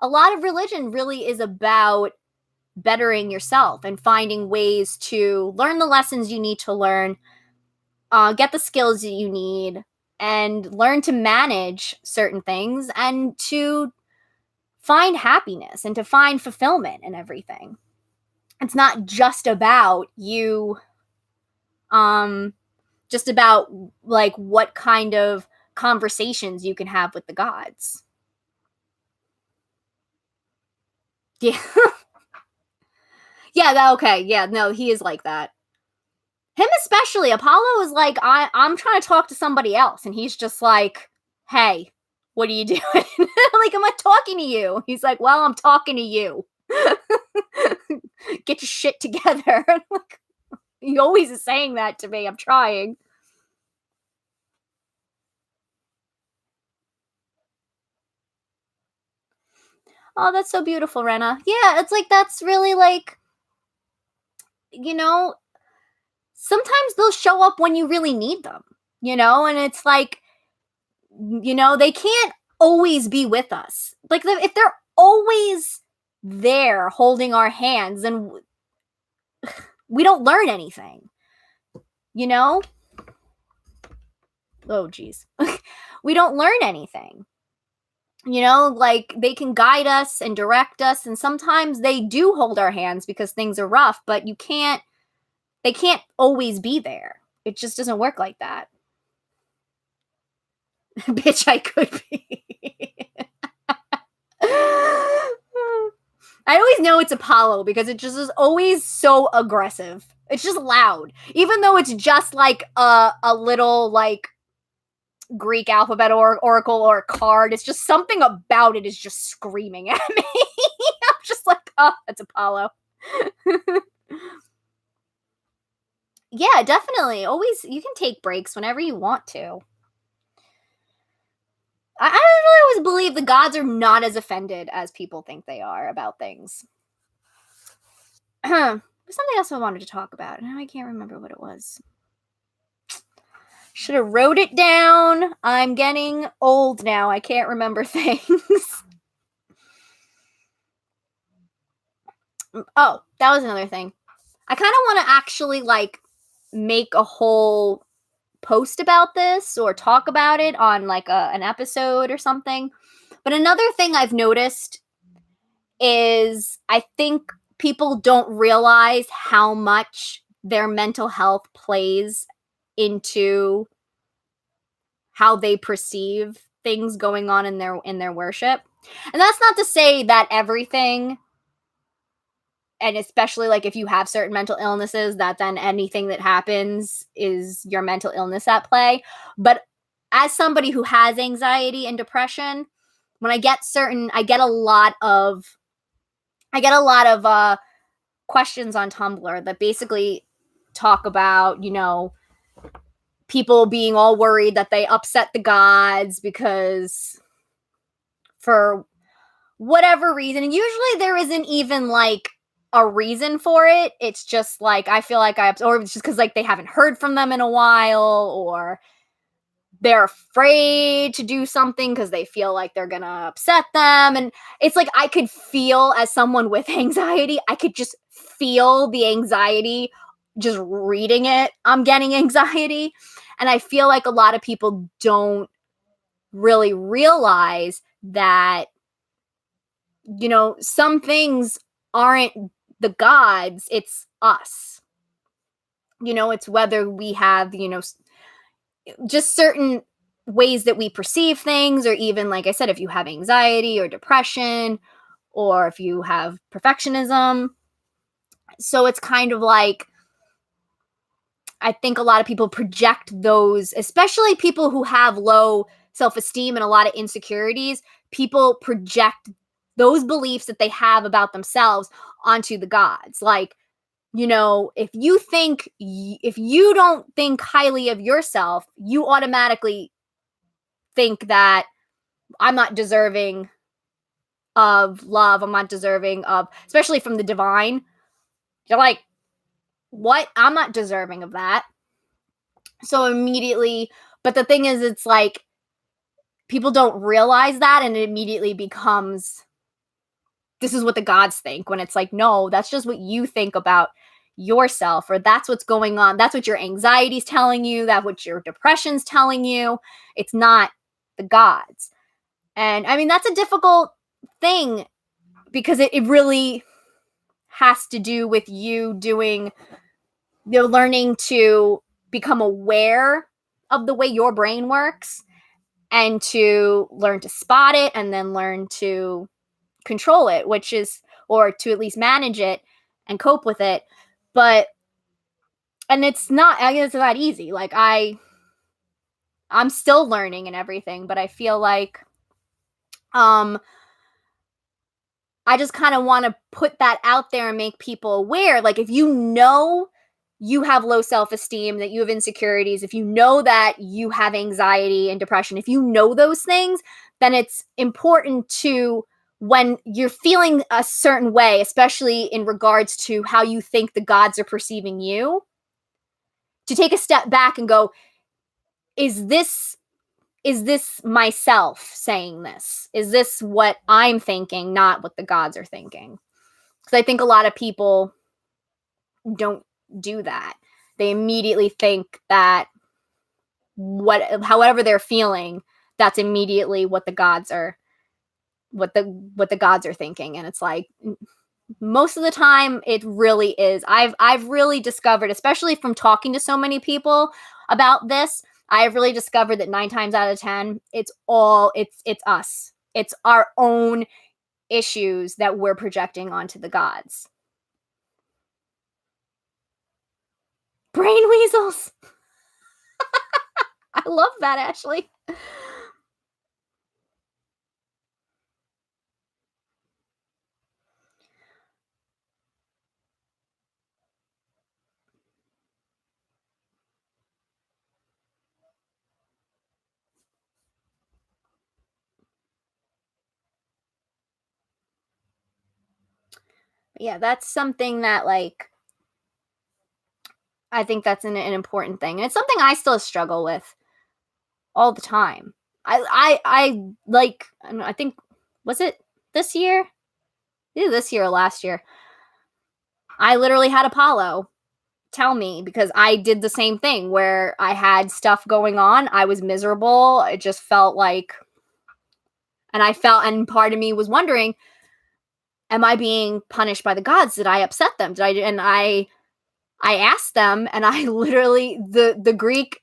a lot of religion really is about bettering yourself and finding ways to learn the lessons you need to learn, get the skills that you need, and learn to manage certain things, and to find happiness and to find fulfillment in everything. It's not just about you, just about like what kind of conversations you can have with the gods. Yeah. Yeah, okay. Yeah, no, he is like that. Him especially. Apollo is like, I'm trying to talk to somebody else, and he's just like, hey, what are you doing? Like, am I talking to you? He's like, well, I'm talking to you. Get your shit together. Like, he always is saying that to me. I'm trying. Oh, that's so beautiful, Rena. Yeah, it's like, that's really like, you know, sometimes they'll show up when you really need them, and it's like, they can't always be with us. Like, if they're always there holding our hands, then we don't learn anything, you know? Oh, geez. We don't learn anything. Like, they can guide us and direct us, and sometimes they do hold our hands because things are rough, but they can't always be there. It just doesn't work like that. Bitch, I could be. I always know it's Apollo because it just is always so aggressive. It's just loud. Even though it's just like a little like Greek alphabet or oracle or card, it's just something about it is just screaming at me. I'm just like, oh, that's Apollo. Yeah, definitely. Always, you can take breaks whenever you want to. I don't really always believe the gods are not as offended as people think they are about things. There's something else I wanted to talk about. Now I can't remember what it was. Should have wrote it down. I'm getting old now. I can't remember things. Oh, that was another thing. I kind of want to actually like make a whole post about this or talk about it on like an episode or something. But another thing I've noticed is, I think people don't realize how much their mental health plays into how they perceive things going on in their worship. And that's not to say that everything, and especially like if you have certain mental illnesses, that then anything that happens is your mental illness at play. But as somebody who has anxiety and depression, when I get a lot of questions on Tumblr that basically talk about, people being all worried that they upset the gods because for whatever reason, and usually there isn't even like a reason for it. It's just like I feel like or it's just because like they haven't heard from them in a while, or they're afraid to do something because they feel like they're gonna upset them. And it's like I could feel, as someone with anxiety, I could just feel the anxiety just reading it. I'm getting anxiety. And I feel like a lot of people don't really realize that, some things aren't the gods, it's us. It's whether we have, just certain ways that we perceive things, or even, like I said, if you have anxiety or depression, or if you have perfectionism. So it's kind of like, I think a lot of people project those, especially people who have low self-esteem and a lot of insecurities. People project those beliefs that they have about themselves onto the gods. Like, if you don't think highly of yourself, you automatically think that I'm not deserving of love. I'm not deserving of, especially from the divine. You're like, what? I'm not deserving of that. So immediately, but the thing is, it's like people don't realize that, and it immediately becomes, this is what the gods think, when it's like, no, that's just what you think about yourself, or that's what's going on. That's what your anxiety's telling you. That's what your depression's telling you. It's not the gods. And I mean, that's a difficult thing, because it really has to do with you doing, learning to become aware of the way your brain works, and to learn to spot it, and then learn to control it, which is, or to at least manage it and cope with it. And it's not, I guess it's not easy. Like I'm still learning and everything, but I feel like, I just kind of want to put that out there and make people aware. Like, if you have low self-esteem, that you have insecurities, if you know that you have anxiety and depression, if you know those things, then it's important to, when you're feeling a certain way, especially in regards to how you think the gods are perceiving you, to take a step back and go, is this myself saying this? Is this what I'm thinking, not what the gods are thinking? Because I think a lot of people don't do that. They immediately think that however they're feeling, that's immediately what the gods are, what the gods are thinking. And it's like, most of the time it really is. I've really discovered, especially from talking to so many people about this, I've really discovered that 9 times out of 10, it's us. It's our own issues that we're projecting onto the gods. Brain weasels. I love that, Ashley. Yeah, that's something that, like, I think that's an important thing. And it's something I still struggle with all the time. I like, I think, was it this year? Either this year or last year. I literally had Apollo tell me, because I did the same thing where I had stuff going on. I was miserable. It just felt like, and part of me was wondering, am I being punished by the gods? Did I upset them? I asked them, and I literally, the Greek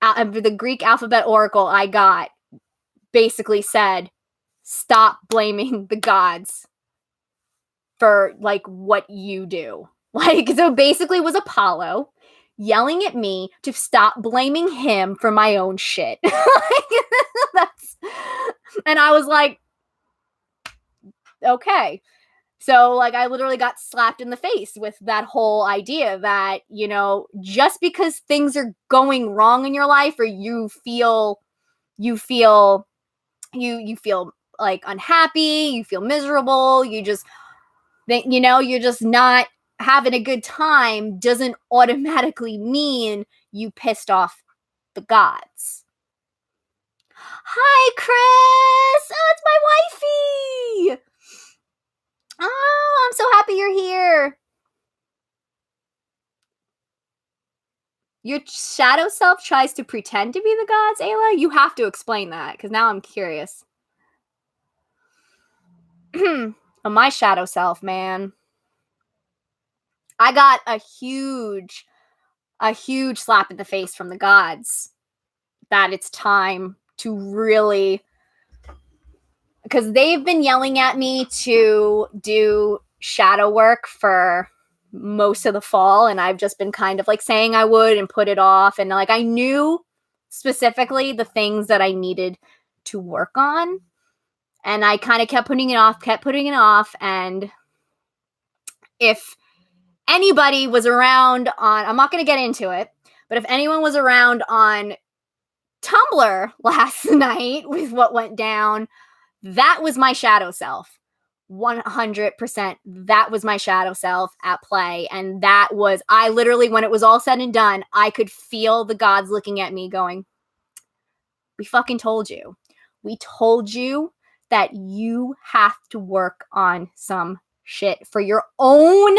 alphabet oracle I got basically said, stop blaming the gods for, like, what you do. Like, so basically it was Apollo yelling at me to stop blaming him for my own shit. And I was like, okay. So, like, I literally got slapped in the face with that whole idea that, just because things are going wrong in your life, or you feel you feel like unhappy, you feel miserable, you just think, you're just not having a good time, doesn't automatically mean you pissed off the gods. Hi, Chris. Oh, it's my wifey. Oh, I'm so happy you're here. Your shadow self tries to pretend to be the gods, Ayla? You have to explain that, because now I'm curious. My shadow self, man. I got a huge slap in the face from the gods that it's time to really, because they've been yelling at me to do shadow work for most of the fall, and I've just been kind of like saying I would and put it off, and like I knew specifically the things that I needed to work on, and I kind of kept putting it off, and if anybody was around on, I'm not going to get into it, but if anyone was around on Tumblr last night with what went down, that was my shadow self. 100%. That was my shadow self at play. And that was, I literally, when it was all said and done, I could feel the gods looking at me going, we fucking told you. We told you that you have to work on some shit for your own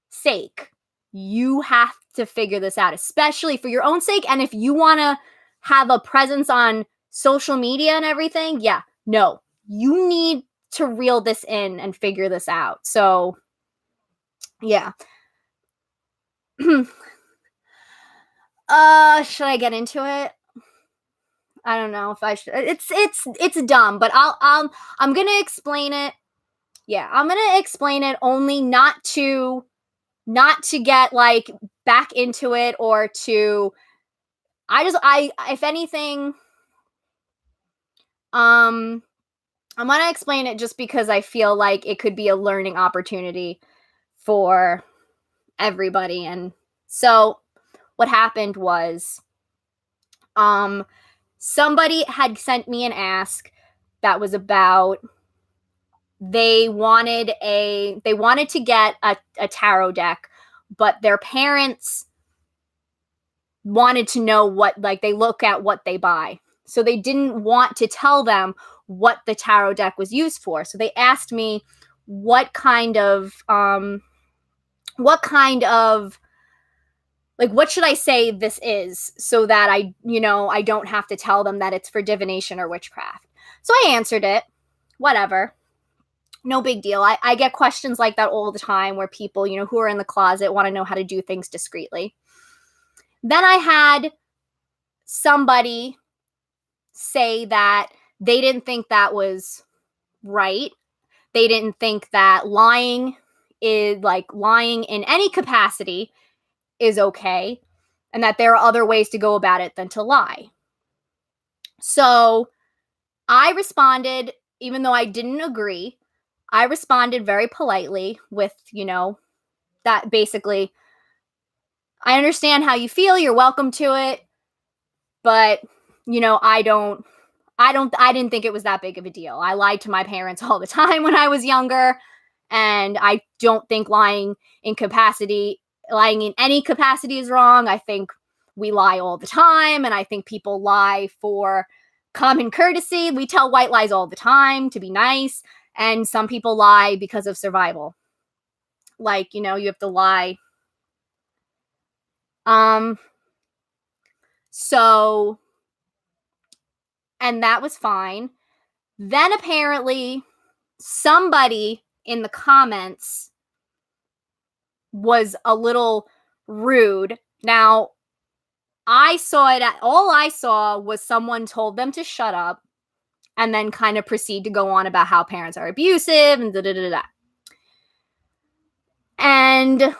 sake. You have to figure this out, especially for your own sake. And if you want to have a presence on social media and everything, yeah, no, you need to reel this in and figure this out. So, yeah. Should I get into it? I don't know if I should. It's dumb, but I'm gonna explain it. Yeah, I'm gonna explain it, only not to get like back into it, or to, if anything, I'm gonna explain it just because I feel like it could be a learning opportunity for everybody. And so what happened was, somebody had sent me an ask that was about, they wanted to get a tarot deck, but their parents wanted to know what, like, they look at what they buy. So they didn't want to tell them what the tarot deck was used for. So they asked me what kind of like, what should I say this is, so that I don't have to tell them that it's for divination or witchcraft. So I answered it. Whatever. No big deal. I get questions like that all the time, where people, who are in the closet, want to know how to do things discreetly. Then I had somebody say that they didn't think that was right. They didn't think that lying in any capacity is okay, and that there are other ways to go about it than to lie. So I responded, even though I didn't agree, I responded very politely with, that basically, I understand how you feel, you're welcome to it, but, I didn't think it was that big of a deal. I lied to my parents all the time when I was younger, and I don't think lying in any capacity is wrong. I think we lie all the time, and I think people lie for common courtesy. We tell white lies all the time to be nice, and some people lie because of survival. Like, you have to lie. So, and that was fine. Then apparently somebody in the comments was a little rude. Now, all I saw was someone told them to shut up, and then kind of proceed to go on about how parents are abusive and da-da-da-da. And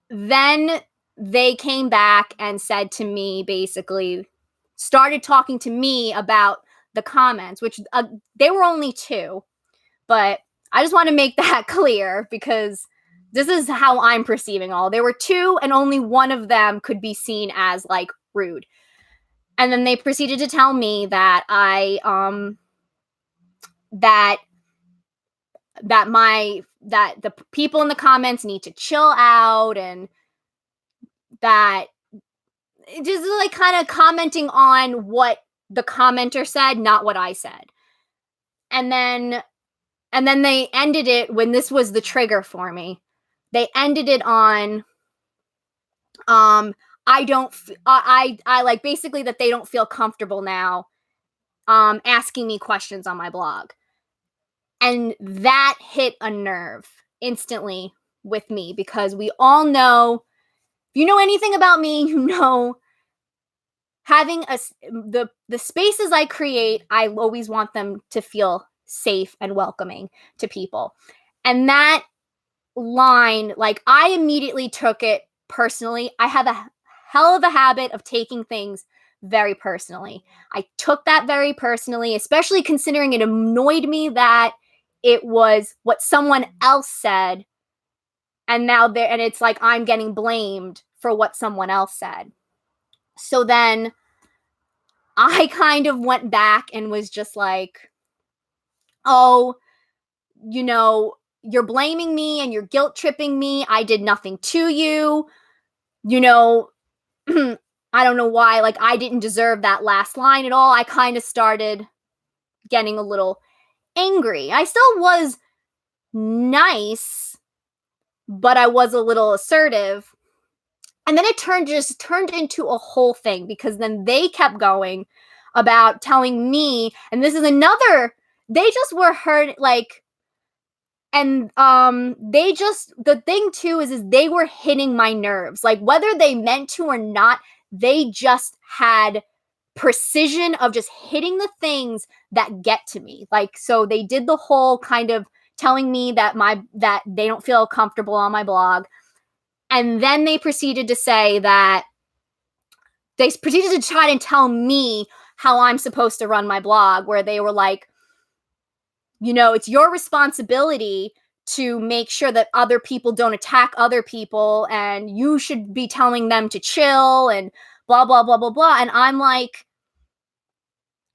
then they came back and said to me, basically, started talking to me about the comments, which they were only 2, but I just want to make that clear because this is how I'm perceiving all. There were 2 and only one of them could be seen as like rude. And then they proceeded to tell me that that the people in the comments need to chill out, and that just like kind of commenting on what the commenter said, not what I said. And then they ended it when this was the trigger for me. They ended it on I like basically that they don't feel comfortable now asking me questions on my blog. And that hit a nerve instantly with me, because we all know, if you know anything about me, you know, having the spaces I create, I always want them to feel safe and welcoming to people. And that line, like, I immediately took it personally. I have a hell of a habit of taking things very personally. I took that very personally, especially considering it annoyed me that it was what someone else said, and it's like I'm getting blamed for what someone else said. So then I kind of went back and was just like, oh, you know, you're blaming me and you're guilt tripping me. I did nothing to you. You know, I don't know why, like, I didn't deserve that last line at all. I kind of started getting a little angry. I still was nice, but I was a little assertive. And then it turned into a whole thing, because then they kept going about telling me, and this is another, they just were hurt, like, and the thing too is they were hitting my nerves, like, whether they meant to or not. They just had precision of just hitting the things that get to me. Like, so they did the whole kind of telling me that they don't feel comfortable on my blog. And then they proceeded to say that they proceeded to try and tell me how I'm supposed to run my blog, where they were like, you know, it's your responsibility to make sure that other people don't attack other people, and you should be telling them to chill and blah, blah, blah, blah, blah. And I'm like,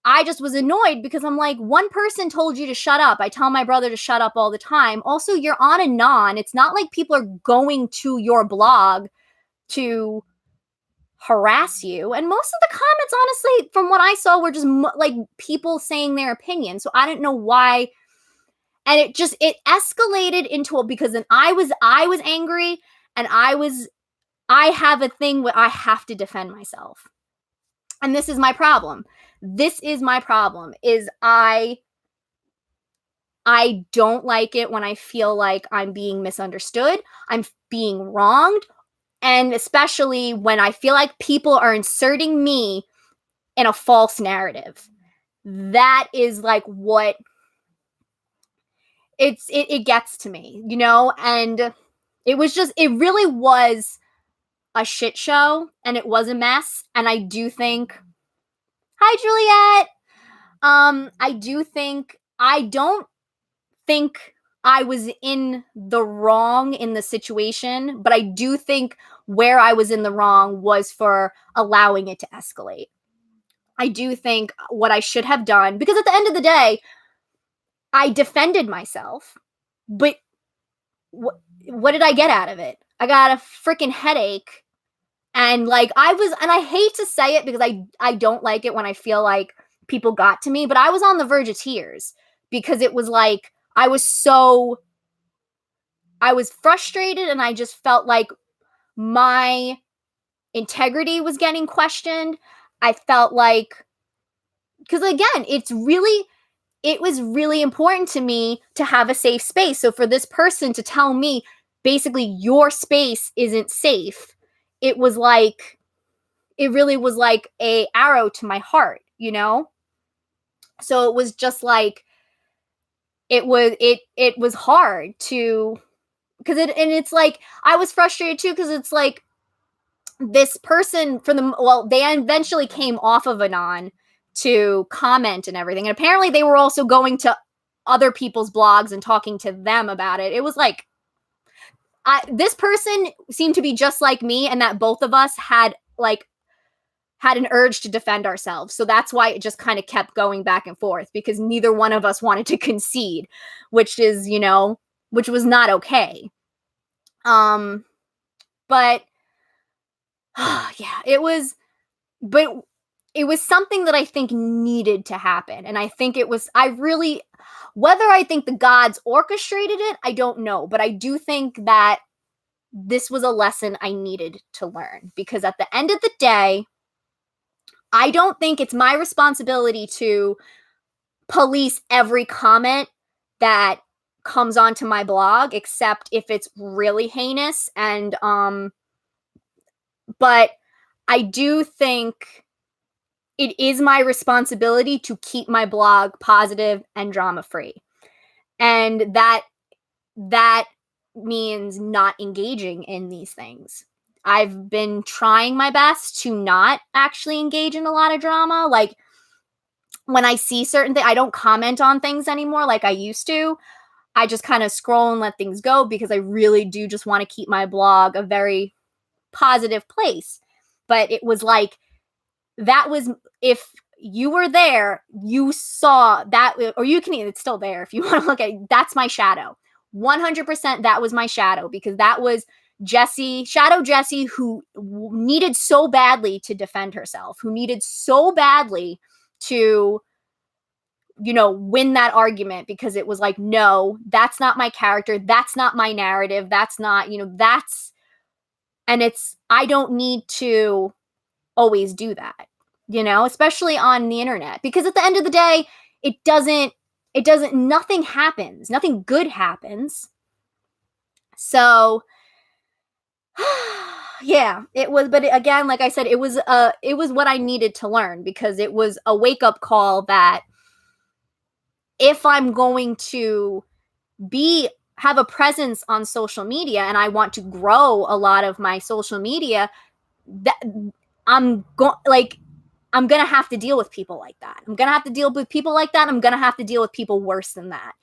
I just was annoyed, because I'm like, one person told you to shut up. I tell my brother to shut up all the time. Also, you're on Anon. It's not like people are going to your blog to harass you. And most of the comments, honestly, from what I saw, were just like people saying their opinion. So I don't know why. And it escalated into it, because then I was angry, and I have a thing where I have to defend myself. And this is my problem. Is I don't like it when I feel like I'm being misunderstood, I'm being wronged, and especially when I feel like people are inserting me in a false narrative. That is like what it gets to me, you know? And it really was a shit show, and it was a mess. And I do think, hi Juliet. I don't think I was in the wrong in the situation, but I do think where I was in the wrong was for allowing it to escalate. I do think what I should have done, because at the end of the day, I defended myself, but what did I get out of it? I got a freaking headache. And like, and I hate to say it, because I don't like it when I feel like people got to me, but I was on the verge of tears, because it was like, I was frustrated, and I just felt like my integrity was getting questioned. I felt like, because again, it was really important to me to have a safe space. So for this person to tell me, basically, your space isn't safe, it really was like a arrow to my heart, you know? So it was just like, it was hard to, because it's like, I was frustrated too, because it's like, this person they eventually came off of Anon to comment and everything. And apparently they were also going to other people's blogs and talking to them about it, it was like, this person seemed to be just like me, and that both of us had an urge to defend ourselves. So that's why it just kind of kept going back and forth, because neither one of us wanted to concede, which is, which was not okay. But yeah, it was something that I think needed to happen. And I think whether I think the gods orchestrated it, I don't know. But I do think that this was a lesson I needed to learn, because at the end of the day, I don't think it's my responsibility to police every comment that comes onto my blog, except if it's really heinous. And but I do think it is my responsibility to keep my blog positive and drama free. And that means not engaging in these things. I've been trying my best to not actually engage in a lot of drama. Like, when I see certain things, I don't comment on things anymore like I used to. I just kind of scroll and let things go, because I really do just want to keep my blog a very positive place. But it was like, if you were there, you saw that, or you can, it's still there if you want to look at it. That's my shadow. 100% that was my shadow, because that was Shadow Jessie, who needed so badly to defend herself, who needed so badly to, win that argument, because it was like, no, that's not my character. That's not my narrative. That's not, I don't need to always do that, especially on the internet, because at the end of the day, nothing happens. Nothing good happens. So yeah, it was, but again, like I said, it was what I needed to learn, because it was a wake-up call that if I'm going to have a presence on social media, and I want to grow a lot of my social media, that I'm going to have to deal with people like that. I'm going to have to deal with people like that. I'm going to have to deal with people worse than that.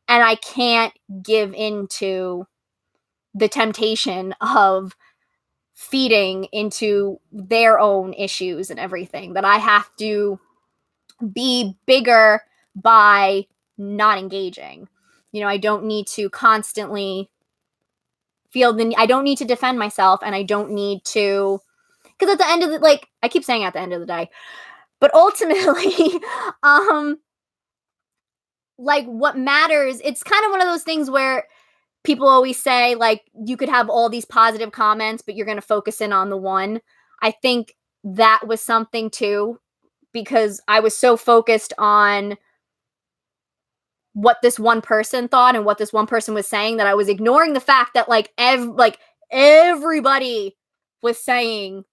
And I can't give into the temptation of feeding into their own issues and everything, that I have to be bigger by not engaging. I don't need to constantly I don't need to defend myself, and I don't need to, because at the end of the, I keep saying at the end of the day, but ultimately, what matters, it's kind of one of those things where people always say, you could have all these positive comments, but you're going to focus in on the one. I think that was something too, because I was so focused on what this one person thought and what this one person was saying, that I was ignoring the fact that everybody was saying,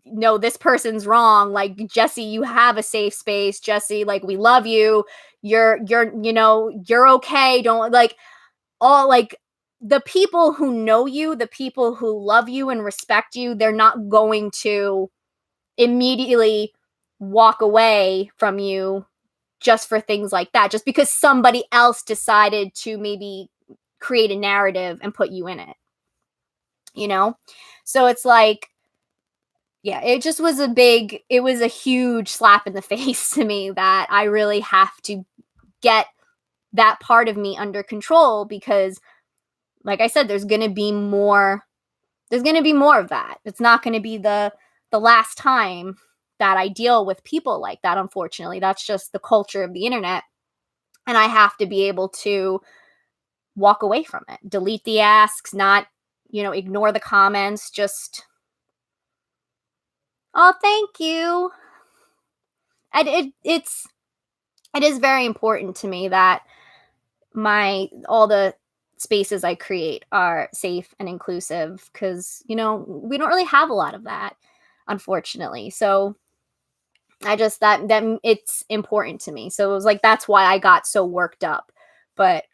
no, this person's wrong. Jessie, you have a safe space. Jessie, we love you. You're okay. Don't all the people who know you, the people who love you and respect you, they're not going to immediately walk away from you just for things like that, just because somebody else decided to maybe create a narrative and put you in it, So it's yeah, it just was it was a huge slap in the face to me, that I really have to get that part of me under control, because like I said, there's going to be more of that. It's not going to be the last time that I deal with people like that. Unfortunately, that's just the culture of the internet. And I have to be able to walk away from it, delete the asks, not, ignore the comments, just, oh, thank you. And it is very important to me that all the spaces I create are safe and inclusive, because, we don't really have a lot of that, unfortunately. So I just, that it's important to me. So it was that's why I got so worked up. But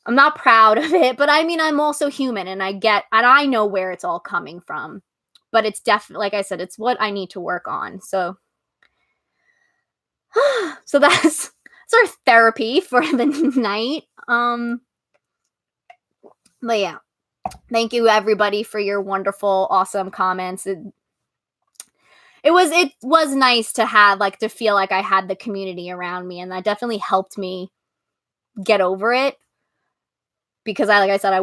I'm not proud of it. But I mean, I'm also human, and I know where it's all coming from. But it's definitely, like I said, it's what I need to work on. So that's it's our therapy for the night. But yeah, thank you everybody for your wonderful, awesome comments. It was nice to have, like, to feel like I had the community around me, and that definitely helped me get over it. Because like I said, I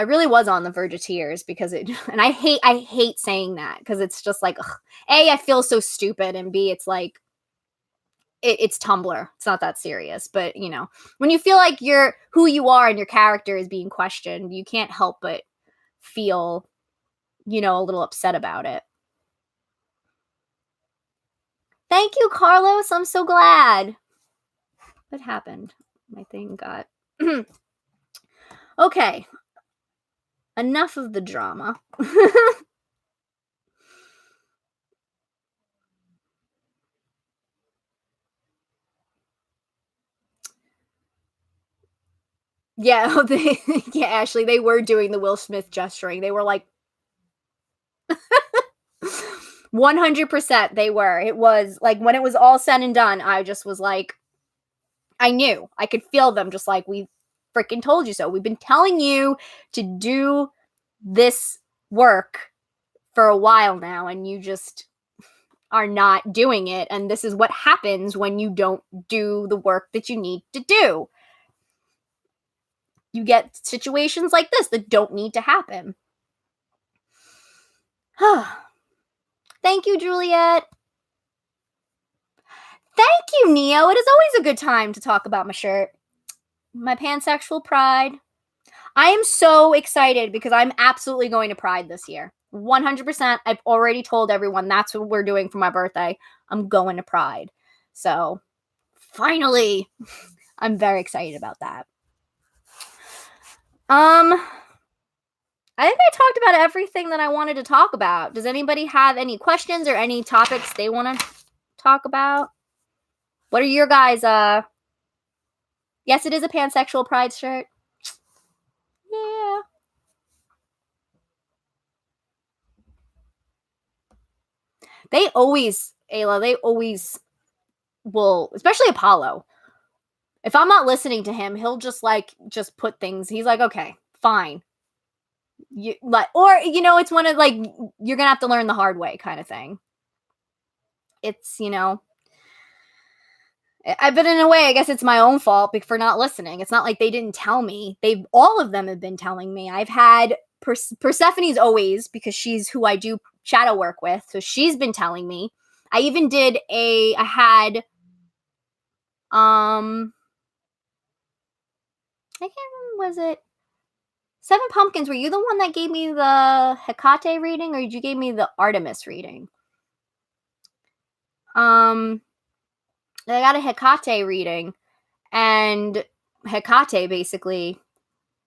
really was on the verge of tears because and I hate saying that because it's just like, ugh, A, I feel so stupid, and B, it's like, it's Tumblr. It's not that serious. But, when you feel like who you are and your character is being questioned, you can't help but feel, a little upset about it. Thank you, Carlos. I'm so glad. What happened? My thing got... Okay. Enough of the drama. Yeah, yeah, Ashley, they were doing the Will Smith gesturing. They were like 100% they were. It was like when it was all said and done, I just was like, I knew. I could feel them just like, we freaking told you so. We've been telling you to do this work for a while now, and you just are not doing it. And this is what happens when you don't do the work that you need to do. You get situations like this that don't need to happen. Thank you, Juliet. Thank you, Neo. It is always a good time to talk about my shirt. My pansexual pride. I am so excited because I'm absolutely going to Pride this year. 100%. I've already told everyone that's what we're doing for my birthday. I'm going to Pride. So, finally, I'm very excited about that. I think I talked about everything that I wanted to talk about. Does anybody have any questions or any topics they want to talk about? What are your guys' Yes, it is a pansexual pride shirt. Yeah. They always, Ayla, they always will, especially Apollo. If I'm not listening to him, he'll just put things. He's like, okay, fine. It's one of like, you're gonna have to learn the hard way kind of thing. It's, but in a way, I guess it's my own fault for not listening. It's not like they didn't tell me. All of them have been telling me. I've had Persephone's always, because she's who I do shadow work with. So she's been telling me. I even did I had, I can't remember, was it Seven Pumpkins? Were you the one that gave me the Hecate reading, or did you give me the Artemis reading? I got a Hecate reading, and Hecate basically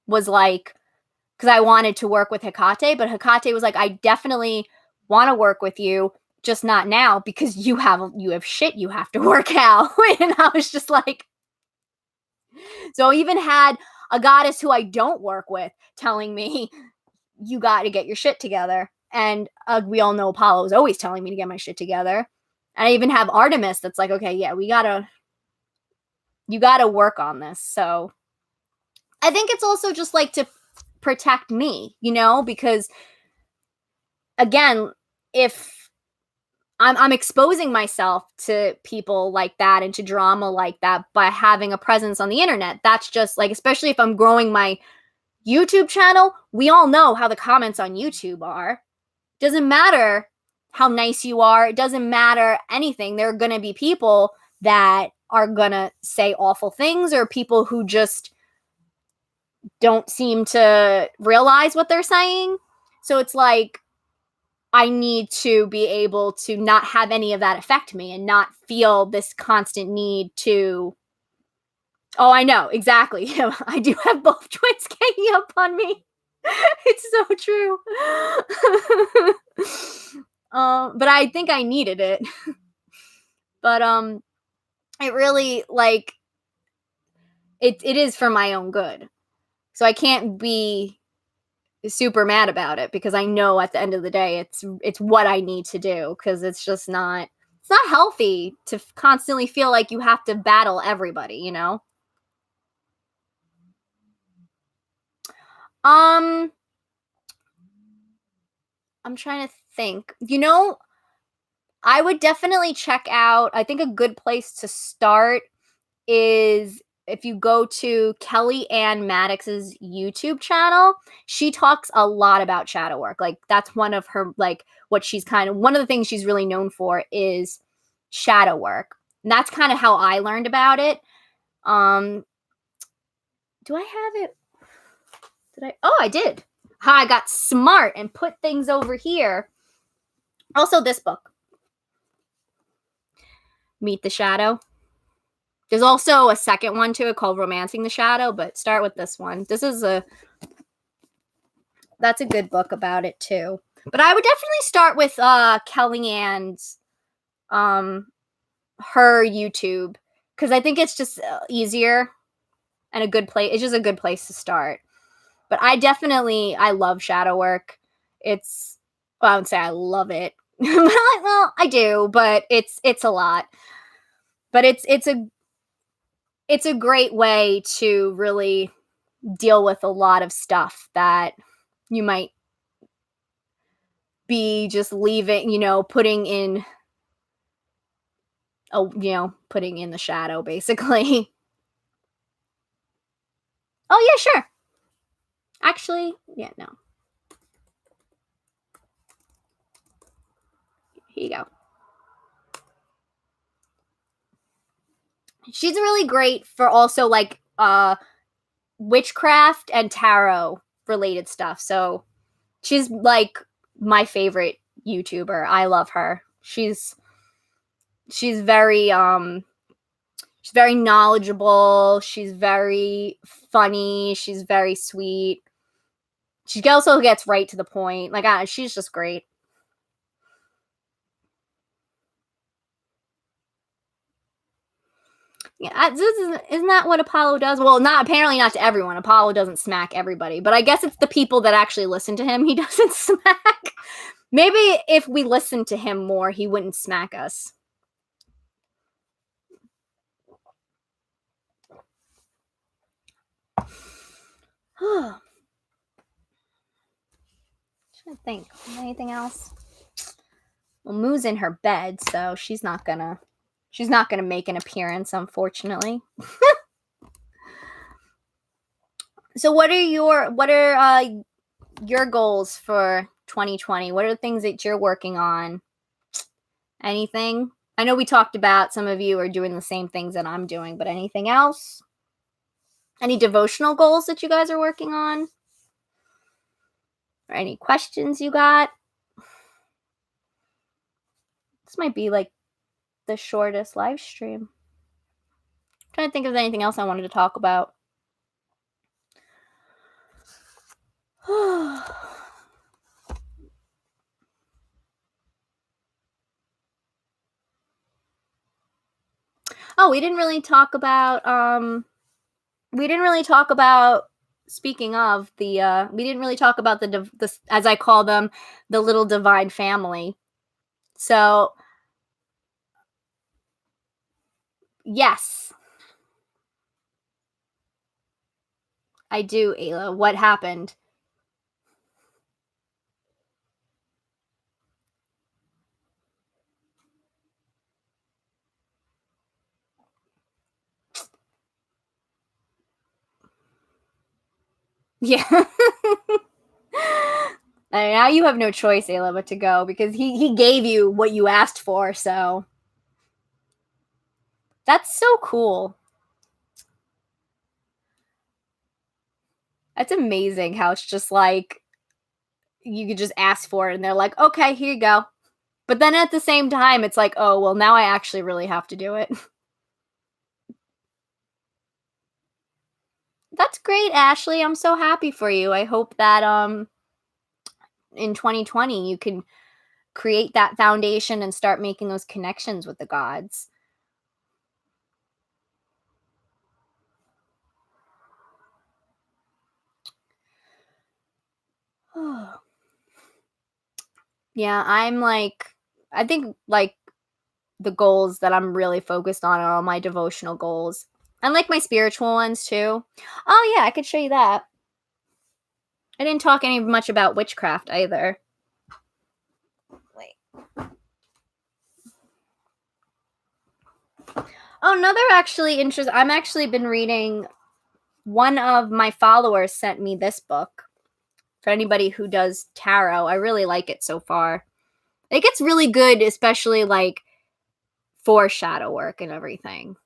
was like, because I wanted to work with Hecate, but Hecate was like, I definitely want to work with you, just not now because you have shit you have to work out. And I was just like, so I even had a goddess who I don't work with telling me, you got to get your shit together. And we all know Apollo is always telling me to get my shit together. And I even have Artemis that's like, okay, yeah, you gotta work on this. So I think it's also just like to protect me, because again, if I'm exposing myself to people like that and to drama like that by having a presence on the internet, that's just like, especially if I'm growing my YouTube channel, we all know how the comments on YouTube are. Doesn't matter how nice you are. It doesn't matter anything. There are going to be people that are going to say awful things, or people who just don't seem to realize what they're saying. So it's like, I need to be able to not have any of that affect me and not feel this constant need to. Oh, I know, exactly. I do have both twins ganging up on me. It's so true. But I think I needed it. But it really, like, it is for my own good. So I can't be super mad about it, because I know at the end of the day it's what I need to do, because it's it's not healthy to constantly feel like you have to battle everybody, you know? Um, I'm trying to think. You know, I would definitely check out, I think a good place to start is if you go to Kelly Ann Maddox's YouTube channel. She talks a lot about shadow work. Like that's one of her, like, what she's kind of, one of the things she's really known for is shadow work. And that's kind of how I learned about it. Um do I have it? Did I? Oh, I did. How I got smart and put things over here. Also this book, Meet the Shadow. There's also a second one to it called Romancing the Shadow, but start with this one. That's a good book about it too. But I would definitely start with Kellyanne's um her YouTube, because I think it's just easier and a good place. It's just a good place to start. But I love shadow work. It's, well, I would say I love it. Well, I do, but it's a lot. But it's a great way to really deal with a lot of stuff that you might be just leaving, putting in putting in the shadow basically. Oh yeah, sure. Actually, yeah, no. Here you go. She's really great for also like witchcraft and tarot related stuff. So she's like my favorite YouTuber. I love her. She's very she's very knowledgeable, she's very funny, she's very sweet. She also gets right to the point. Like she's just great. Yeah, isn't that what Apollo does? Well, not apparently not to everyone. Apollo doesn't smack everybody, but I guess it's the people that actually listen to him he doesn't smack. Maybe if we listened to him more, he wouldn't smack us. Trying to think. Anything else? Well, Moo's in her bed, so she's not gonna make an appearance, unfortunately. So what are your goals for 2020? What are the things that you're working on? Anything? I know we talked about some of you are doing the same things that I'm doing, but anything else? Any devotional goals that you guys are working on? Or any questions you got? This might be like the shortest live stream. I'm trying to think of anything else I wanted to talk about. Oh, we didn't really talk about speaking of the we didn't really talk about the as I call them, the little divine family. So, yes, I do, Ayla. What happened? Yeah. And now you have no choice, Ayla, but to go, because he gave you what you asked for, so that's so cool. That's amazing how it's just like you could just ask for it and they're like, okay, here you go. But then at the same time, it's like, oh, well, now I actually really have to do it. That's great, Ashley. I'm so happy for you. I hope that in 2020 you can create that foundation and start making those connections with the gods. Yeah, I'm like, I think like the goals that I'm really focused on are all my devotional goals. And like my spiritual ones too. Oh yeah, I could show you that. I didn't talk any much about witchcraft either. Wait. Oh, another actually interesting. I'm actually been reading. One of my followers sent me this book. For anybody who does tarot, I really like it so far. It gets really good, especially like foreshadow work and everything.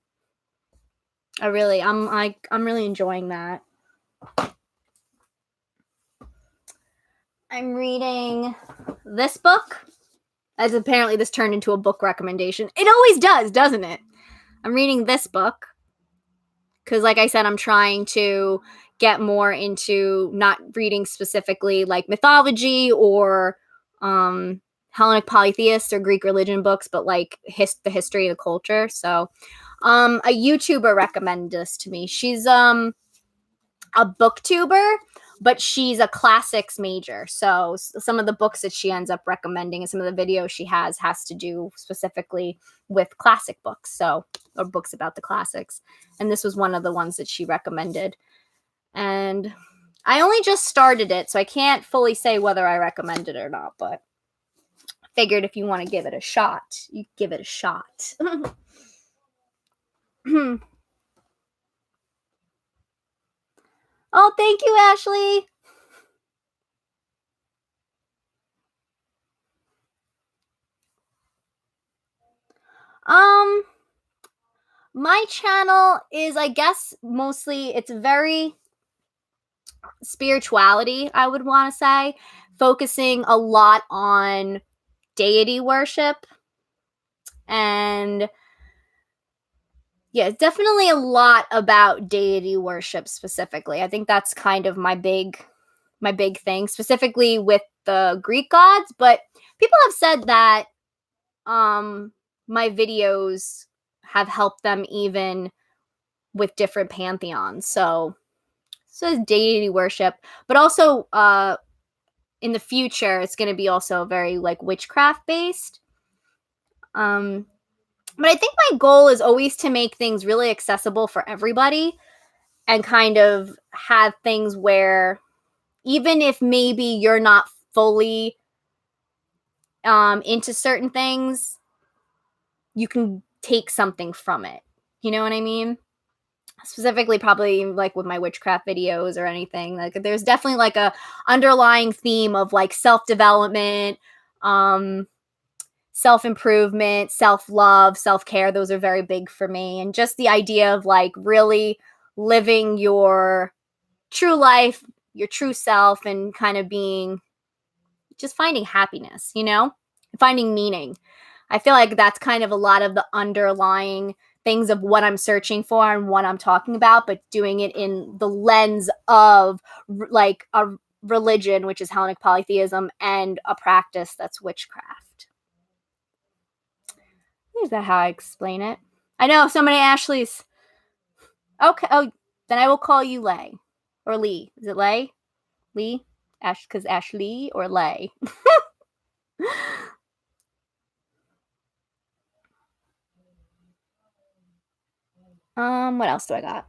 I'm really enjoying that. I'm reading this book. As apparently this turned into a book recommendation. It always does, doesn't it? I'm reading this book because, like I said, I'm trying to get more into not reading specifically like mythology or Hellenic polytheists or Greek religion books, but like the history of the culture. So a YouTuber recommended this to me. She's a booktuber, but she's a classics major. So some of the books that she ends up recommending and some of the videos she has to do specifically with classic books, or books about the classics. And this was one of the ones that she recommended. And I only just started it, so I can't fully say whether I recommend it or not, but I figured if you want to give it a shot, you give it a shot. Oh, thank you, Ashley. My channel is, I guess, mostly, it's very spirituality, I would want to say, focusing a lot on deity worship. And yeah, it's definitely a lot about deity worship specifically. I think that's kind of my big thing, specifically with the Greek gods. But people have said that my videos have helped them even with different pantheons. So deity worship, but also in the future it's going to be also very like witchcraft based. But I think my goal is always to make things really accessible for everybody and kind of have things where even if maybe you're not fully into certain things, you can take something from it. You know what I mean? Specifically probably like with my witchcraft videos or anything. Like there's definitely like a underlying theme of like self-development, self-improvement, self-love, self-care. Those are very big for me. And just the idea of like really living your true life, your true self, and kind of just finding happiness, finding meaning. I feel like that's kind of a lot of the underlying things of what I'm searching for and what I'm talking about, but doing it in the lens of like a religion, which is Hellenic polytheism, and a practice that's witchcraft. Is that how I explain it? I know so many Ashleys. Okay. Oh, then I will call you Lay or Lee. Is it Lay? Lee? Because Ashley or Lay? What else do I got?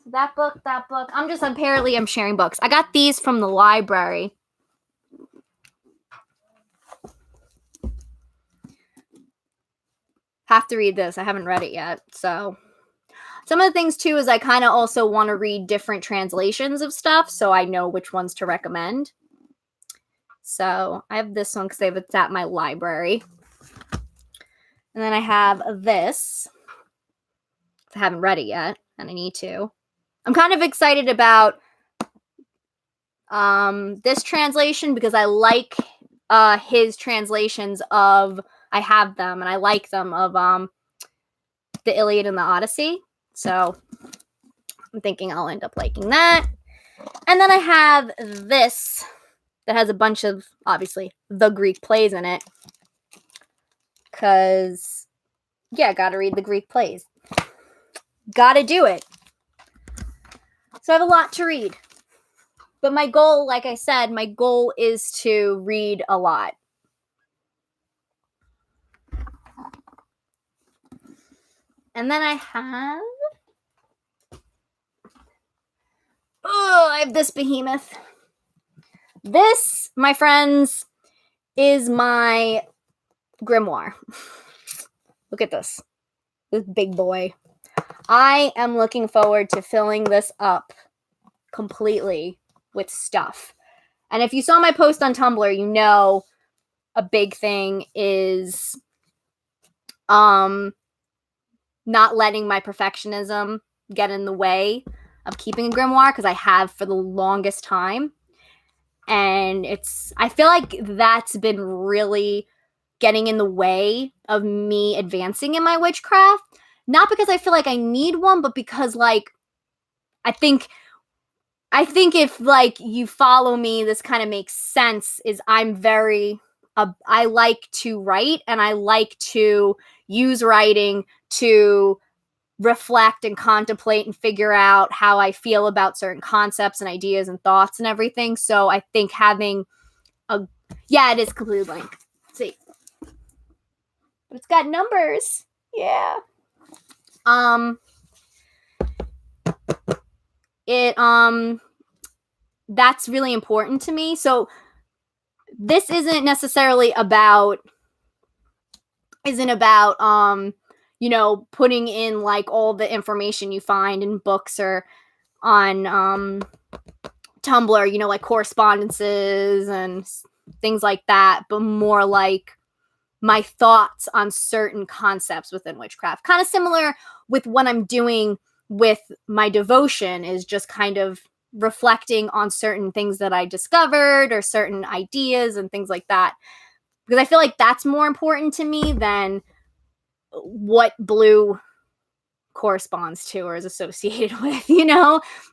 That book. I'm sharing books. I got these from the library. Have to read this. I haven't read it yet. So some of the things too is I kind of also want to read different translations of stuff so I know which ones to recommend. So I have this one because it's at my library. And then I have this. I haven't read it yet, and I need to. I'm kind of excited about this translation because I like his translations of, I have them and I like them, of the Iliad and the Odyssey. So I'm thinking I'll end up liking that. And then I have this that has a bunch of, obviously, the Greek plays in it. Because, yeah, gotta read the Greek plays. Gotta do it. So I have a lot to read. But my goal, like I said, my goal is to read a lot. And then I have this behemoth. This, my friends, is my grimoire. Look at this big boy. I am looking forward to filling this up completely with stuff. And if you saw my post on Tumblr, you know a big thing is not letting my perfectionism get in the way of keeping a grimoire, because I have for the longest time. And I feel like that's been really getting in the way of me advancing in my witchcraft. Not because I feel like I need one, but because, like, I think if, like, you follow me, this kind of makes sense, is I'm very, I like to write, and I like to use writing to reflect and contemplate and figure out how I feel about certain concepts and ideas and thoughts and everything. So I think having it is completely blank. Let's see. But it's got numbers. Yeah. That's really important to me. So this isn't necessarily about putting in, like, all the information you find in books or on Tumblr, like correspondences and things like that, but more like my thoughts on certain concepts within witchcraft. Kind of similar with what I'm doing with my devotion, is just kind of reflecting on certain things that I discovered or certain ideas and things like that. Because I feel like that's more important to me than what blue corresponds to or is associated with,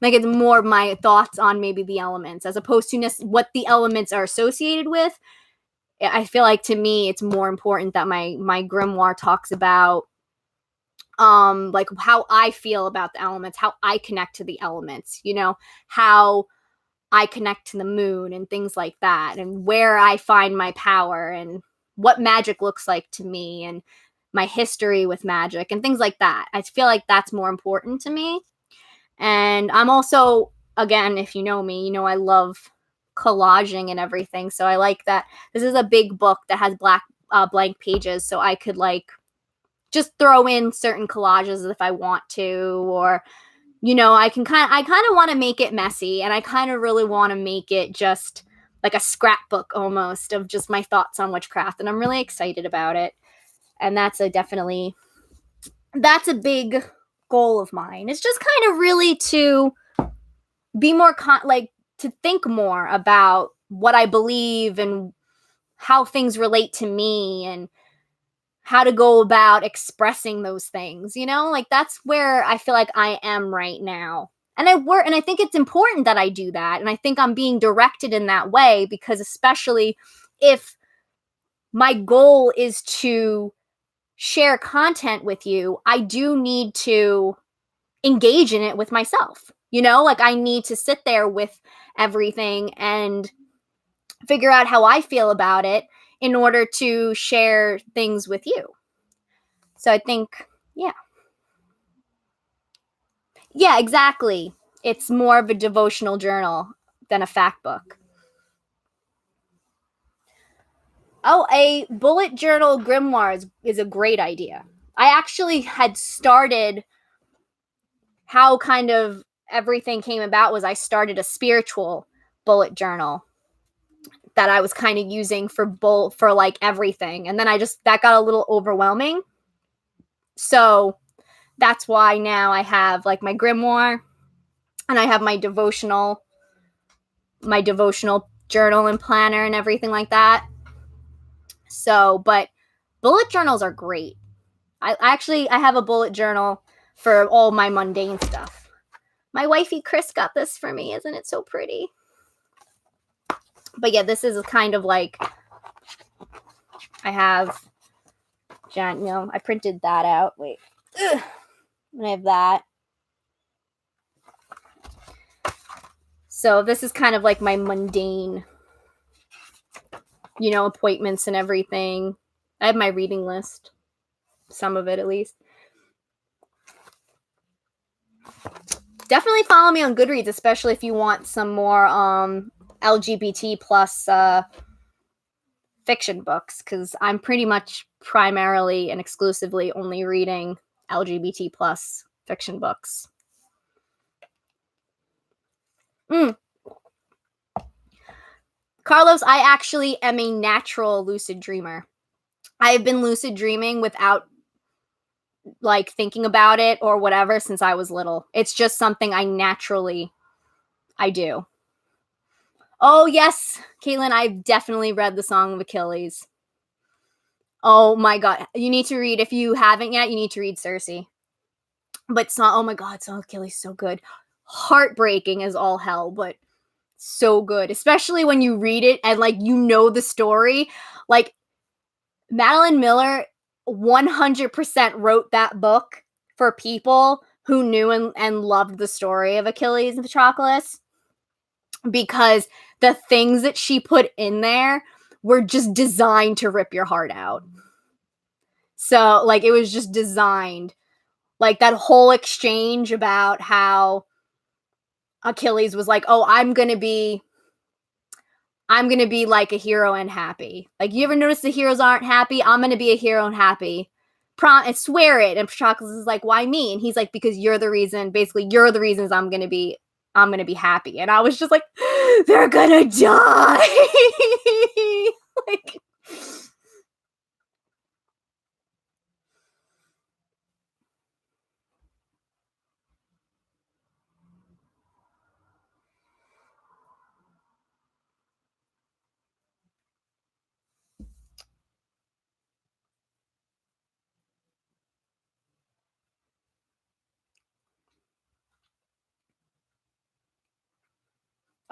like, it's more my thoughts on maybe the elements as opposed to what the elements are associated with. I feel like, to me, it's more important that my grimoire talks about like how I feel about the elements, how I connect to the elements, how I connect to the moon and things like that, and where I find my power and what magic looks like to me and my history with magic and things like that. I feel like that's more important to me. And I'm also, again, if you know me, I love collaging and everything. So I like that this is a big book that has blank pages, so I could, like, just throw in certain collages if I want to, or I kind of want to make it messy, and I kind of really want to make it just like a scrapbook almost of just my thoughts on witchcraft, and I'm really excited about it. And that's a big goal of mine. It's just kind of really to be more to think more about what I believe and how things relate to me and how to go about expressing those things, like, that's where I feel like I am right now. And I think it's important that I do that. And I think I'm being directed in that way, because especially if my goal is to share content with you, I do need to engage in it with myself, like, I need to sit there with everything and figure out how I feel about it in order to share things with you. So I think, yeah, exactly. It's more of a devotional journal than a fact book. Oh, a bullet journal grimoire is a great idea. I actually had started, how kind of everything came about was I started a spiritual bullet journal that I was kind of using for like everything. And then that got a little overwhelming. So that's why now I have, like, my grimoire, and I have my devotional journal and planner and everything like that. So, but bullet journals are great. I have a bullet journal for all my mundane stuff. My wifey Chris got this for me. Isn't it so pretty? But yeah, this is kind of like, I have, I printed that out. Wait. Ugh. I have that. So this is kind of like my mundane, appointments and everything. I have my reading list. Some of it, at least. Definitely follow me on Goodreads, especially if you want some more LGBT plus fiction books, because I'm pretty much primarily and exclusively only reading LGBT plus fiction books. Carlos, I actually am a natural lucid dreamer. I have been lucid dreaming without like thinking about it or whatever since I was little. It's just something I do. Oh yes, Caitlin, I've definitely read the Song of Achilles. Oh my god, you need to read, if you haven't yet, you need to read Circe. But oh my god, Song of Achilles, so good. Heartbreaking as all hell, but so good, especially when you read it and like you know the story. Like Madeline Miller 100% wrote that book for people who knew and loved the story of Achilles and Patroclus, because the things that she put in there were just designed to rip your heart out. So, like, it was just designed. Like, that whole exchange about how Achilles was like, oh, I'm gonna be like a hero and happy. Like, you ever notice the heroes aren't happy? I'm gonna be a hero and happy. I swear it. And Patroclus is like, why me? And he's like, because you're the reason. Basically, you're the reasons I'm gonna be happy. And I was just like, they're gonna die. Like,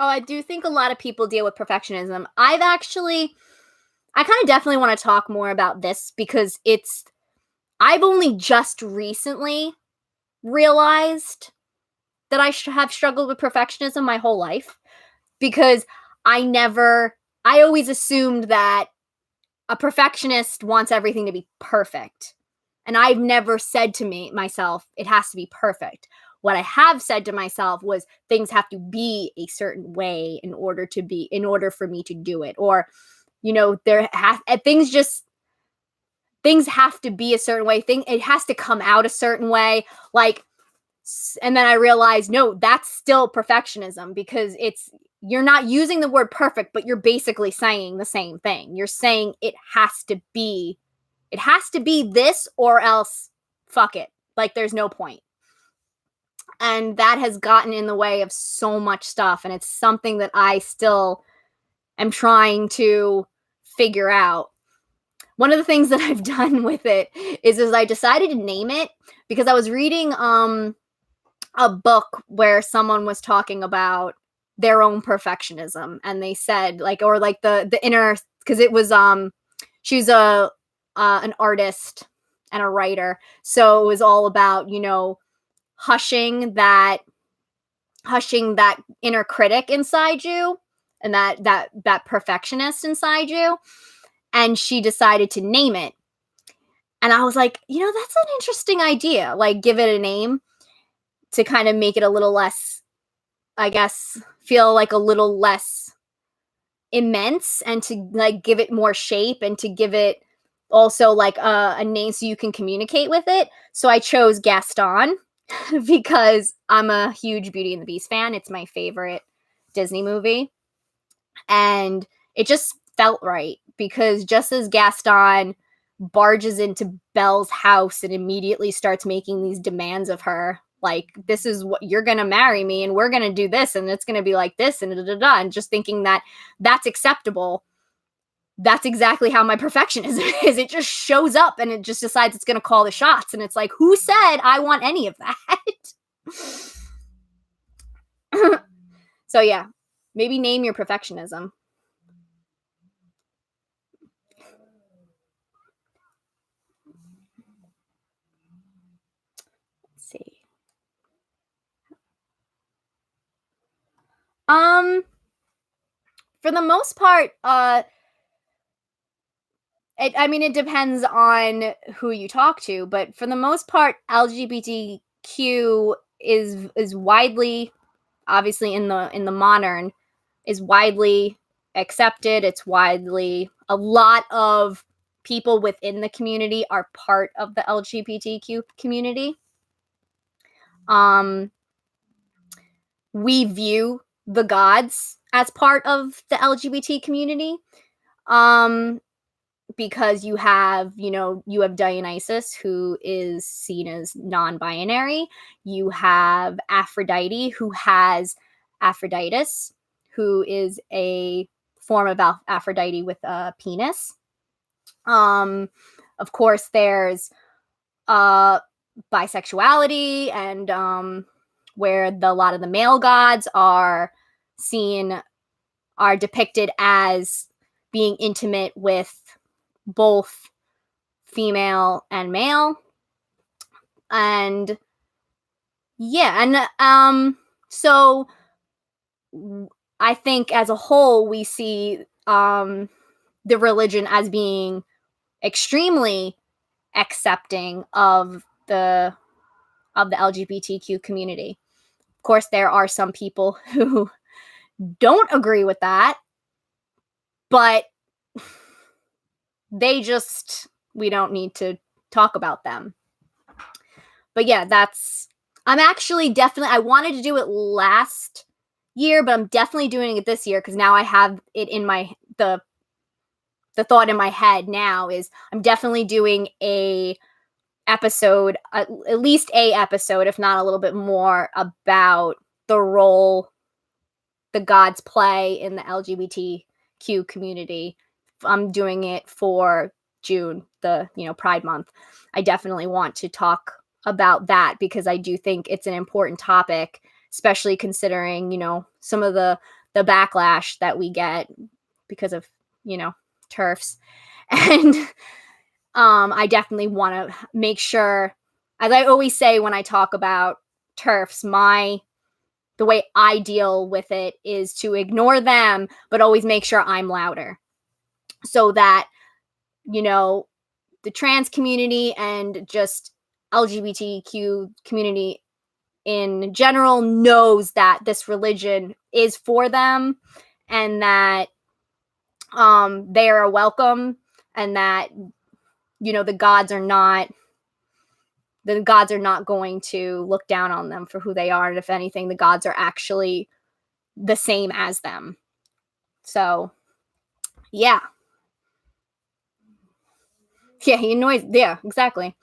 oh, I do think a lot of people deal with perfectionism. I kind of definitely want to talk more about this because I've only just recently realized that I have struggled with perfectionism my whole life, because I always assumed that a perfectionist wants everything to be perfect. And I've never said to myself, it has to be perfect. What I have said to myself was things have to be a certain way in order for me to do it. Or, things have to be a certain way. It has to come out a certain way. Like, and then I realized, no, that's still perfectionism, because you're not using the word perfect, but you're basically saying the same thing. You're saying it has to be this, or else fuck it. Like, there's no point. And that has gotten in the way of so much stuff. And it's something that I still am trying to figure out. One of the things that I've done with it is I decided to name it, because I was reading a book where someone was talking about their own perfectionism, and they said, like, or like the inner, because it was she's an artist and a writer, so it was all about, hushing that inner critic inside you, and that perfectionist inside you. And she decided to name it, and I was like, that's an interesting idea. Like, give it a name to kind of make it a little less, I guess, feel like a little less immense, and to like give it more shape, and to give it also like a name so you can communicate with it. So I chose Gaston because I'm a huge Beauty and the Beast fan. It's my favorite Disney movie. And it just felt right, because just as Gaston barges into Belle's house and immediately starts making these demands of her, like, this is what you're going to marry me, and we're going to do this, and it's going to be like this, and and just thinking that that's acceptable. That's exactly how my perfectionism is. It just shows up and it just decides it's going to call the shots. And it's like, who said I want any of that? So yeah, maybe name your perfectionism. Let's see. For the most part, it depends on who you talk to, but for the most part, LGBTQ is widely, obviously in the modern, is widely accepted. It's widely, a lot of people within the community are part of the LGBTQ community. We view the gods as part of the LGBT community. Because you have Dionysus, who is seen as non-binary. You have Aphrodite, who has Aphroditus, who is a form of Aphrodite with a penis. Of course, there's bisexuality, and where a lot of the male gods are depicted as being intimate with both female and male. And yeah, and so I think as a whole we see the religion as being extremely accepting of the LGBTQ community. Of course, there are some people who don't agree with that, but we don't need to talk about them. But yeah, I'm actually definitely, I wanted to do it last year, but I'm definitely doing it this year because now I have it in the thought in my head now is I'm definitely doing a episode, at least a episode, if not a little bit more, about the role the gods play in the LGBTQ community. I'm doing it for June, the Pride Month. I definitely want to talk about that because I do think it's an important topic, especially considering some of the backlash that we get because of TERFs. And I definitely want to make sure, as I always say when I talk about TERFs, the way I deal with it is to ignore them, but always make sure I'm louder so that, the trans community and just LGBTQ community in general knows that this religion is for them and that they are welcome and that the gods are not going to look down on them for who they are, and if anything the gods are actually the same as them. So yeah, he annoys. Yeah, exactly.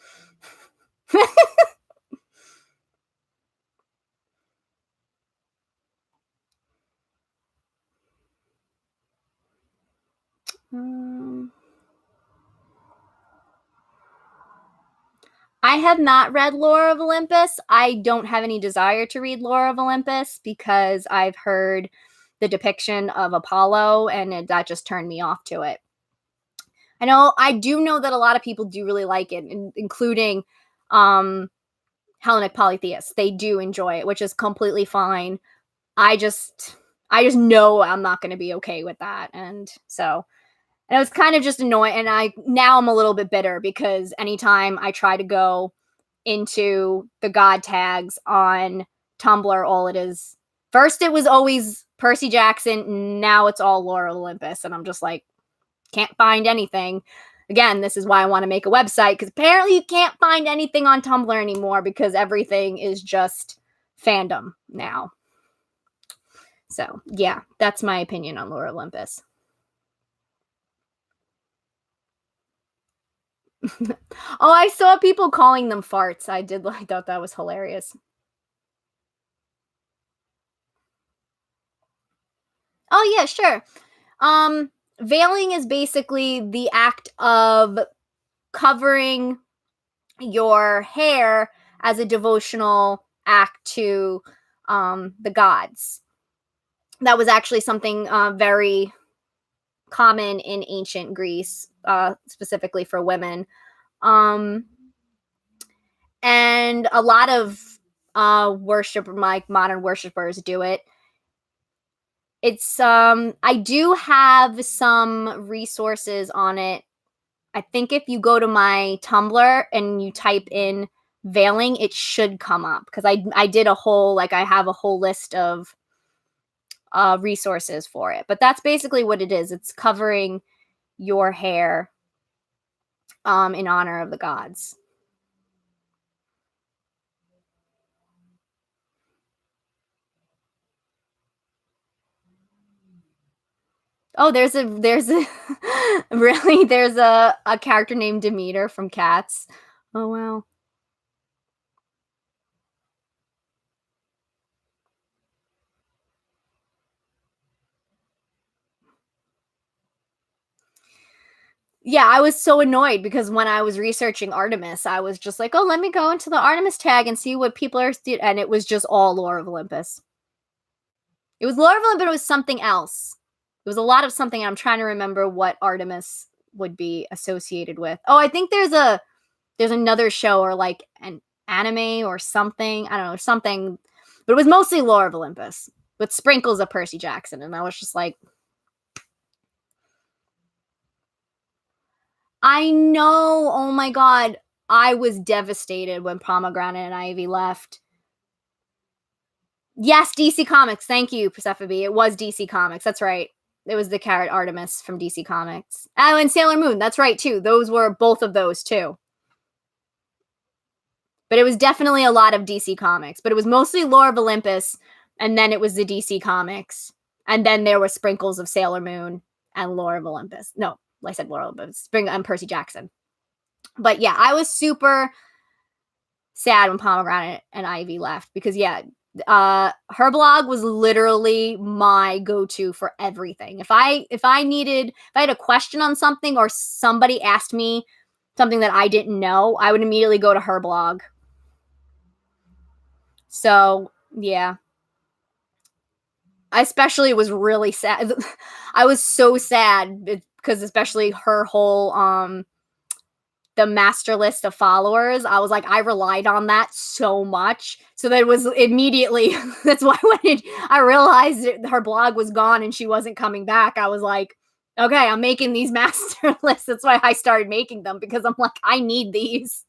I have not read Lore of Olympus. I don't have any desire to read Lore of Olympus because I've heard the depiction of Apollo and that just turned me off to it. I do know that a lot of people do really like it, including Hellenic polytheists. They do enjoy it, which is completely fine. I just know I'm not going to be okay with that. And it was kind of just annoying. And now I'm a little bit bitter because anytime I try to go into the God tags on Tumblr, all it is, first it was always Percy Jackson. Now it's all Lore of Olympus. And I'm just like, can't find anything. Again, this is why I want to make a website because apparently you can't find anything on Tumblr anymore because everything is just fandom now. So yeah, that's my opinion on Lore of Olympus. Oh, I saw people calling them farts. I thought that was hilarious. Oh yeah, sure. Veiling is basically the act of covering your hair as a devotional act to the gods. That was actually something very common in ancient Greece, specifically for women. And a lot of modern worshipers do it. It's I do have some resources on it. I think if you go to my Tumblr and you type in veiling, it should come up, because I did a whole, like, I have a whole list of resources for it. But that's basically what it is. It's covering your hair in honor of the gods. Oh, there's a really, there's a character named Demeter from Cats. Oh wow. Yeah, I was so annoyed because when I was researching Artemis, I was just like, "Oh, let me go into the Artemis tag and see what people are," and it was just all lore of Olympus. It was lore of Olympus, but it was something else. It was a lot of something. I'm trying to remember what Artemis would be associated with. Oh, I think there's another show, or like an anime or something. I don't know, something, but it was mostly lore of Olympus with sprinkles of Percy Jackson, and I was just like, I know. Oh my god. I was devastated when Pomegranate and Ivy left. Yes, DC Comics. Thank you, Persephone. It was DC Comics. That's right. It was the carrot Artemis from DC Comics. Oh, and Sailor Moon. That's right, too. Those were both of those, too. But it was definitely a lot of DC Comics. But it was mostly lore of Olympus, and then it was the DC Comics. And then there were sprinkles of Sailor Moon and lore of Olympus. No, I said lore of Olympus. And Percy Jackson. But yeah, I was super sad when Pomegranate and Ivy left, because yeah, her blog was literally my go-to for everything. If I had a question on something, or somebody asked me something that I didn't know, I would immediately go to her blog. So yeah, I especially was really sad. I was so sad because especially her whole the master list of followers, I was like, I relied on that so much. So that it was immediately, that's why when I realized her blog was gone and she wasn't coming back, I was like, okay, I'm making these master lists. That's why I started making them, because I'm like, I need these.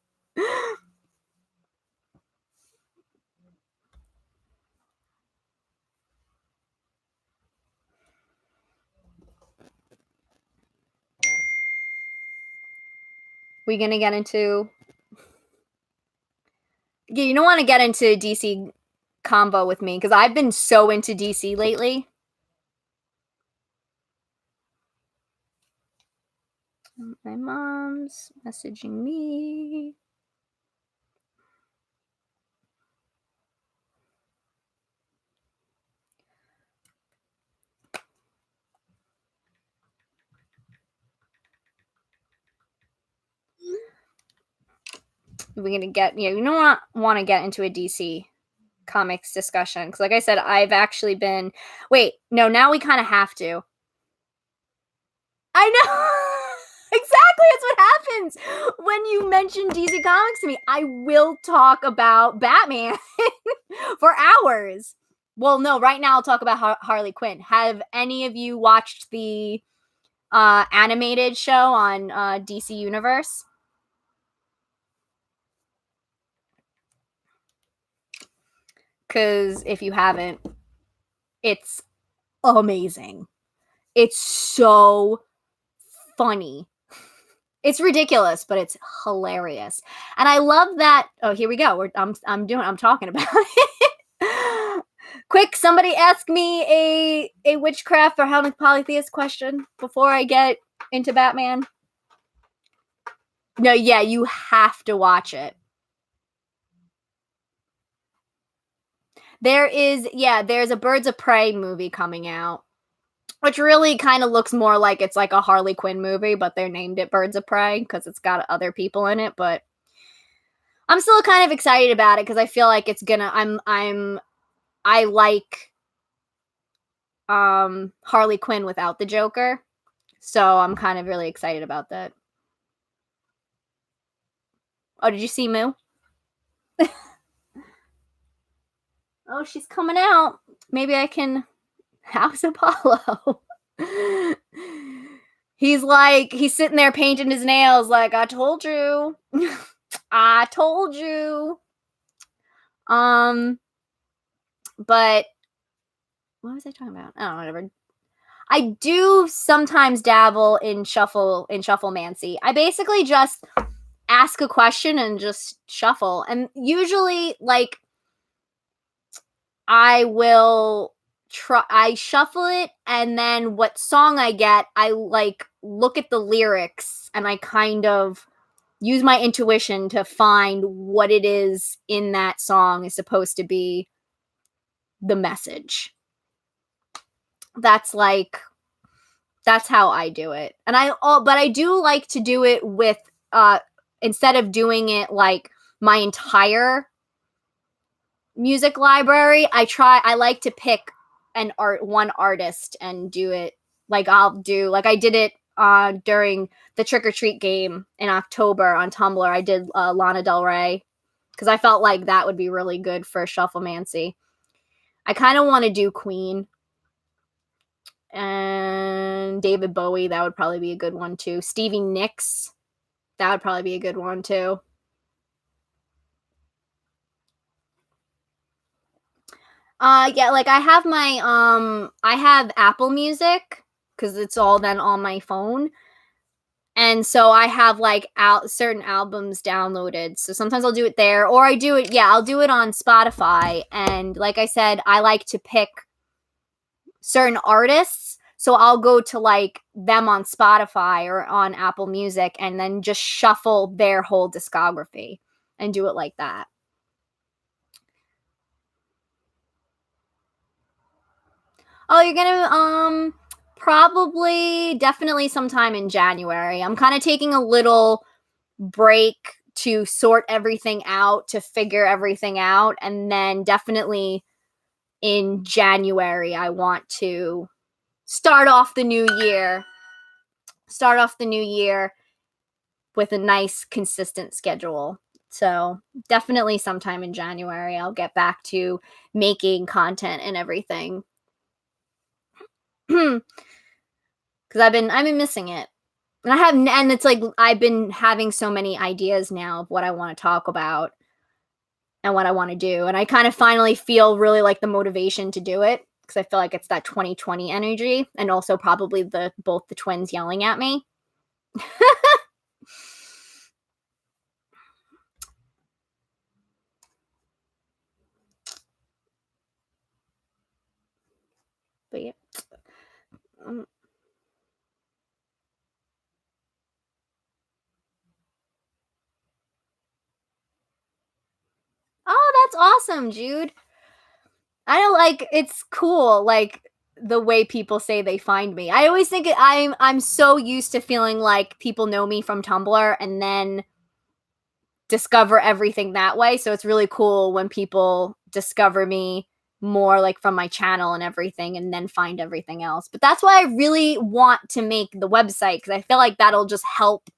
We gonna get into, yeah, you don't want to get into DC combo with me, because I've been so into DC lately. My mom's messaging me. We're gonna get, you don't want to get into a DC comics discussion, because like I said, I've actually been, wait, no, now we kind of have to. I know. Exactly, that's what happens when you mention DC Comics to me. I will talk about Batman for hours. Well, no, right now I'll talk about Harley Quinn. Have any of you watched the animated show on DC Universe? Because if you haven't, it's amazing. It's so funny. It's ridiculous, but it's hilarious. And I love that. Oh, here we go. I'm talking about it. Quick, somebody ask me a witchcraft or Hellenic polytheist question before I get into Batman. No, yeah, you have to watch it. There's a Birds of Prey movie coming out, which really kind of looks more like it's like a Harley Quinn movie, but they're named it Birds of Prey because it's got other people in it. But I'm still kind of excited about it because I feel like it's gonna. I like Harley Quinn without the Joker, so I'm kind of really excited about that. Oh, did you see Moo? Oh, she's coming out. Maybe I can. How's Apollo? He's sitting there painting his nails like, I told you. I told you. But what was I talking about? Oh, whatever. I do sometimes dabble in shufflemancy. I basically just ask a question and just shuffle. And usually, like, I shuffle it, and then what song I get, I like look at the lyrics and I kind of use my intuition to find what it is in that song is supposed to be the message. That's how I do it. And but I do like to do it with instead of doing it like my entire music library, I like to pick one artist and do it. Like I did it during the trick or treat game in October on Tumblr. I did Lana Del Rey because I felt like that would be really good for shufflemancy. I kind of want to do Queen and David Bowie. That would probably be a good one too. Stevie Nicks. That would probably be a good one too. Yeah, like I have Apple Music because it's all then on my phone. And so I have like certain albums downloaded. So sometimes I'll do it there, or I'll do it on Spotify. And like I said, I like to pick certain artists. So I'll go to like them on Spotify or on Apple Music and then just shuffle their whole discography and do it like that. Oh, you're gonna probably definitely sometime in January. I'm kind of taking a little break to sort everything out, to figure everything out, and then definitely in January I want to start off the new year with a nice consistent schedule. So, definitely sometime in January I'll get back to making content and everything. Cuz I've been missing it. And it's like I've been having so many ideas now of what I want to talk about and what I want to do. And I kind of finally feel really like the motivation to do it because I feel like it's that 2020 energy and also probably both the twins yelling at me. But yeah. Oh, that's awesome, Jude. I don't like it's cool like the way people say they find me. I always think I'm so used to feeling like people know me from Tumblr and then discover everything that way. So it's really cool when people discover me more like from my channel and everything and then find everything else. But that's why I really want to make the website because I feel like that'll just help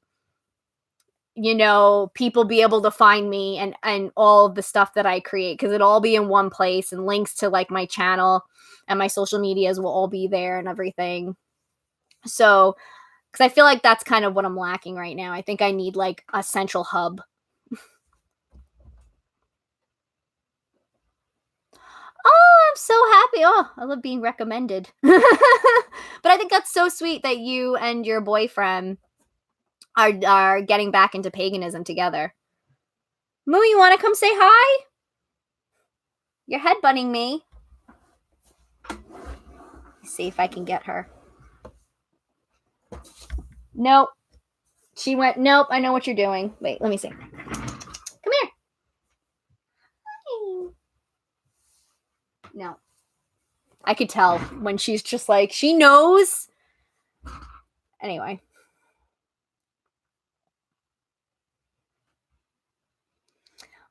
people be able to find me and all of the stuff that I create because it'll all be in one place and links to like my channel and my social medias will all be there and everything. So, because I feel like that's kind of what I'm lacking right now. I think I need like a central hub. Oh, I'm so happy. Oh, I love being recommended. But I think that's so sweet that you and your boyfriend are getting back into paganism together. Moo, you want to come say hi? You're headbutting me. Let's see if I can get her. Nope. She went, nope, I know what you're doing. Wait, let me see. Come here. Hi. No. I could tell when she's just like, she knows. Anyway.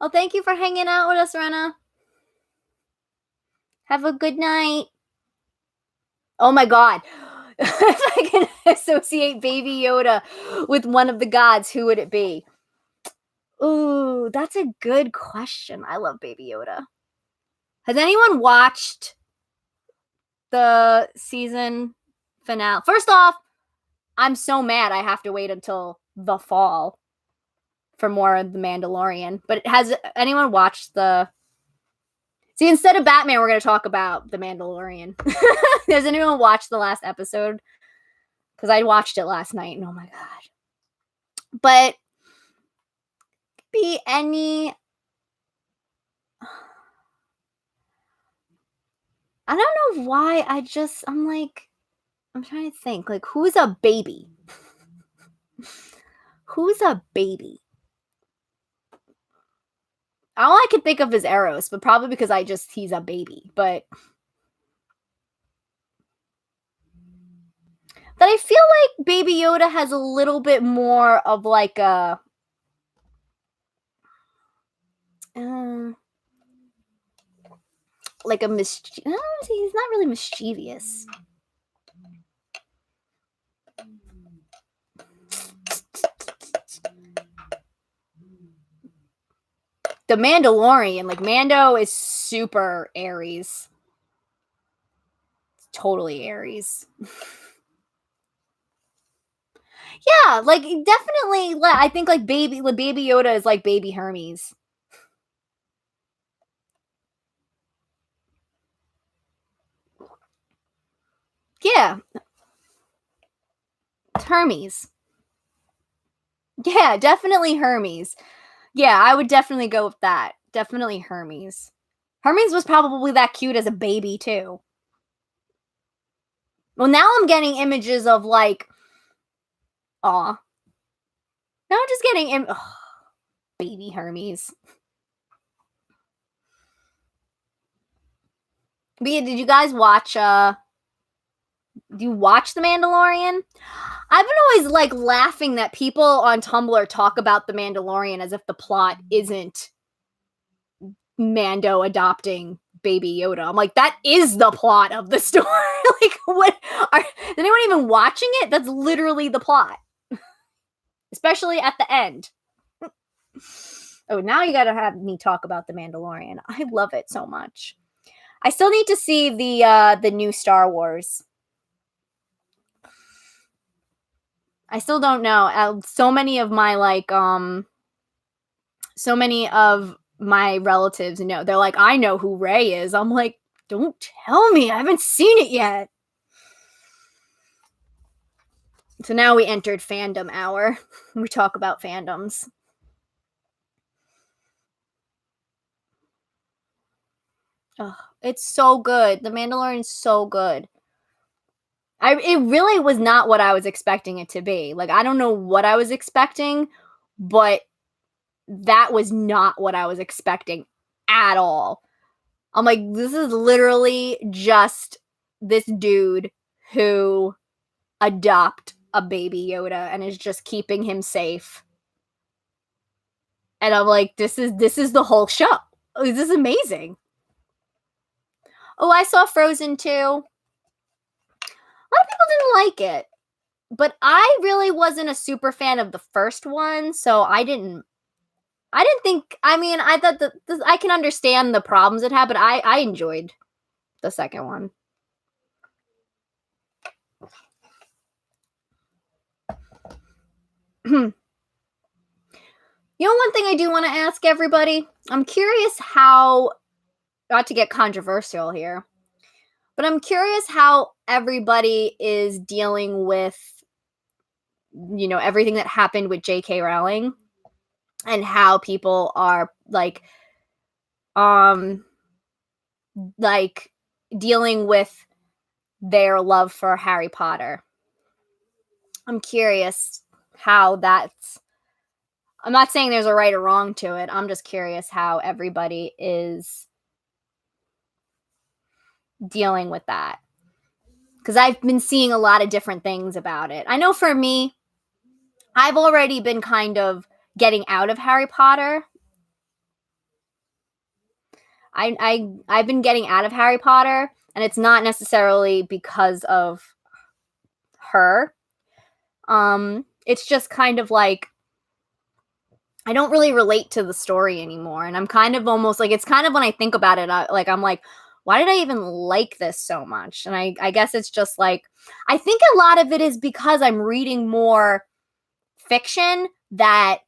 Well, thank you for hanging out with us, Rena. Have a good night. Oh my god. If I can associate Baby Yoda with one of the gods, who would it be? Ooh, that's a good question. I love Baby Yoda. Has anyone watched the season finale? First off, I'm so mad I have to wait until the fall for more of The Mandalorian. But has anyone watched See, instead of Batman, we're going to talk about The Mandalorian. Has anyone watched the last episode? Because I watched it last night, and oh my god. But be any... I don't know why, I'm like... I'm trying to think, like, who's a baby? Who's a baby? All I can think of is Eros, but probably because he's a baby. But I feel like Baby Yoda has a little bit more of like a he's not really mischievous. The Mandalorian, like Mando is super Aries. Totally Aries. Yeah, like definitely I think like Baby Yoda is like baby Hermes. Yeah. It's Hermes. Yeah, definitely Hermes. Yeah, I would definitely go with that. Definitely Hermes. Hermes was probably that cute as a baby, too. Well, now I'm getting images of, like... Aw. Now I'm just getting... baby Hermes. But yeah, did you guys watch, Do you watch The Mandalorian? I've been always, like, laughing that people on Tumblr talk about The Mandalorian as if the plot isn't Mando adopting Baby Yoda. I'm like, that is the plot of the story. Like, what? Is anyone even watching it? That's literally the plot. Especially at the end. Oh, now you gotta have me talk about The Mandalorian. I love it so much. I still need to see the new Star Wars. I still don't know. So many of my my relatives know. They're like, I know who Rey is. I'm like, don't tell me. I haven't seen it yet. So now we entered fandom hour. We talk about fandoms. Oh, it's so good. The Mandalorian's so good. It really was not what I was expecting it to be. Like, I don't know what I was expecting, but that was not what I was expecting at all. I'm like, this is literally just this dude who adopt a baby Yoda and is just keeping him safe. And I'm like, this is the whole show. This is amazing. Oh, I saw Frozen 2. A lot of people didn't like it. But I really wasn't a super fan of the first one, so I didn't think, I mean, I thought that I can understand the problems it had, but I enjoyed the second one. You know, one thing I do want to ask everybody, I'm curious how, not to get controversial here, but I'm curious how everybody is dealing with, you know, everything that happened with J.K. Rowling and how people are like dealing with their love for Harry Potter. I'm curious how that's... I'm not saying there's a right or wrong to it. I'm just curious how everybody is dealing with that. Because I've been seeing a lot of different things about it. I know for me, I've already been kind of getting out of Harry Potter. I've been getting out of Harry Potter, and it's not necessarily because of her. It's just kind of like, I don't really relate to the story anymore, and I'm kind of almost like, it's kind of when I think about it, I'm like, why did I even like this so much? And I guess it's just like, I think a lot of it is because I'm reading more fiction that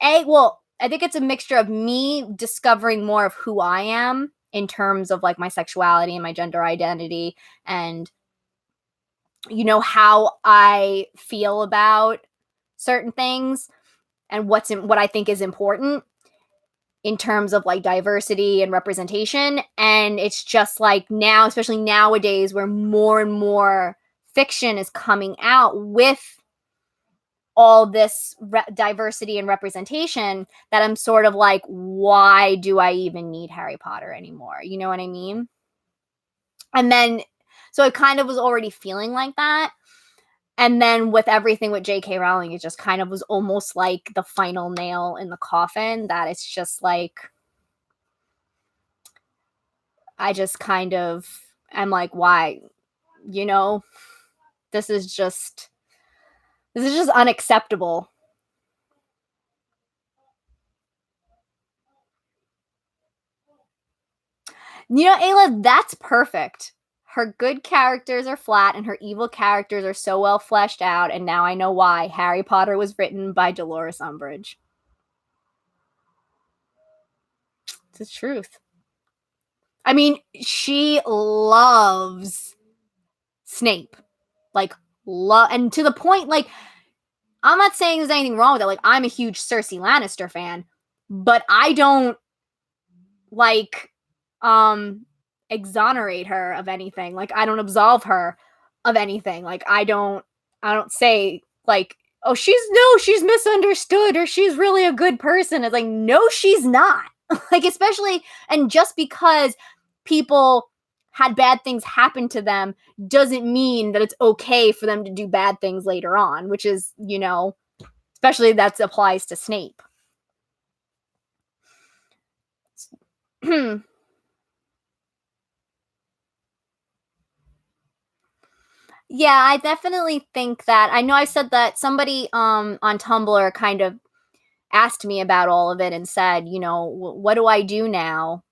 I think it's a mixture of me discovering more of who I am in terms of like my sexuality and my gender identity and how I feel about certain things and what I think is important in terms of like diversity and representation. And it's just like now, especially nowadays, where more and more fiction is coming out with all this diversity and representation, that I'm sort of like, why do I even need Harry Potter anymore? You know what I mean? And then, so it kind of was already feeling like that. And then with everything with J.K. Rowling, it just kind of was almost like the final nail in the coffin, that it's just like, I just kind of am like, why? You know, this is just unacceptable. Ayla, that's perfect. Her good characters are flat and her evil characters are so well fleshed out, and now I know why Harry Potter was written by Dolores Umbridge. It's the truth. I mean, she loves Snape. Like, and to the point, like, I'm not saying there's anything wrong with it. Like, I'm a huge Cersei Lannister fan, but I don't like exonerate her of anything. Like, I don't absolve her of anything. Like, I don't say like, oh, she's misunderstood or she's really a good person. It's like, no, she's not. Like, especially, and just because people had bad things happen to them doesn't mean that it's okay for them to do bad things later on, which is, especially that applies to Snape. Yeah, I definitely think that. I know I said that somebody on Tumblr kind of asked me about all of it and said, what do I do now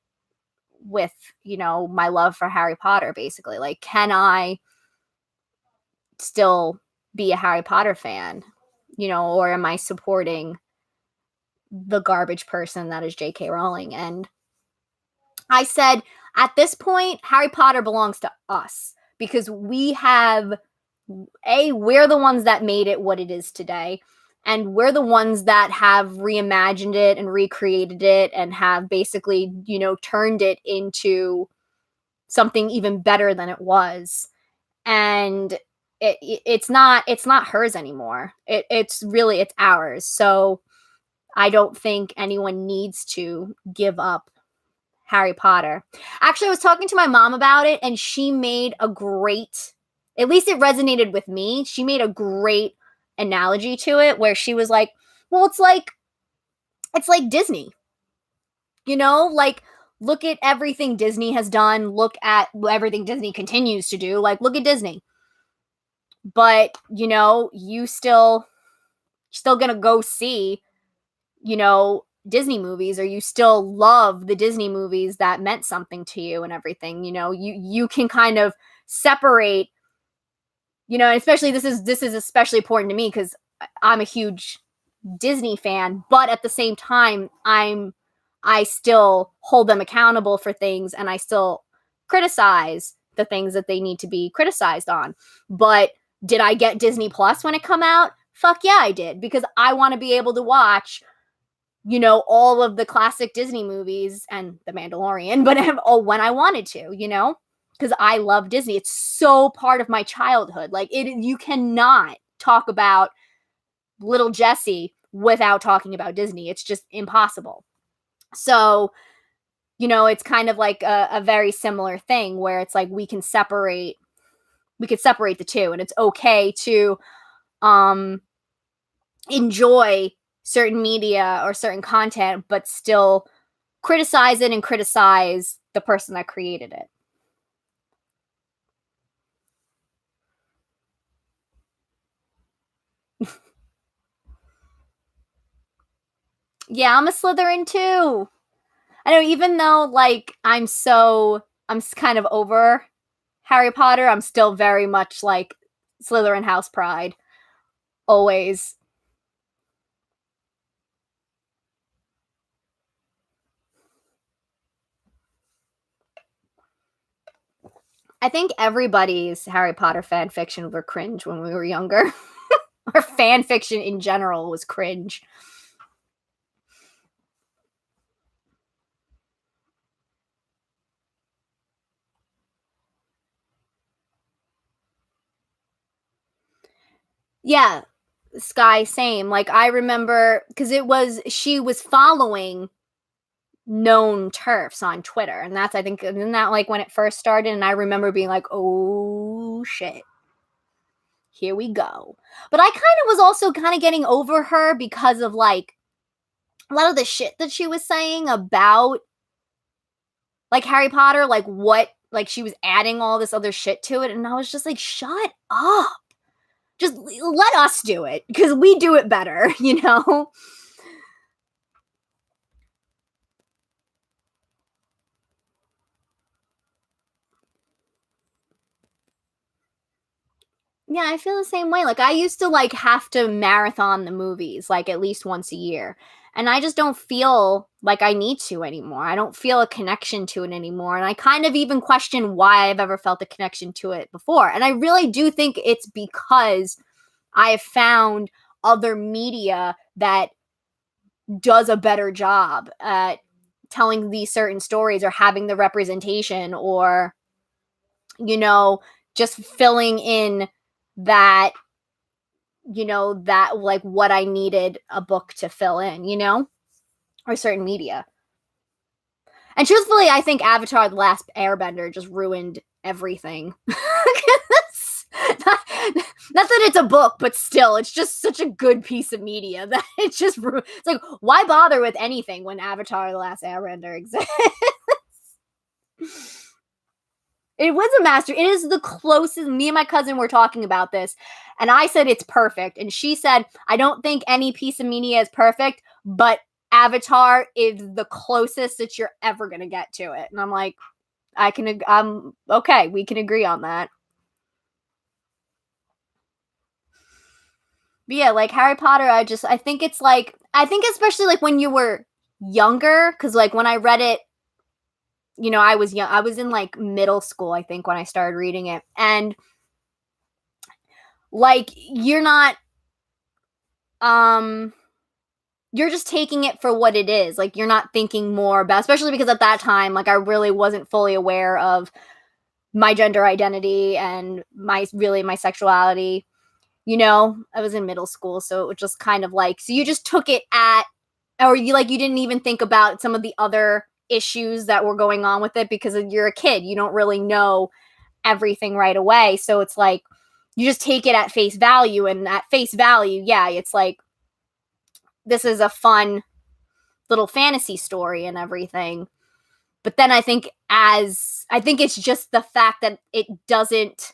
with, my love for Harry Potter, basically? Like, can I still be a Harry Potter fan? Or am I supporting the garbage person that is J.K. Rowling? And I said, at this point, Harry Potter belongs to us because we're the ones that made it what it is today. And we're the ones that have reimagined it and recreated it and have basically, turned it into something even better than it was. And it's not hers anymore. It's ours. So I don't think anyone needs to give up Harry Potter. Actually, I was talking to my mom about it, and she made a great, at least it resonated with me. She made a great analogy to it where she was like, well, it's like Disney. Like, look at everything Disney has done, look at everything Disney continues to do. Like, look at Disney. But, you still going to go see, Disney movies, or you still love the Disney movies that meant something to you and everything. You can kind of separate, especially this is especially important to me because I'm a huge Disney fan, but at the same time, I still hold them accountable for things, and I still criticize the things that they need to be criticized on. But did I get Disney Plus when it come out? Fuck yeah, I did, because I want to be able to watch all of the classic Disney movies and The Mandalorian, but when I wanted to, because I love Disney. It's so part of my childhood. Like, you cannot talk about Little Jessie without talking about Disney. It's just impossible. So, it's kind of like a very similar thing where it's like we could separate the two, and it's okay to enjoy certain media or certain content, but still criticize it and criticize the person that created it. Yeah, I'm a Slytherin too. I know, even though like I'm kind of over Harry Potter, I'm still very much like Slytherin house pride. Always. I think everybody's Harry Potter fan fiction were cringe when we were younger. Or fan fiction in general was cringe. Yeah, Sky, same. Like, I remember because she was following known turfs on Twitter, and that's, I think, isn't that like when it first started? And I remember being like, oh shit, here we go. But I kind of was also kind of getting over her because of like a lot of the shit that she was saying about like Harry Potter, like what, like she was adding all this other shit to it, and I was just like, shut up. Just let us do it because we do it better, you know? Yeah, I feel the same way. Like, I used to, like, have to marathon the movies, like, at least once a year, and I just don't feel like I need to anymore. I don't feel a connection to it anymore, and I kind of even question why I've ever felt a connection to it before, and I really do think it's because I have found other media that does a better job at telling these certain stories or having the representation or, you know, just filling in that, that like what I needed a book to fill in, or certain media. And truthfully, I think Avatar The Last Airbender just ruined everything. not, not that it's a book, but still, it's just such a good piece of media that it's like, why bother with anything when Avatar The Last Airbender exists? It was a master. It is the closest. Me and my cousin were talking about this, and I said it's perfect. And she said, I don't think any piece of media is perfect, but Avatar is the closest that you're ever going to get to it. And I'm like, I'm okay. We can agree on that. But yeah, like Harry Potter, I think it's like, I think especially like when you were younger, because like when I read it, I was young. I was in like middle school, I think, when I started reading it. And like um you're just taking it for what it is. Like you're not thinking more about, especially because at that time, like I really wasn't fully aware of my gender identity and my sexuality. I was in middle school, so it was just kind of like, so you just took it at, or you didn't even think about some of the other issues that were going on with it because you're a kid. You don't really know everything right away. So it's like you just take it at face value, and at face value, yeah, it's like this is a fun little fantasy story and everything. But then I think it's just the fact that it doesn't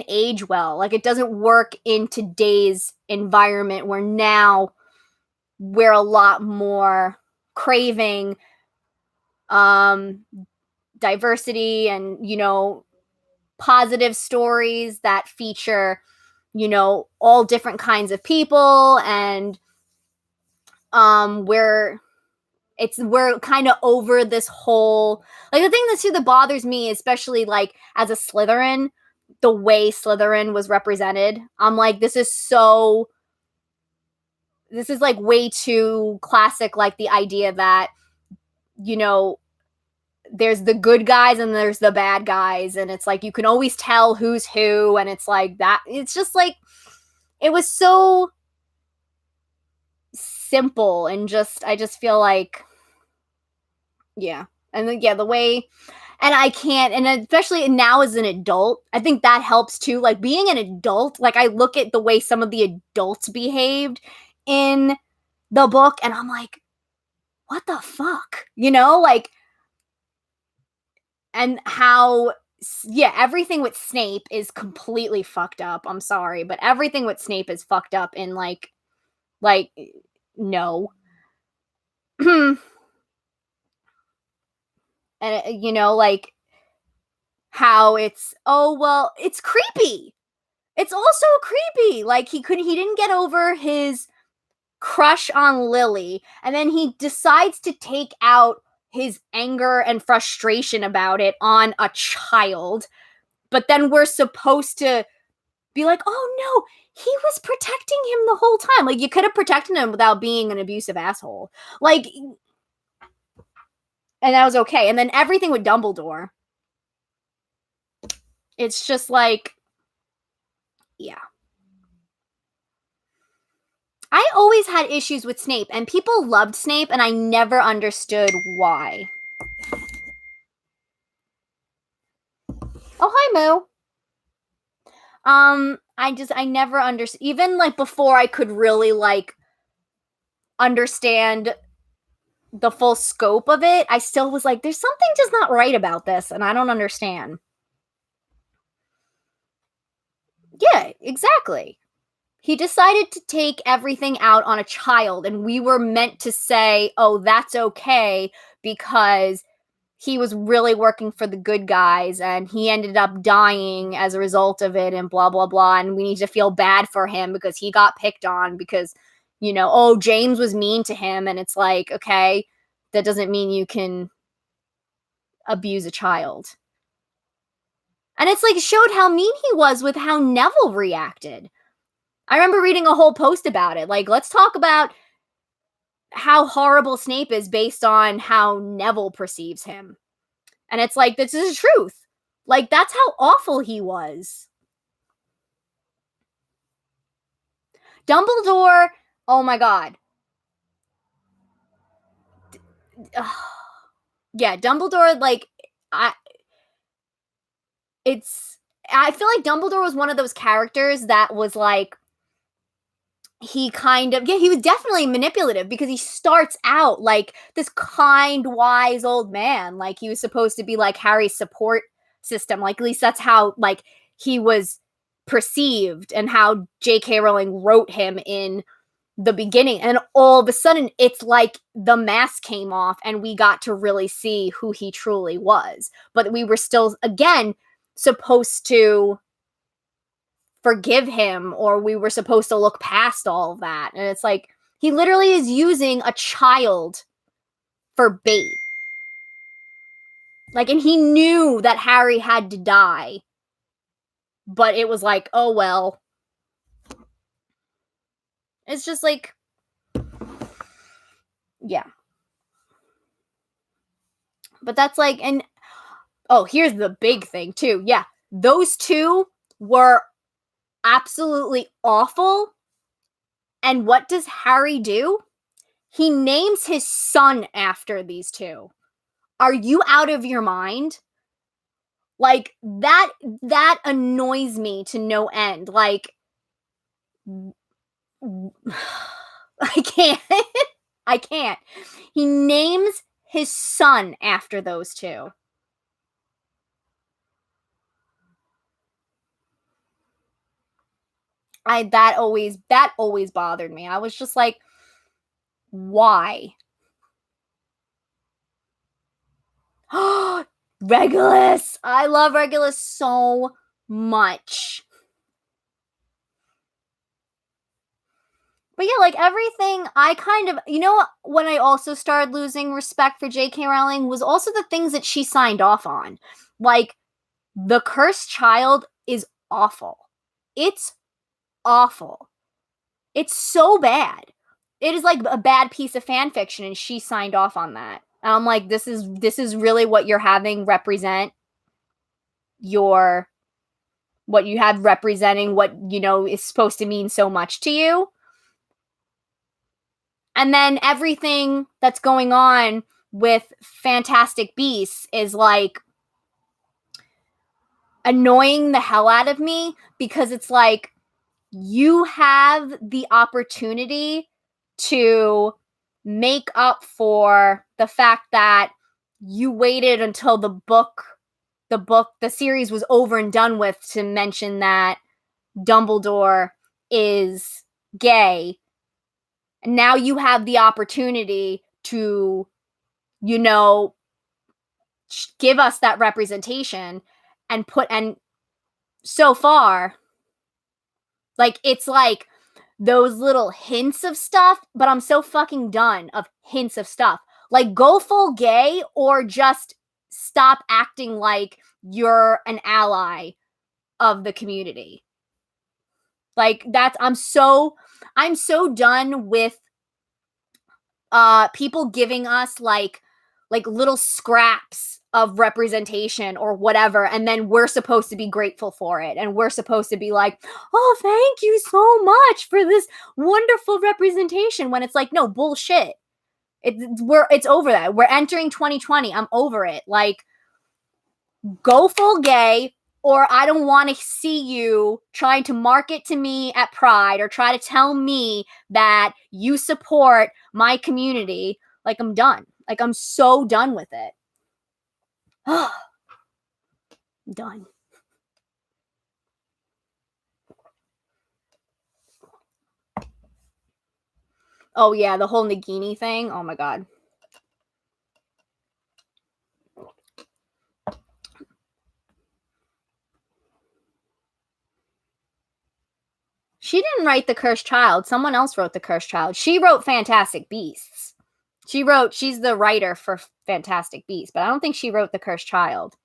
age well. Like it doesn't work in today's environment where now we're a lot more craving um diversity and positive stories that feature all different kinds of people, and we're kind of over this whole, like, the thing that bothers me, especially like as a Slytherin, the way Slytherin was represented. I'm like, this is like way too classic, like the idea that you know there's the good guys and there's the bad guys, and it's like you can always tell who's who, and it's like that, it's just like it was so simple, and I just feel like, yeah. And then, yeah, the way, and I can't, and especially now as an adult, I think that helps too. Like being an adult, like I look at the way some of the adults behaved in the book, and I'm like, what the fuck? Like, and how, yeah, everything with Snape is completely fucked up. I'm sorry, but everything with Snape is fucked up in like no. And like how it's, oh well, it's creepy. It's also creepy. Like he didn't get over his crush on Lily, and then he decides to take out his anger and frustration about it on a child, but then we're supposed to be like, oh no, he was protecting him the whole time. Like, you could have protected him without being an abusive asshole. Like, and that was okay. And then everything with Dumbledore, it's just like, yeah. I always had issues with Snape, and people loved Snape, and I never understood why. Oh, hi, Moo. I never understood, even like before I could really like understand the full scope of it, I still was like, there's something just not right about this, and I don't understand. Yeah, exactly. He decided to take everything out on a child, and we were meant to say, oh, that's okay, because he was really working for the good guys, and he ended up dying as a result of it, and blah, blah, blah, and we need to feel bad for him because he got picked on because, you know, oh, James was mean to him, and it's like, okay, that doesn't mean you can abuse a child. And it's like, it showed how mean he was with how Neville reacted. I remember reading a whole post about it. Like, let's talk about how horrible Snape is based on how Neville perceives him. And it's like, this is the truth. Like, that's how awful he was. Dumbledore, oh my god. Yeah, Dumbledore, like, I feel like Dumbledore was one of those characters that was like, he was definitely manipulative because he starts out like this kind, wise old man. Like, he was supposed to be like Harry's support system. Like, at least that's how like he was perceived and how J.K. Rowling wrote him in the beginning. And all of a sudden, it's like the mask came off and we got to really see who he truly was. But we were still, again, supposed to forgive him, or we were supposed to look past all of that. And it's like, he literally is using a child for bait. Like, and he knew that Harry had to die, but it was like, oh well. It's just like, yeah. But that's like, and oh, here's the big thing too. Yeah, those two were absolutely awful. And what does Harry do? He names his son after these two. Are you out of your mind? Like, that annoys me to no end. Like, I can't. I can't. He names his son after those two. That always bothered me. I was just like, why? Regulus! I love Regulus so much. But yeah, like, everything, I kind of, you know, when I also started losing respect for J.K. Rowling was also the things that she signed off on. Like, the Cursed Child is awful. It's awful. It's so bad. It is like a bad piece of fan fiction, and she signed off on that. And I'm like, this is really what you're having represent what you have representing what, you know, is supposed to mean so much to you. And then everything that's going on with Fantastic Beasts is like annoying the hell out of me, because it's like, you have the opportunity to make up for the fact that you waited until the series was over and done with to mention that Dumbledore is gay. And now you have the opportunity to, you know, give us that representation and so far, like, it's like those little hints of stuff, but I'm so fucking done of hints of stuff. Like, go full gay or just stop acting like you're an ally of the community. Like, I'm so done with people giving us like little scraps of representation or whatever, and then we're supposed to be grateful for it, and we're supposed to be like, oh, thank you so much for this wonderful representation, when it's like, no, bullshit. It's over that. We're entering 2020. I'm over it. Like, go full gay, or I don't want to see you trying to market to me at Pride or try to tell me that you support my community. Like, I'm done. Like, I'm so done with it. Done. Oh, yeah, the whole Nagini thing. Oh, my God. She didn't write The Cursed Child. Someone else wrote The Cursed Child. She wrote Fantastic Beasts. She's the writer for Fantastic Beasts, but I don't think she wrote The Cursed Child.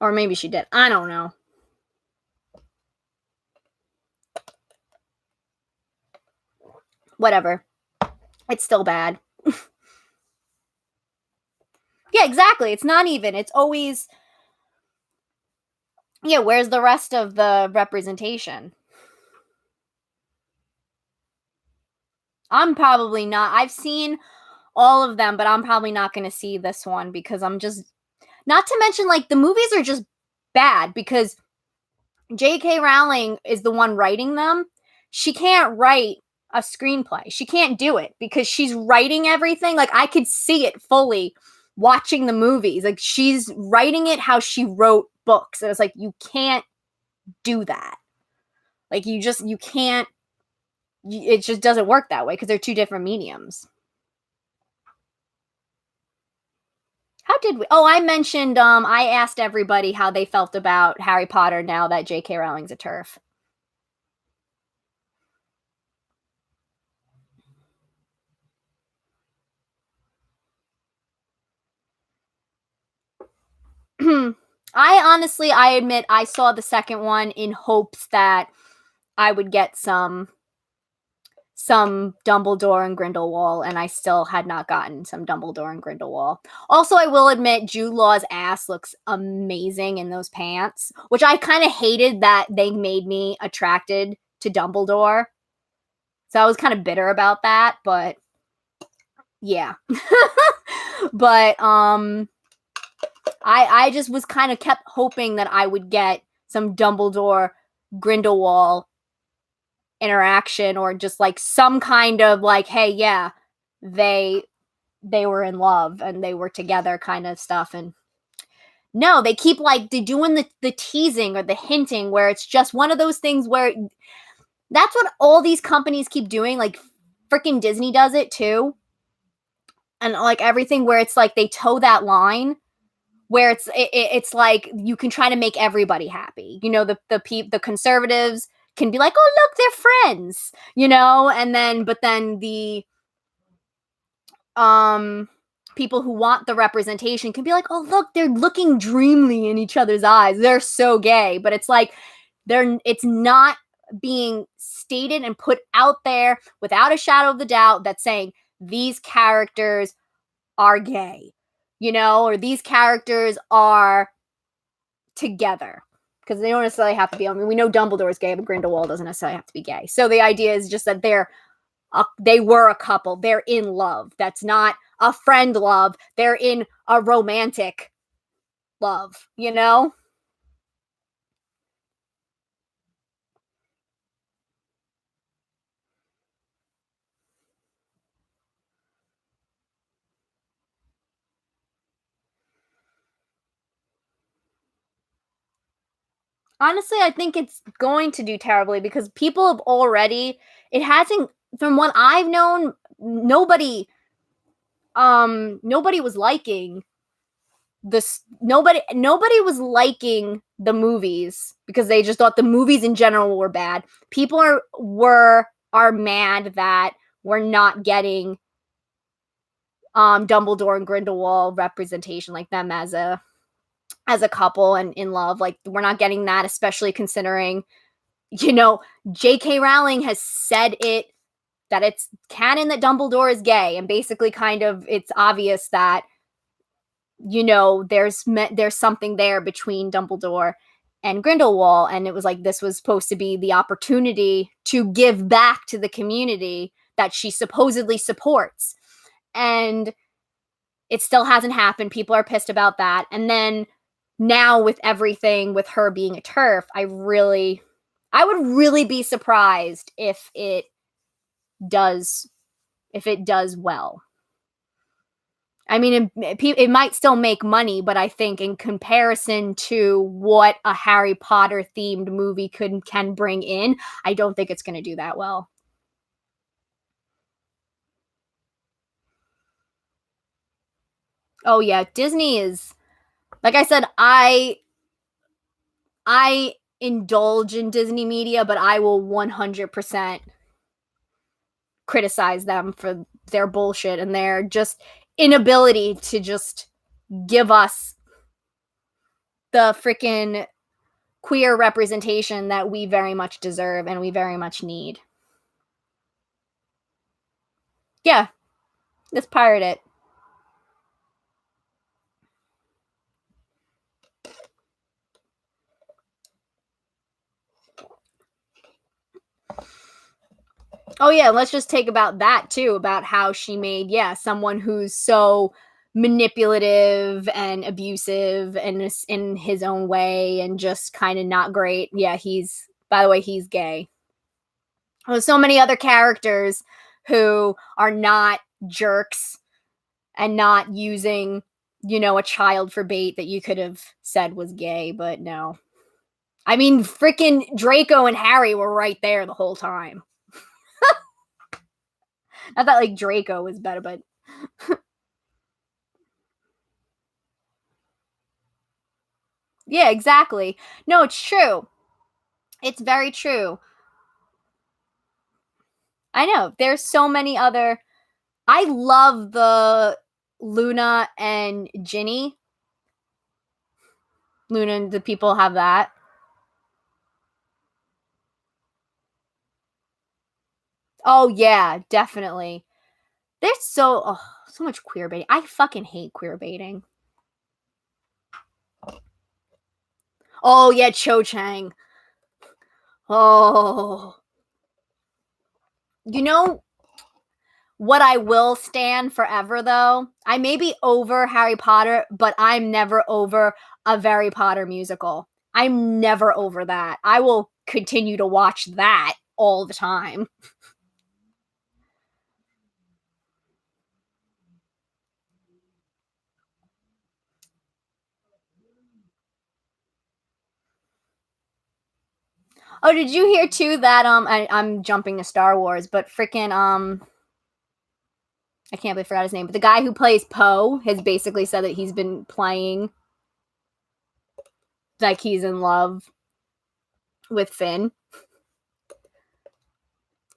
Or maybe she did. I don't know. Whatever. It's still bad. Yeah, exactly. It's not even. It's always, yeah, where's the rest of the representation? I'm probably not. I've seen all of them, but I'm probably not going to see this one because I'm just, not to mention, like, the movies are just bad because J.K. Rowling is the one writing them. She can't write a screenplay. She can't do it because she's writing everything. Like, I could see it fully watching the movies. Like, she's writing it how she wrote books. And it's like, you can't do that. Like, you can't, it just doesn't work that way because they're two different mediums. How did we? Oh, I mentioned, I asked everybody how they felt about Harry Potter now that J.K. Rowling's a TERF. I admit I saw the second one in hopes that I would get some Dumbledore and Grindelwald, and I still had not gotten some Dumbledore and Grindelwald. Also, I will admit Jude Law's ass looks amazing in those pants, which I kind of hated that they made me attracted to Dumbledore. So I was kind of bitter about that, but yeah. But I just was kind of kept hoping that I would get some Dumbledore Grindelwald interaction, or just like some kind of like, hey, yeah, they were in love and they were together kind of stuff. And no, they keep like doing the teasing or the hinting where it's just one of those things where that's what all these companies keep doing. Like, freaking Disney does it too. And like everything where it's like they toe that line where it's like you can try to make everybody happy. You know, the conservatives can be like, oh, look, they're friends, you know, and then but then the people who want the representation can be like, oh, look, they're looking dreamily in each other's eyes, they're so gay. But it's like it's not being stated and put out there without a shadow of the doubt that's saying these characters are gay, you know, or these characters are together. Because they don't necessarily have to be. I mean, we know Dumbledore's gay, but Grindelwald doesn't necessarily have to be gay. So the idea is just that they were a couple. They're in love. That's not a friend love. They're in a romantic love, you know? Honestly, I think it's going to do terribly because people have already, it hasn't, from what I've known, nobody was liking this. Nobody was liking the movies because they just thought the movies in general were bad. People are mad that we're not getting Dumbledore and Grindelwald representation, like them as a couple and in love. Like, we're not getting that, especially considering, J.K. Rowling has said that it's canon that Dumbledore is gay, and basically kind of it's obvious that, there's something there between Dumbledore and Grindelwald, and it was like this was supposed to be the opportunity to give back to the community that she supposedly supports. And it still hasn't happened. People are pissed about that. And then now with everything with her being a TERF, I would really be surprised if it does well. I mean, it might still make money, but I think in comparison to what a Harry Potter themed movie can bring in, I don't think it's going to do that well. Oh yeah, Disney is, like I said, I indulge in Disney media, but I will 100% criticize them for their bullshit and their just inability to just give us the freaking queer representation that we very much deserve and we very much need. Yeah, let's pirate it. Oh yeah, let's just take about that too, about how she made, someone who's so manipulative and abusive and in his own way and just kind of not great. Yeah, by the way, he's gay. There's so many other characters who are not jerks and not using, a child for bait that you could have said was gay, but no. I mean, freaking Draco and Harry were right there the whole time. I thought like Draco was better, but yeah, exactly. No, it's true. It's very true. I know. There's so many other. I love the Luna and Ginny. Luna, the people have that. Oh yeah, definitely. There's so much queer baiting. I fucking hate queer baiting. Oh yeah, Cho Chang. Oh. You know what I will stand forever though? I may be over Harry Potter, but I'm never over a Harry Potter musical. I'm never over that. I will continue to watch that all the time. Oh, did you hear too that I'm jumping to Star Wars, but freaking I can't believe I forgot his name, but the guy who plays Poe has basically said that he's been playing like he's in love with Finn.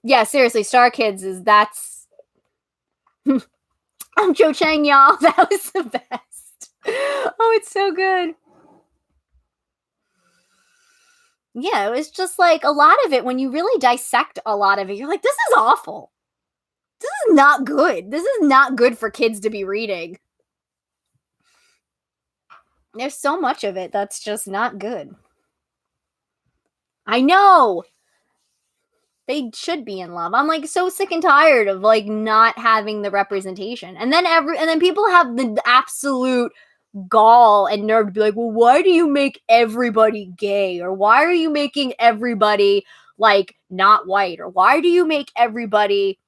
Yeah, seriously, Star Kids that's I'm Cho Chang, y'all. That was the best. Oh, it's so good. Yeah, it was just like a lot of it, when you really dissect a lot of it, you're like, this is awful. This is not good. This is not good for kids to be reading. There's so much of it that's just not good. I know. They should be in love. I'm like so sick and tired of like not having the representation. And then people have the absolute gall and nerve to be like, well, why do you make everybody gay? Or why are you making everybody like not white? Or why do you make everybody,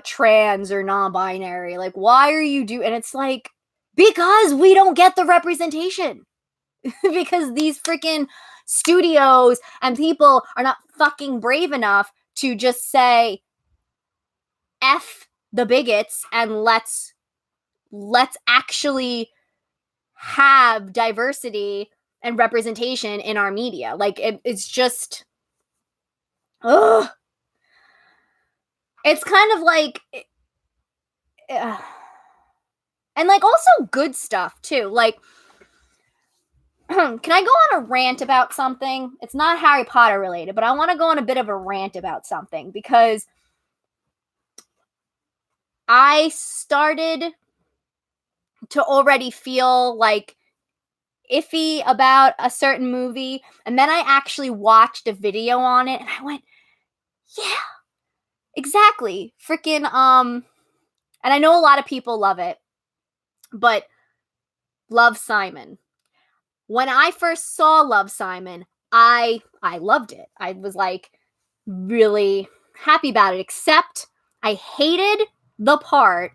trans or non-binary? Like, why are you and it's like, because we don't get the representation. Because these freaking studios and people are not fucking brave enough to just say F the bigots and let's actually have diversity and representation in our media. Like it's just ugh. It's kind of like, and like also good stuff too. Like, can I go on a rant about something? It's not Harry Potter related, but I want to go on a bit of a rant about something because I started to already feel like iffy about a certain movie, and then I actually watched a video on it and I went, yeah, exactly. Freaking and I know a lot of people love it, but Love, Simon. When I first saw Love, Simon, I loved it. I was like really happy about it, except I hated the part.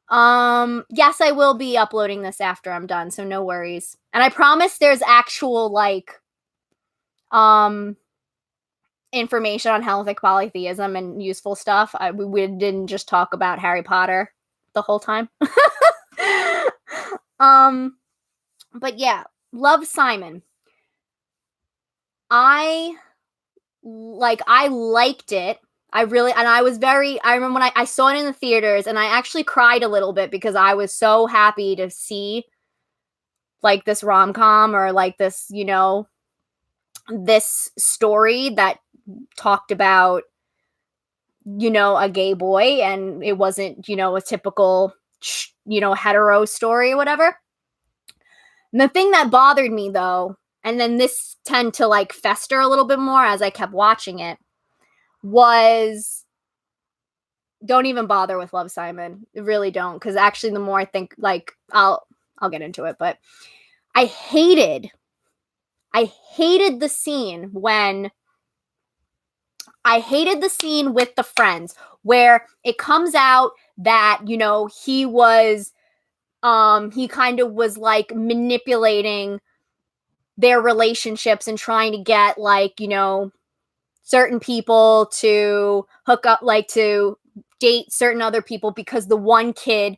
Yes, I will be uploading this after I'm done, so no worries. And I promise there's actual like information on Hellenic polytheism and useful stuff. We didn't just talk about Harry Potter the whole time. But yeah, Love, Simon. I liked it. I remember when I saw it in the theaters and I actually cried a little bit because I was so happy to see like this rom-com or like this, this story that talked about, a gay boy, and it wasn't, a typical, hetero story or whatever. And the thing that bothered me though, and then this tend to like fester a little bit more as I kept watching it, was don't even bother with Love, Simon. Really don't, because actually the more I think, like, I'll get into it, but I hated the scene with the friends where it comes out that, he was he kind of was like manipulating their relationships and trying to get like, certain people to hook up, like to date certain other people because the one kid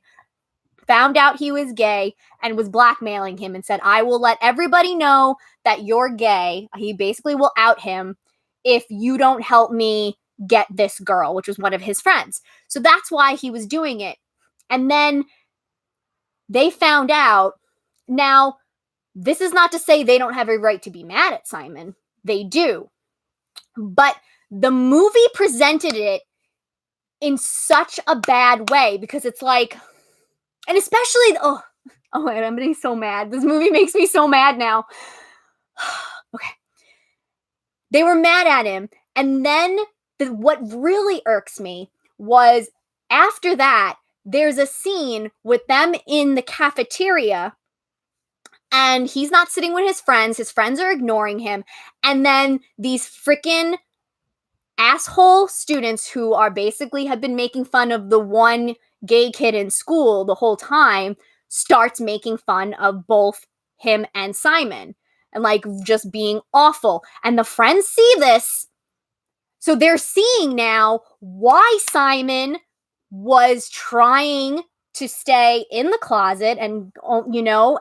found out he was gay and was blackmailing him and said, I will let everybody know that you're gay. He basically will out him if you don't help me get this girl, which was one of his friends. So that's why he was doing it. And then they found out. Now, this is not to say they don't have a right to be mad at Simon. They do. But the movie presented it in such a bad way because it's like, and especially, oh wait, I'm getting so mad. This movie makes me so mad now. Okay. They were mad at him. And then what really irks me was after that, there's a scene with them in the cafeteria and he's not sitting with his friends. His friends are ignoring him. And then these freaking asshole students who are basically have been making fun of the one gay kid in school the whole time starts making fun of both him and Simon and like just being awful. And the friends see this. So they're seeing now why Simon was trying to stay in the closet and,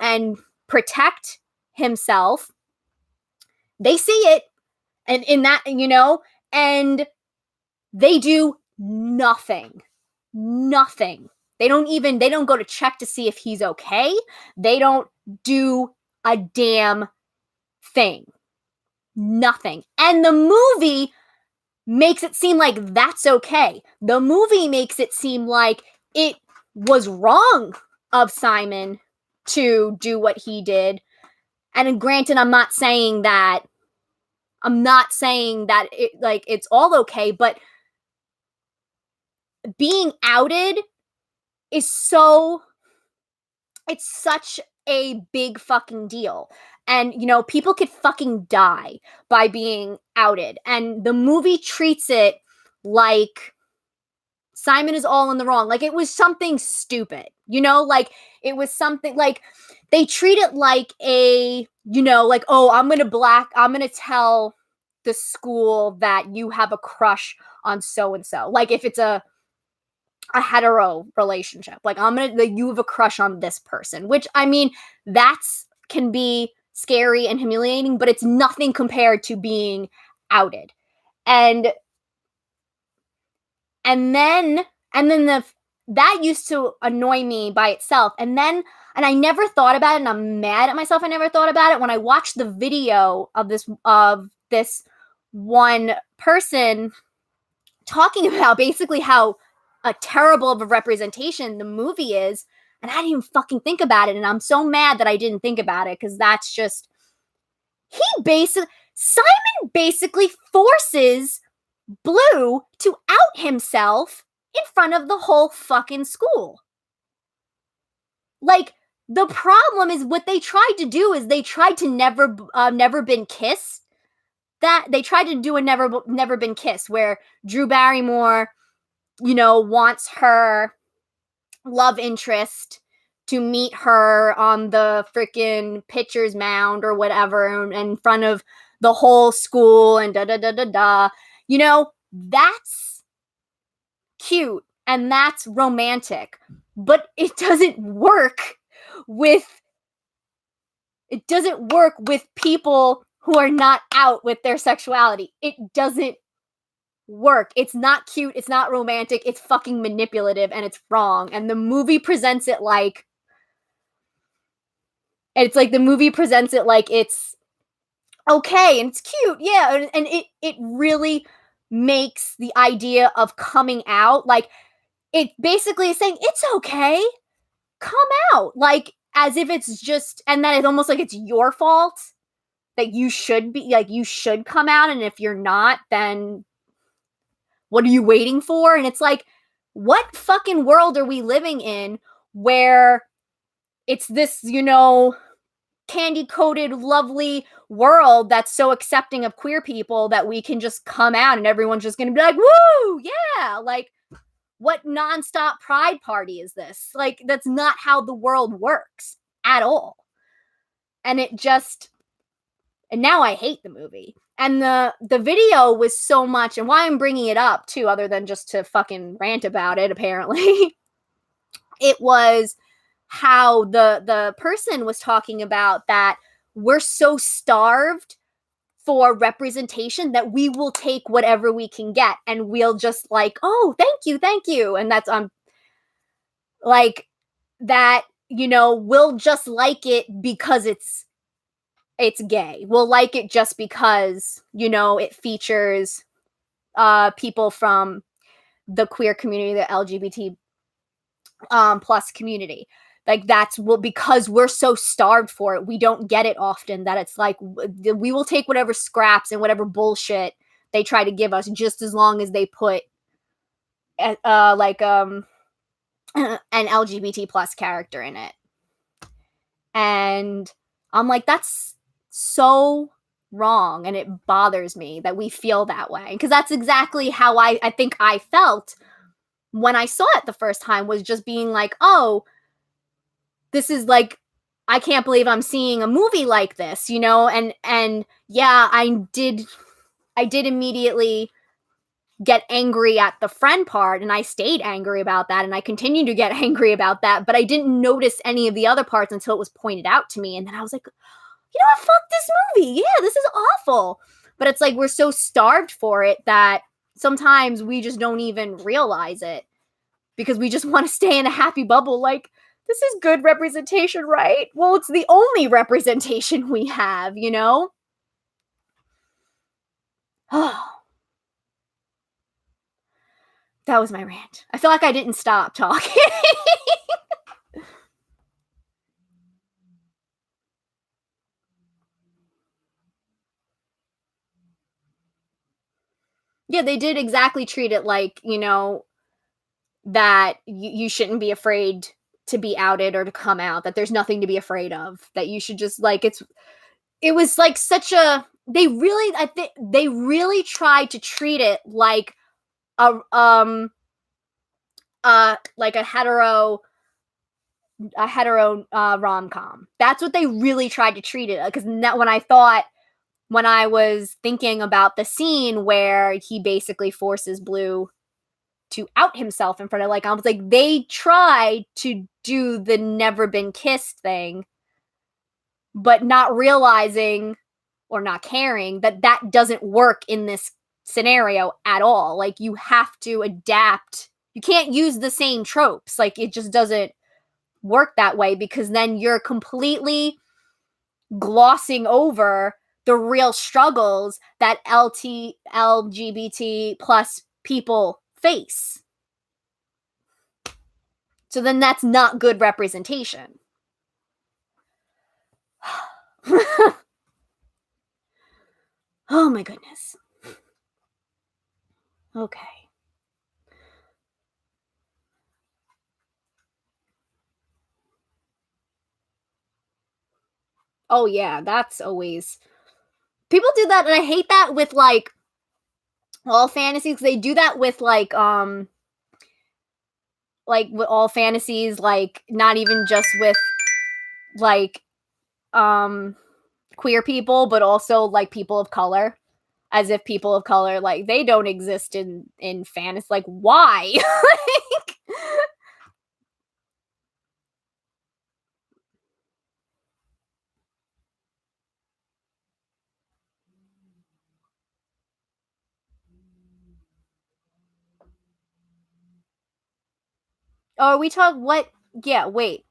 and protect himself. They see it. And in that, and they do nothing. Nothing. They don't go to check to see if he's okay. They don't do a damn thing. Nothing. And the movie makes it seem like that's okay. The movie makes it seem like it was wrong of Simon to do what he did. And granted, I'm not saying that it's all okay, but being outed is it's such a big fucking deal. And, people could fucking die by being outed. And the movie treats it like Simon is all in the wrong. Like it was something stupid, like it was something like they treat it like a, like, oh, I'm going to tell the school that you have a crush on so-and-so. Like if it's a hetero relationship, like you have a crush on this person, which I mean, that's can be scary and humiliating, but it's nothing compared to being outed. And And then that used to annoy me by itself. And I never thought about it, and I'm mad at myself I never thought about it when I watched the video of this one person talking about basically how a terrible of a representation the movie is, and I didn't even fucking think about it, and I'm so mad that I didn't think about it, because that's just Simon basically forces Blue to out himself in front of the whole fucking school. Like, the problem is what they tried to do is they tried to never been kissed. That they tried to do a never been kissed, where Drew Barrymore, wants her love interest to meet her on the freaking pitcher's mound or whatever in front of the whole school and da da da da da. That's cute and that's romantic, but it doesn't work with people who are not out with their sexuality. It doesn't work. It's not cute. It's not romantic. It's fucking manipulative, and it's wrong. And the movie presents it like it's okay and it's cute, yeah, and it really makes the idea of coming out, like, it basically is saying it's okay, come out, like, as if it's just, and then it's almost like it's your fault that you should come out, and if you're not, then what are you waiting for? And it's like, what fucking world are we living in where it's this, candy-coated, lovely world that's so accepting of queer people that we can just come out and everyone's just gonna be like, woo, yeah, like, what nonstop pride party is this? Like, that's not how the world works at all. And now I hate the movie. And the video was so much, and why I'm bringing it up too, other than just to fucking rant about it, apparently, it was how the person was talking about that we're so starved for representation that we will take whatever we can get, and we'll just like, oh, thank you. And that's like that, we'll just like it because it's gay. We'll like it just because, it features people from the queer community, the LGBT plus community. Like, because we're so starved for it, we don't get it often, that it's like we will take whatever scraps and whatever bullshit they try to give us, just as long as they put an LGBT plus character in it. And I'm like, that's so wrong, and it bothers me that we feel that way, because that's exactly how I think I felt when I saw it the first time, was just being like, oh, this is like, I can't believe I'm seeing a movie like this, and yeah, I did immediately get angry at the friend part, and I stayed angry about that, and I continue to get angry about that, but I didn't notice any of the other parts until it was pointed out to me, and then I was like, fuck this movie, yeah, this is awful. But it's like, we're so starved for it that sometimes we just don't even realize it, because we just want to stay in a happy bubble, like, this is good representation, right? Well, it's the only representation we have, Oh, that was my rant. I feel like I didn't stop talking. Yeah, they did exactly treat it like, that you shouldn't be afraid to be outed or to come out, that there's nothing to be afraid of, that you should just, like, it was like such a, I think they really tried to treat it like a like a hetero rom-com. That's what they really tried to treat it, because when I was thinking about the scene where he basically forces Blue to out himself in front of, like, I was like, they tried to do the never been kissed thing, but not realizing or not caring that doesn't work in this scenario at all. Like, you have to adapt. You can't use the same tropes. Like, it just doesn't work that way, because then you're completely glossing over the real struggles that LGBT plus people face. So then that's not good representation. Oh my goodness. Okay. Oh yeah, that's always, people do that, and I hate that with like all fantasies. They do that with like with all fantasies, like not even just with like um queer people, but also like people of color, as if people of color, like, they don't exist in fantasy. Like, why? Like, oh, we talk what? Yeah, wait.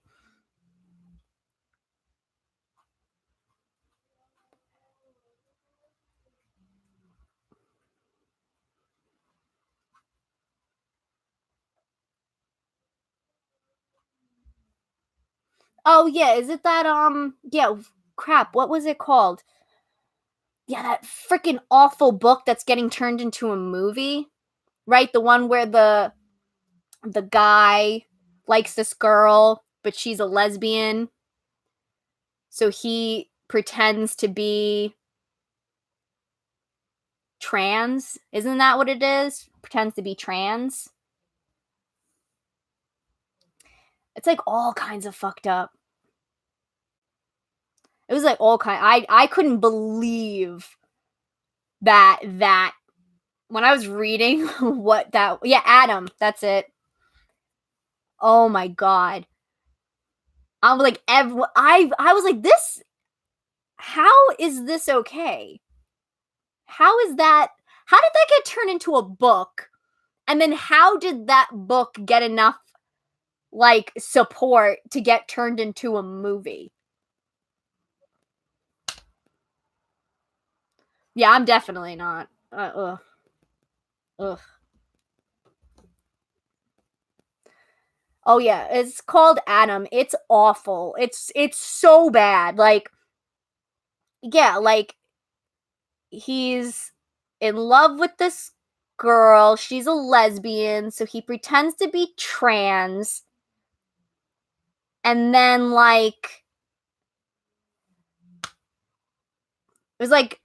Oh yeah, is it that yeah, crap, what was it called? Yeah, that freaking awful book that's getting turned into a movie, right? The one where the guy likes this girl, but she's a lesbian. So he pretends to be trans. Isn't that what it is? Pretends to be trans. It's like all kinds of fucked up. It was like all kind. I couldn't believe that when I was reading what that, yeah, Adam, that's it. Oh my god. I'm like I was like, this, how is this okay? How is that, how did that get turned into a book? And then how did that book get enough like support to get turned into a movie? Yeah, I'm definitely not. Ugh. Ugh. Oh yeah, it's called Adam. It's awful. It's so bad. Like, yeah, like, he's in love with this girl. She's a lesbian, so he pretends to be trans. And then like, it was like,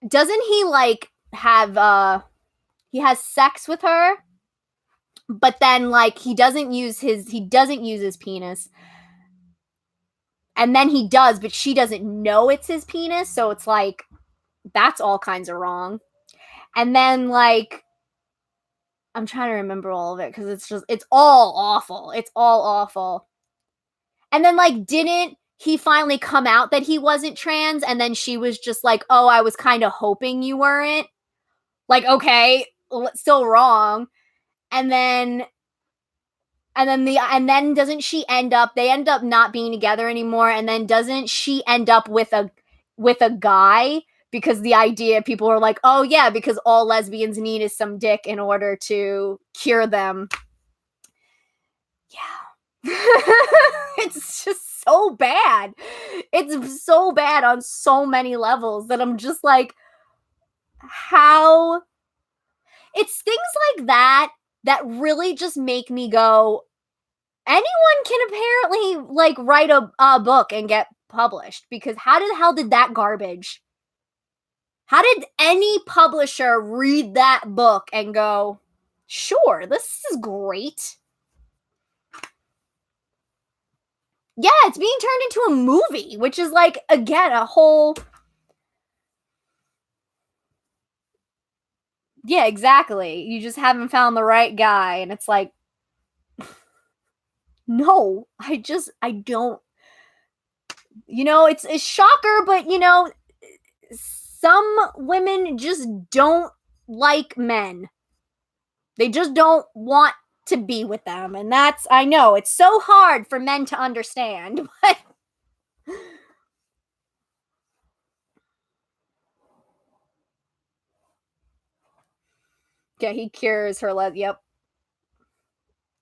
doesn't he like have he has sex with her, but then like he doesn't use his penis. And then he does, but she doesn't know it's his penis, so it's like, that's all kinds of wrong. And then like, I'm trying to remember all of it because it's all awful. It's all awful. And then like, didn't he finally come out that he wasn't trans? And then she was just like, "Oh, I was kind of hoping you weren't." Like, okay, still wrong. And then and then doesn't she end up, they end up not being together anymore, and then doesn't she end up with a guy, because the idea, people are like, "Oh yeah, because all lesbians need is some dick in order to cure them." Yeah. It's just so bad. It's so bad on so many levels that I'm just like, how, it's things like that that really just make me go, anyone can apparently like write a book and get published, because how the hell did that garbage, how did any publisher read that book and go, sure, this is great? Yeah, it's being turned into a movie, which is like, again, a whole, yeah, exactly, you just haven't found the right guy, and it's like, no, I don't, it's a shocker, but some women just don't like men. They just don't want to be with them. And that's, I know, it's so hard for men to understand. But yeah, he cures her. Yep.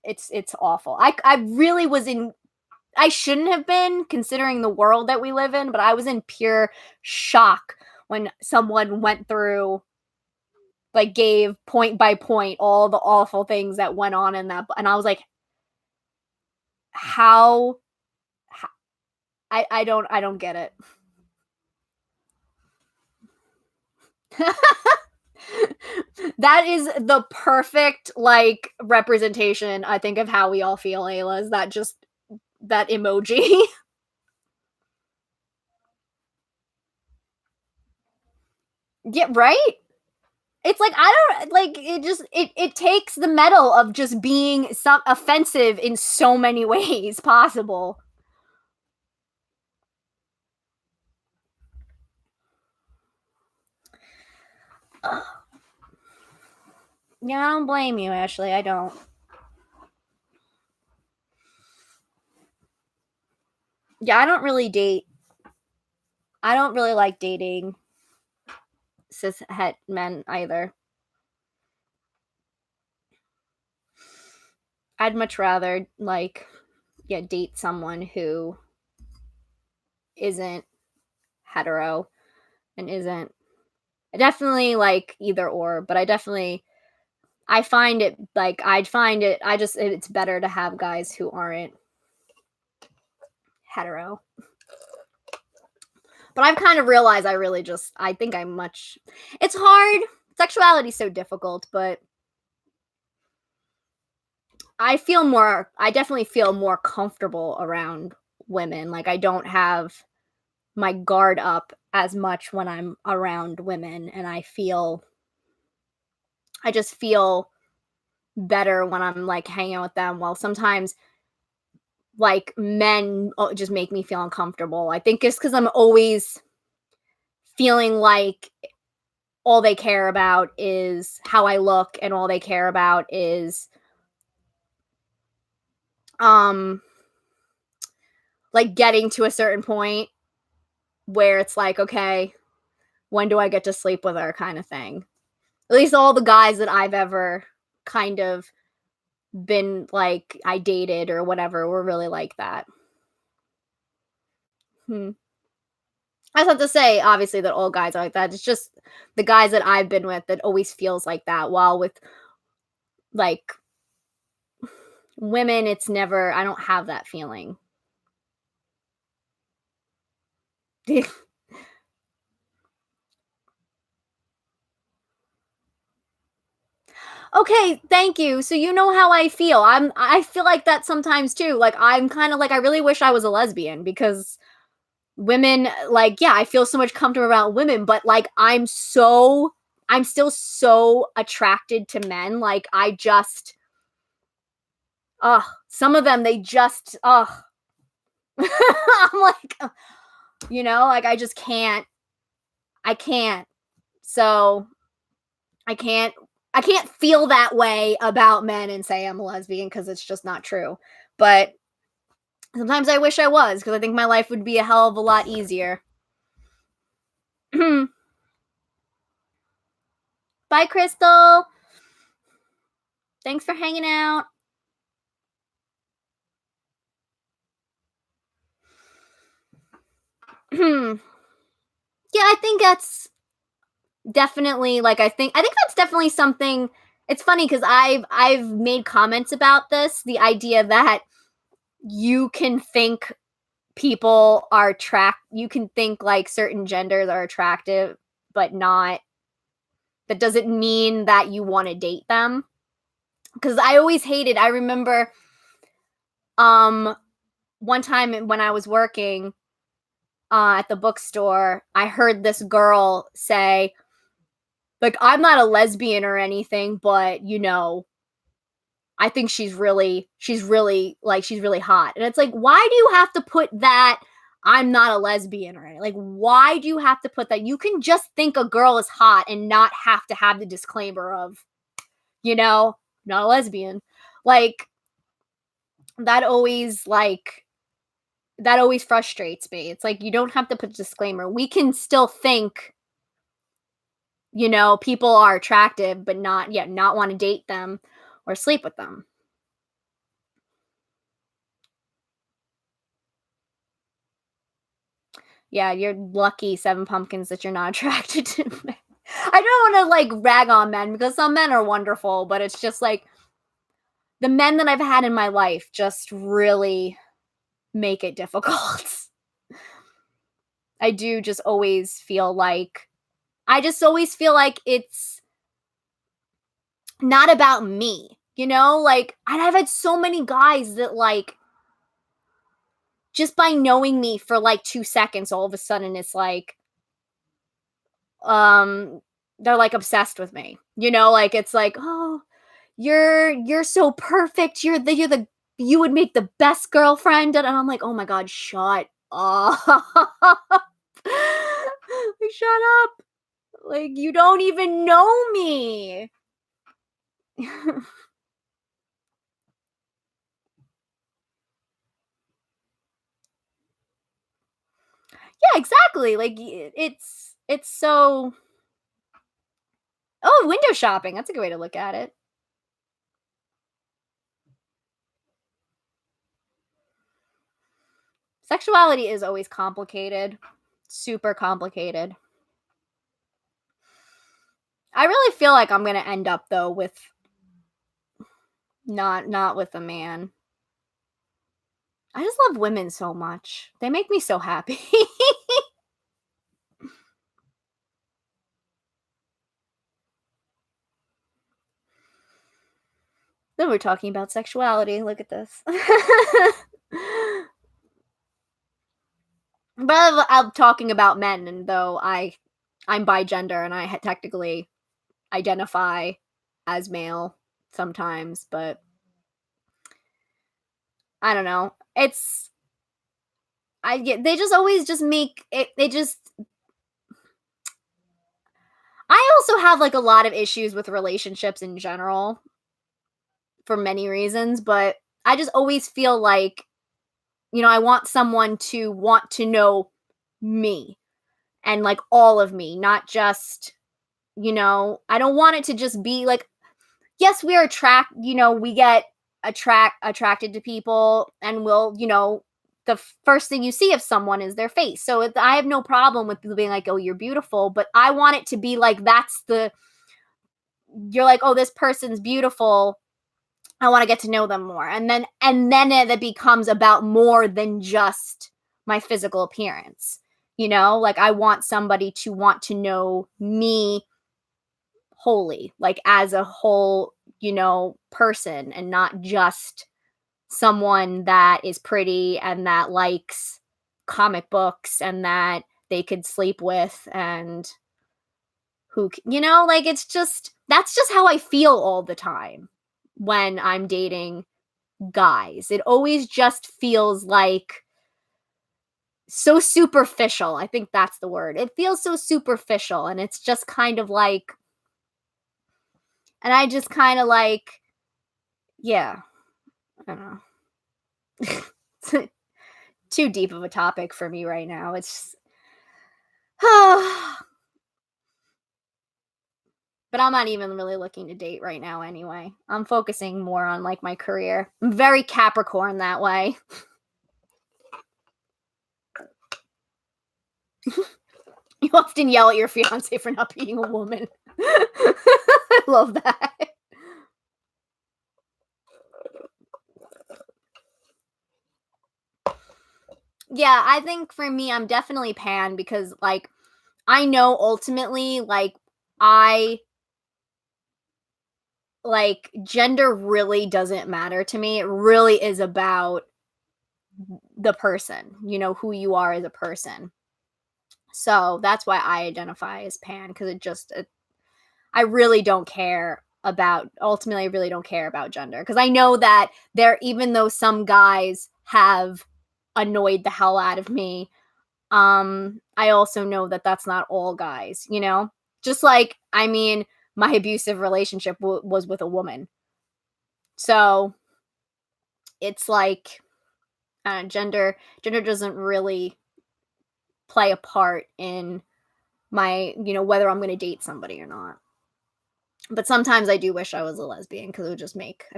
It's awful. I really was in, I shouldn't have been considering the world that we live in, but I was in pure shock when someone went through, like, gave point by point all the awful things that went on in that, and I was like, how, I don't get it. That is the perfect, like, representation, I think, of how we all feel, Ayla, is that just that emoji. Yeah, right? It's like, I don't like, it just, it takes the metal of just being some offensive in so many ways possible. Ugh. Yeah, I don't blame you, Ashley, I don't. Yeah, I don't really date. I don't really like dating cis het men either. I'd much rather, like, yeah, date someone who isn't hetero and isn't, definitely, like, either or, but I find it, like, I'd find it, it's better to have guys who aren't hetero. But I've kind of realized I really just, I think I'm much, it's hard. Sexuality's so difficult, but I definitely feel more comfortable around women. Like, I don't have my guard up as much when I'm around women, and I just feel better when I'm, like, hanging out with them. While sometimes, like, men just make me feel uncomfortable. I think it's because I'm always feeling like all they care about is how I look, and all they care about is, um like, getting to a certain point where it's like, okay, when do I get to sleep with her, kind of thing. At least all the guys that I've ever kind of been, like, I dated or whatever, were really like that. Hmm. That's not to say, obviously, that all guys are like that. It's just the guys that I've been with that always feels like that. While with, like, women, it's never, I don't have that feeling. Okay, thank you. So you know how I feel. I feel like that sometimes too. Like, I'm kind of like, I really wish I was a lesbian, because women, like, yeah, I feel so much comfortable around women, but, like, I'm still so attracted to men. Like, I just, some of them, they just, I'm like, like, I just can't. I can't. So I can't I can't feel that way about men and say I'm a lesbian, because it's just not true. But sometimes I wish I was, because I think my life would be a hell of a lot easier. Bye, Crystal. Thanks for hanging out. Yeah, I think that's definitely, like, I think that's definitely something. It's funny because I've made comments about this, the idea that you can think you can think, like, certain genders are attractive, but not, that doesn't mean that you want to date them. Because I remember, um one time when I was working, at the bookstore, I heard this girl say, like, I'm not a lesbian or anything, but, I think she's really hot. And it's like, why do you have to put that I'm not a lesbian or anything. Like, why do you have to put that? You can just think a girl is hot and not have to have the disclaimer of, not a lesbian. Like, that always like that always frustrates me. It's like you don't have to put a disclaimer. We can still think, people are attractive, but not want to date them or sleep with them. Yeah, you're lucky, Seven Pumpkins, that you're not attracted to men. I don't want to like rag on men because some men are wonderful, but it's just like the men that I've had in my life just really make it difficult. I do just always feel like I just always feel like it's not about me, Like, and I've had so many guys that, like, just by knowing me for like 2 seconds, all of a sudden it's like, um, they're like obsessed with me, Like, it's like, oh, you're so perfect. You would make the best girlfriend. And I'm like, oh my God, shut up. Like, shut up. Like, you don't even know me. Yeah, exactly. Like, it's so. Oh, window shopping. That's a good way to look at it. Sexuality is always complicated. Super complicated. I really feel like I'm gonna end up though with not with a man. I just love women so much. They make me so happy. Then we're talking about sexuality. Look at this. But I'm talking about men, and though I'm bi gender and I technically identify as male sometimes, but I don't know. They just always just make it. They just. I also have like a lot of issues with relationships in general for many reasons, but I just always feel like, I want someone to want to know me and like all of me, not just, I don't want it to just be like, yes, we are we get attracted to people and the first thing you see of someone is their face. So I have no problem with people being like, oh, you're beautiful, but I want it to be like, you're like, oh, this person's beautiful. I want to get to know them more. And then it becomes about more than just my physical appearance. Like, I want somebody to want to know me wholly, like as a whole, person, and not just someone that is pretty and that likes comic books and that they could sleep with, and like, that's just how I feel all the time when I'm dating guys. It always just feels like so superficial. I think that's the word. It feels so superficial, and it's just kind of like, and I just kind of like, yeah, I don't know. It's too deep of a topic for me right now. It's but I'm not even really looking to date right now anyway. I'm focusing more on like my career. I'm very Capricorn that way. You often yell at your fiance for not being a woman. I love that. Yeah, I think for me, I'm definitely pan because, like, I know ultimately, I gender really doesn't matter to me. It really is about the person, who you are as a person. So that's why I identify as pan, because I really don't care ultimately, I really don't care about gender, because I know that even though some guys have annoyed the hell out of me. I also know that that's not all guys, you know? Just like, I mean, my abusive relationship was with a woman. So, it's like gender doesn't really play a part in my, whether I'm going to date somebody or not. But sometimes I do wish I was a lesbian because I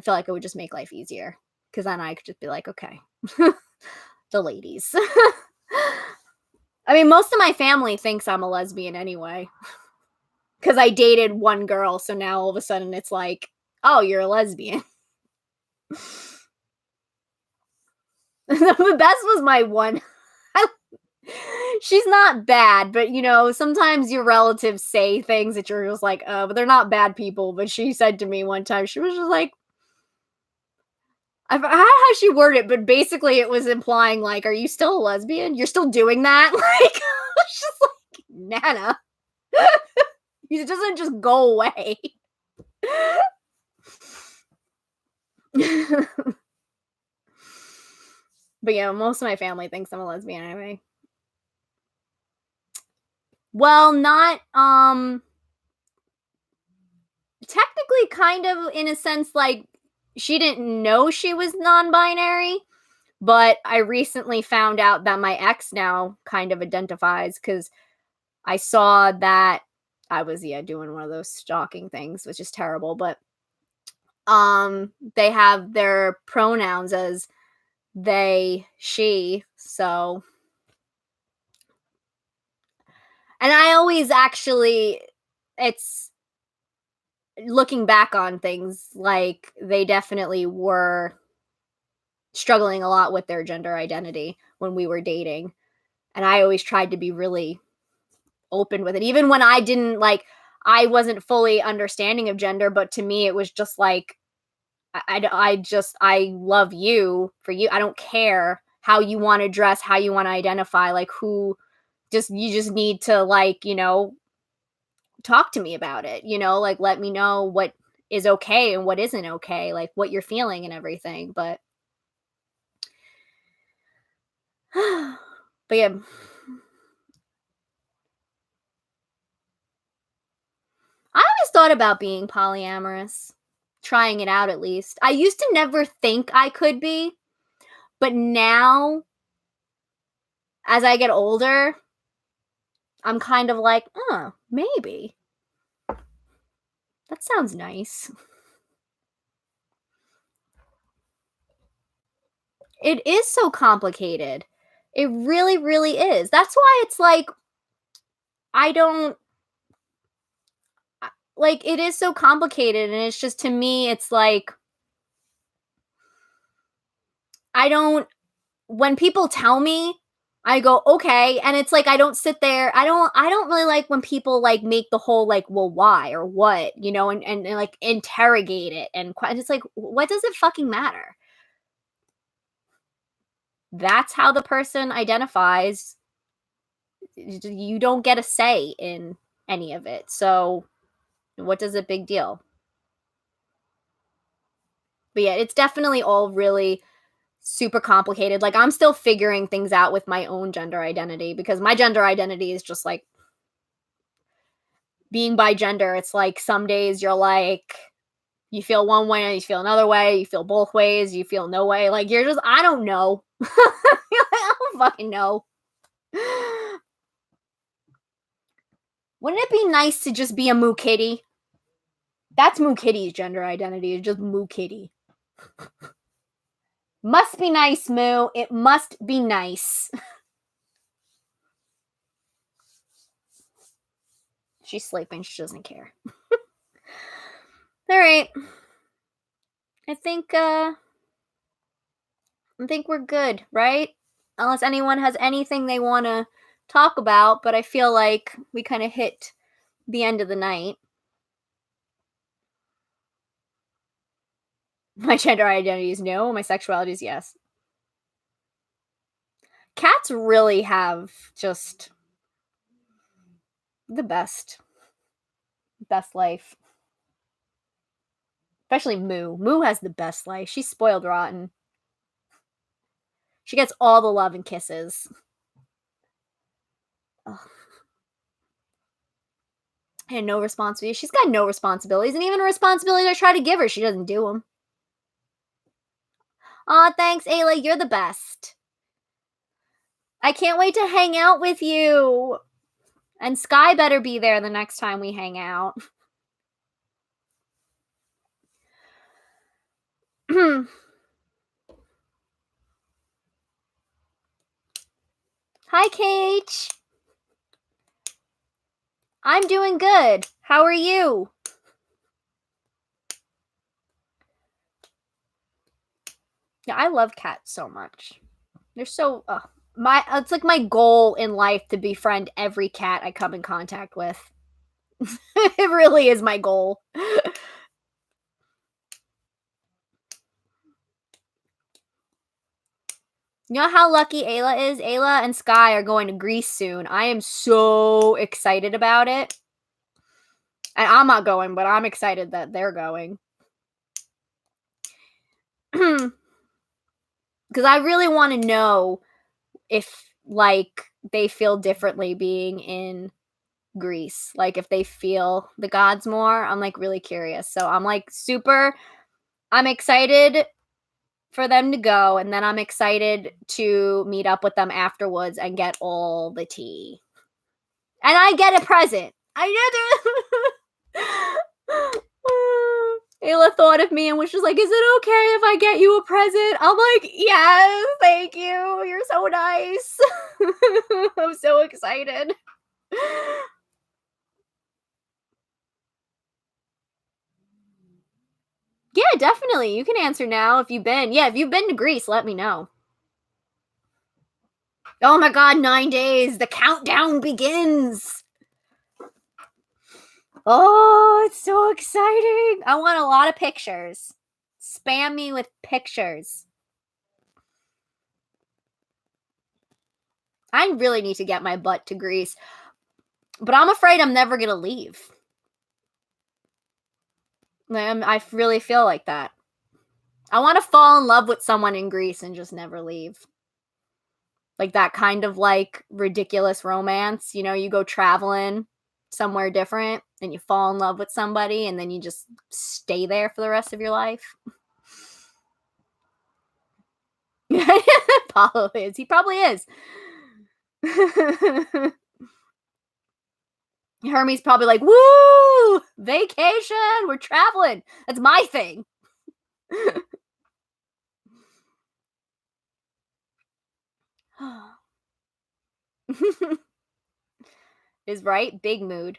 feel like it would just make life easier. Because then I could just be like, okay, the ladies. I mean, most of my family thinks I'm a lesbian anyway. Because I dated one girl. So now all of a sudden it's like, oh, you're a lesbian. The best was my one. She's not bad, but sometimes your relatives say things that you're just like, but they're not bad people. But she said to me one time, she was just like, I forgot how she worded it, but basically it was implying like, "Are you still a lesbian? You're still doing that?" Like, I was just like, Nana, it doesn't just go away. But yeah, most of my family thinks I'm a lesbian anyway. Well, not technically, kind of in a sense, like she didn't know she was non-binary, but I recently found out that my ex now kind of identifies because I saw that I was, yeah, doing one of those stalking things, which is terrible, but they have their pronouns as they, she, so and I always actually it's looking back on things like they definitely were struggling a lot with their gender identity when we were dating, and I always tried to be really open with it even when I wasn't fully understanding of gender, but to me it was just like I love you for you. I don't care how you want to dress, how you want to identify, like who just you just need to talk to me about it, like let me know what is okay and what isn't okay, like what you're feeling and everything. But but yeah, I always thought about being polyamorous, trying it out at least. I used to never think I could be, but now as I get older, I'm kind of like, oh, maybe. That sounds nice. It is so complicated. It really, really is. That's why it's like, I don't like it is so complicated. And it's just to me, it's like, I don't, when people tell me, I go, okay. And it's like, I don't sit there. I don't really like when people like make the whole like, well, why or what, and like interrogate it. And it's like, what does it fucking matter? That's how the person identifies. You don't get a say in any of it. So what does a big deal? But yeah, it's definitely all really super complicated. Like I'm still figuring things out with my own gender identity because my gender identity is just like being bi gender. It's like some days you're like you feel one way, you feel another way, you feel both ways, you feel no way. Like you're just I don't know. I don't fucking know. Wouldn't it be nice to just be a moo kitty? That's moo kitty's gender identity. It's just moo kitty. Must be nice, moo. It must be nice. She's sleeping. She doesn't care. All right. I think we're good, right? Unless anyone has anything they want to talk about, but I feel like we kind of hit the end of the night. My gender identity is no, my sexuality is yes. Cats really have just the best life. Especially Moo. Moo has the best life. She's spoiled rotten. She gets all the love and kisses. Ugh. And no responsibility. She's got no responsibilities, and even the responsibilities I try to give her, she doesn't do them. Aw, thanks, Ayla. You're the best. I can't wait to hang out with you. And Sky better be there the next time we hang out. Hi, Kate. I'm doing good. How are you? Yeah, I love cats so much. They're so it's like my goal in life to befriend every cat I come in contact with. It really is my goal. You know how lucky Ayla is? Ayla and Sky are going to Greece soon. I am so excited about it. And I'm not going, but I'm excited that they're going. Because I really want to know if, like, they feel differently being in Greece. Like, if they feel the gods more. I'm, like, really curious. So I'm, like, I'm excited for them to go, and then I'm excited to meet up with them afterwards and get all the tea. And I get a present. I did it. Ayla thought of me and was just like, "Is it okay if I get you a present?" I'm like, "Yes, thank you. You're so nice." I'm so excited. Yeah, definitely. You can answer now if you've been. Yeah, if you've been to Greece, let me know. Oh my god, 9 days. The countdown begins. Oh, it's so exciting. I want a lot of pictures. Spam me with pictures. I really need to get my butt to Greece, but I'm afraid I'm never going to leave. I really feel like that. I want to fall in love with someone in Greece and just never leave. Like that kind of like ridiculous romance. You know, you go traveling somewhere different and you fall in love with somebody and then you just stay there for the rest of your life. Paulo is. He probably is. Hermes probably like, woo! Vacation! We're traveling. That's my thing. Is right. Big mood.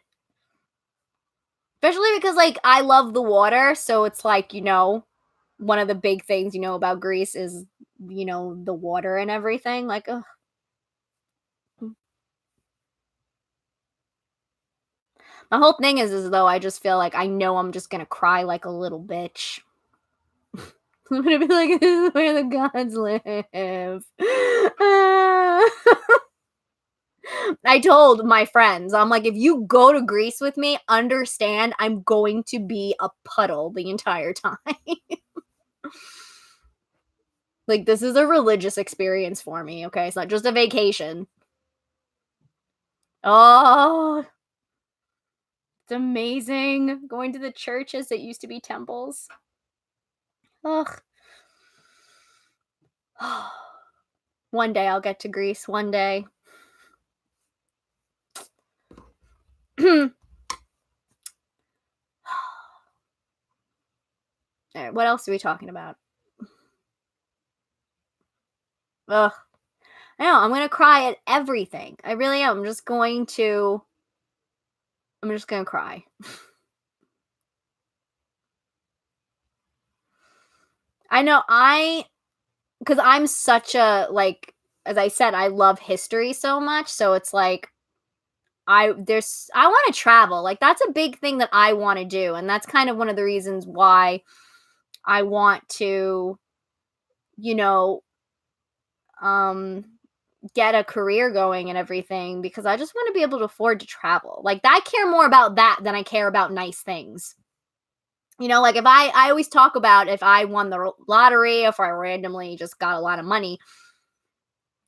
Especially because, like, I love the water. So it's like, one of the big things, about Greece is, the water and everything. Like, ugh. My whole thing is though, I just feel like I know I'm just gonna cry like a little bitch. I'm gonna be like, this is where the gods live. I told my friends, I'm like, if you go to Greece with me, understand I'm going to be a puddle the entire time. Like, this is a religious experience for me, okay? It's not just a vacation. Oh, it's amazing. Going to the churches that used to be temples. Ugh. One day I'll get to Greece. One day. All right, what else are we talking about? Ugh. I know, I'm gonna cry at everything. I really am. I'm just gonna cry. I know because I'm such a, like, as I said, I love history so much. So it's like, I want to travel. Like, that's a big thing that I want to do. And that's kind of one of the reasons why I want to, you know, um, get a career going and everything, because I just want to be able to afford to travel. Like, I care more about that than I care about nice things. Like, if I always talk about if I won the lottery, if I randomly just got a lot of money,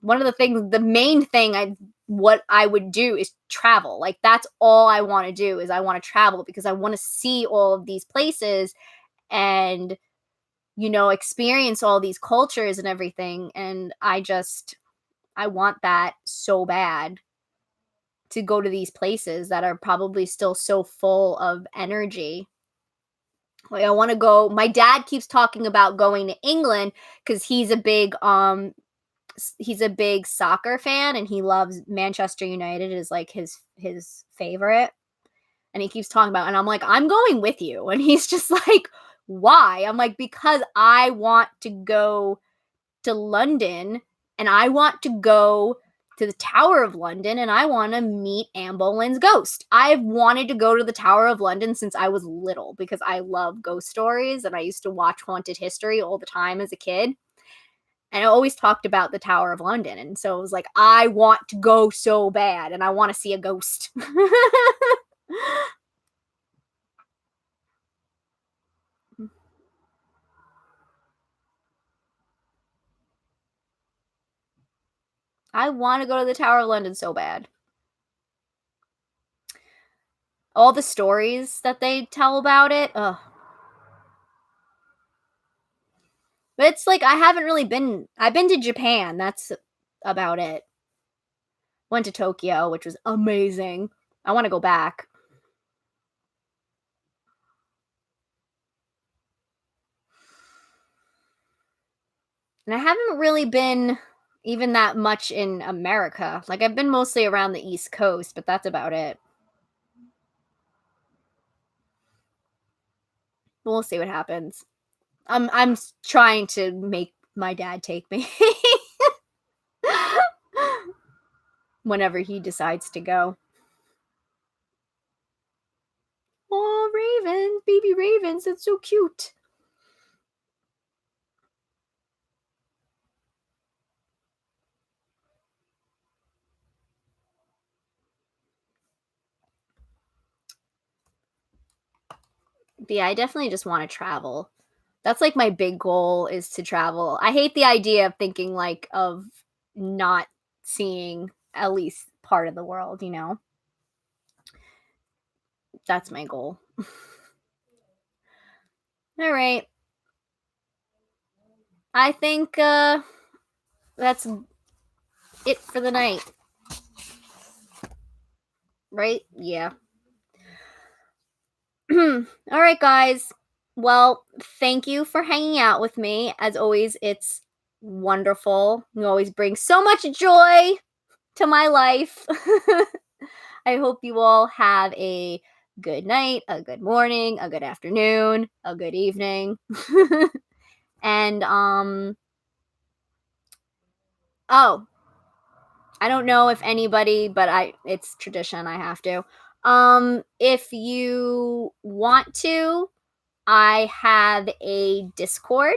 one of the things, the main thing what I would do is travel. Like that's all I want to do is I want to travel because I want to see all of these places and experience all these cultures and everything. And I want that so bad to go to these places that are probably still so full of energy. Like I want to go. My dad keeps talking about going to England cuz he's a big soccer fan and he loves Manchester United is like his favorite. And he keeps talking about, and I'm like, I'm going with you. And he's just like, why? I'm like, because I want to go to London and I want to go to the Tower of London and I want to meet Anne Boleyn's ghost. I've wanted to go to the Tower of London since I was little because I love ghost stories and I used to watch Haunted History all the time as a kid. And I always talked about the Tower of London. And so it was like, I want to go so bad and I want to see a ghost. I want to go to the Tower of London so bad. All the stories that they tell about it. Ugh. But it's like I haven't really been. I've been to Japan. That's about it. Went to Tokyo, which was amazing. I want to go back. And I haven't really been even that much in America. Like I've been mostly around the East Coast, but that's about it. We'll see what happens. I'm trying to make my dad take me whenever he decides to go. Oh, ravens, baby ravens, it's so cute. But yeah, I definitely just want to travel. That's like my big goal is to travel. I hate the idea of thinking like of not seeing at least part of the world. That's my goal. All right. I think that's it for the night. Right? Yeah. All right, guys. Well, thank you for hanging out with me. As always, it's wonderful. You always bring so much joy to my life. I hope you all have a good night, a good morning, a good afternoon, a good evening. And oh, I don't know if anybody, but it's tradition, I have to. If you want to, I have a Discord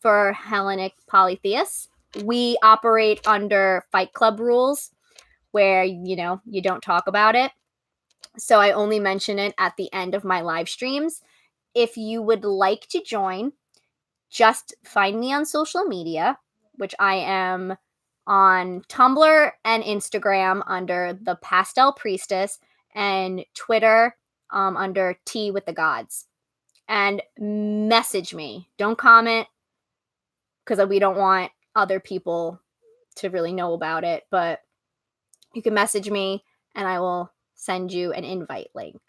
for Hellenic polytheists. We operate under Fight Club rules where, you don't talk about it. So I only mention it at the end of my live streams. If you would like to join, just find me on social media, which I am on Tumblr and Instagram under the Pastel Priestess and Twitter under Tea with the Gods. And message me. Don't comment because we don't want other people to really know about it. But you can message me and I will send you an invite link.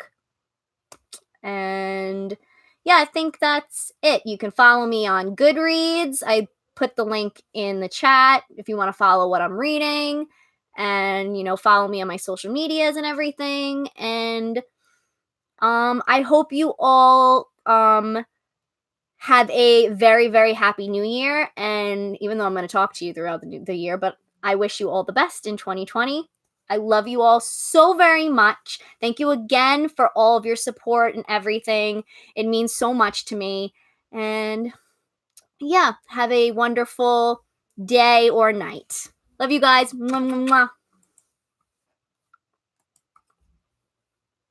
And yeah, I think that's it. You can follow me on Goodreads. I put the link in the chat if you want to follow what I'm reading and, follow me on my social medias and everything. And I hope you all have a very, very happy new year. And even though I'm going to talk to you throughout the year, but I wish you all the best in 2020. I love you all so very much. Thank you again for all of your support and everything. It means so much to me. And yeah, have a wonderful day or night. Love you guys. Mwah, mwah, mwah.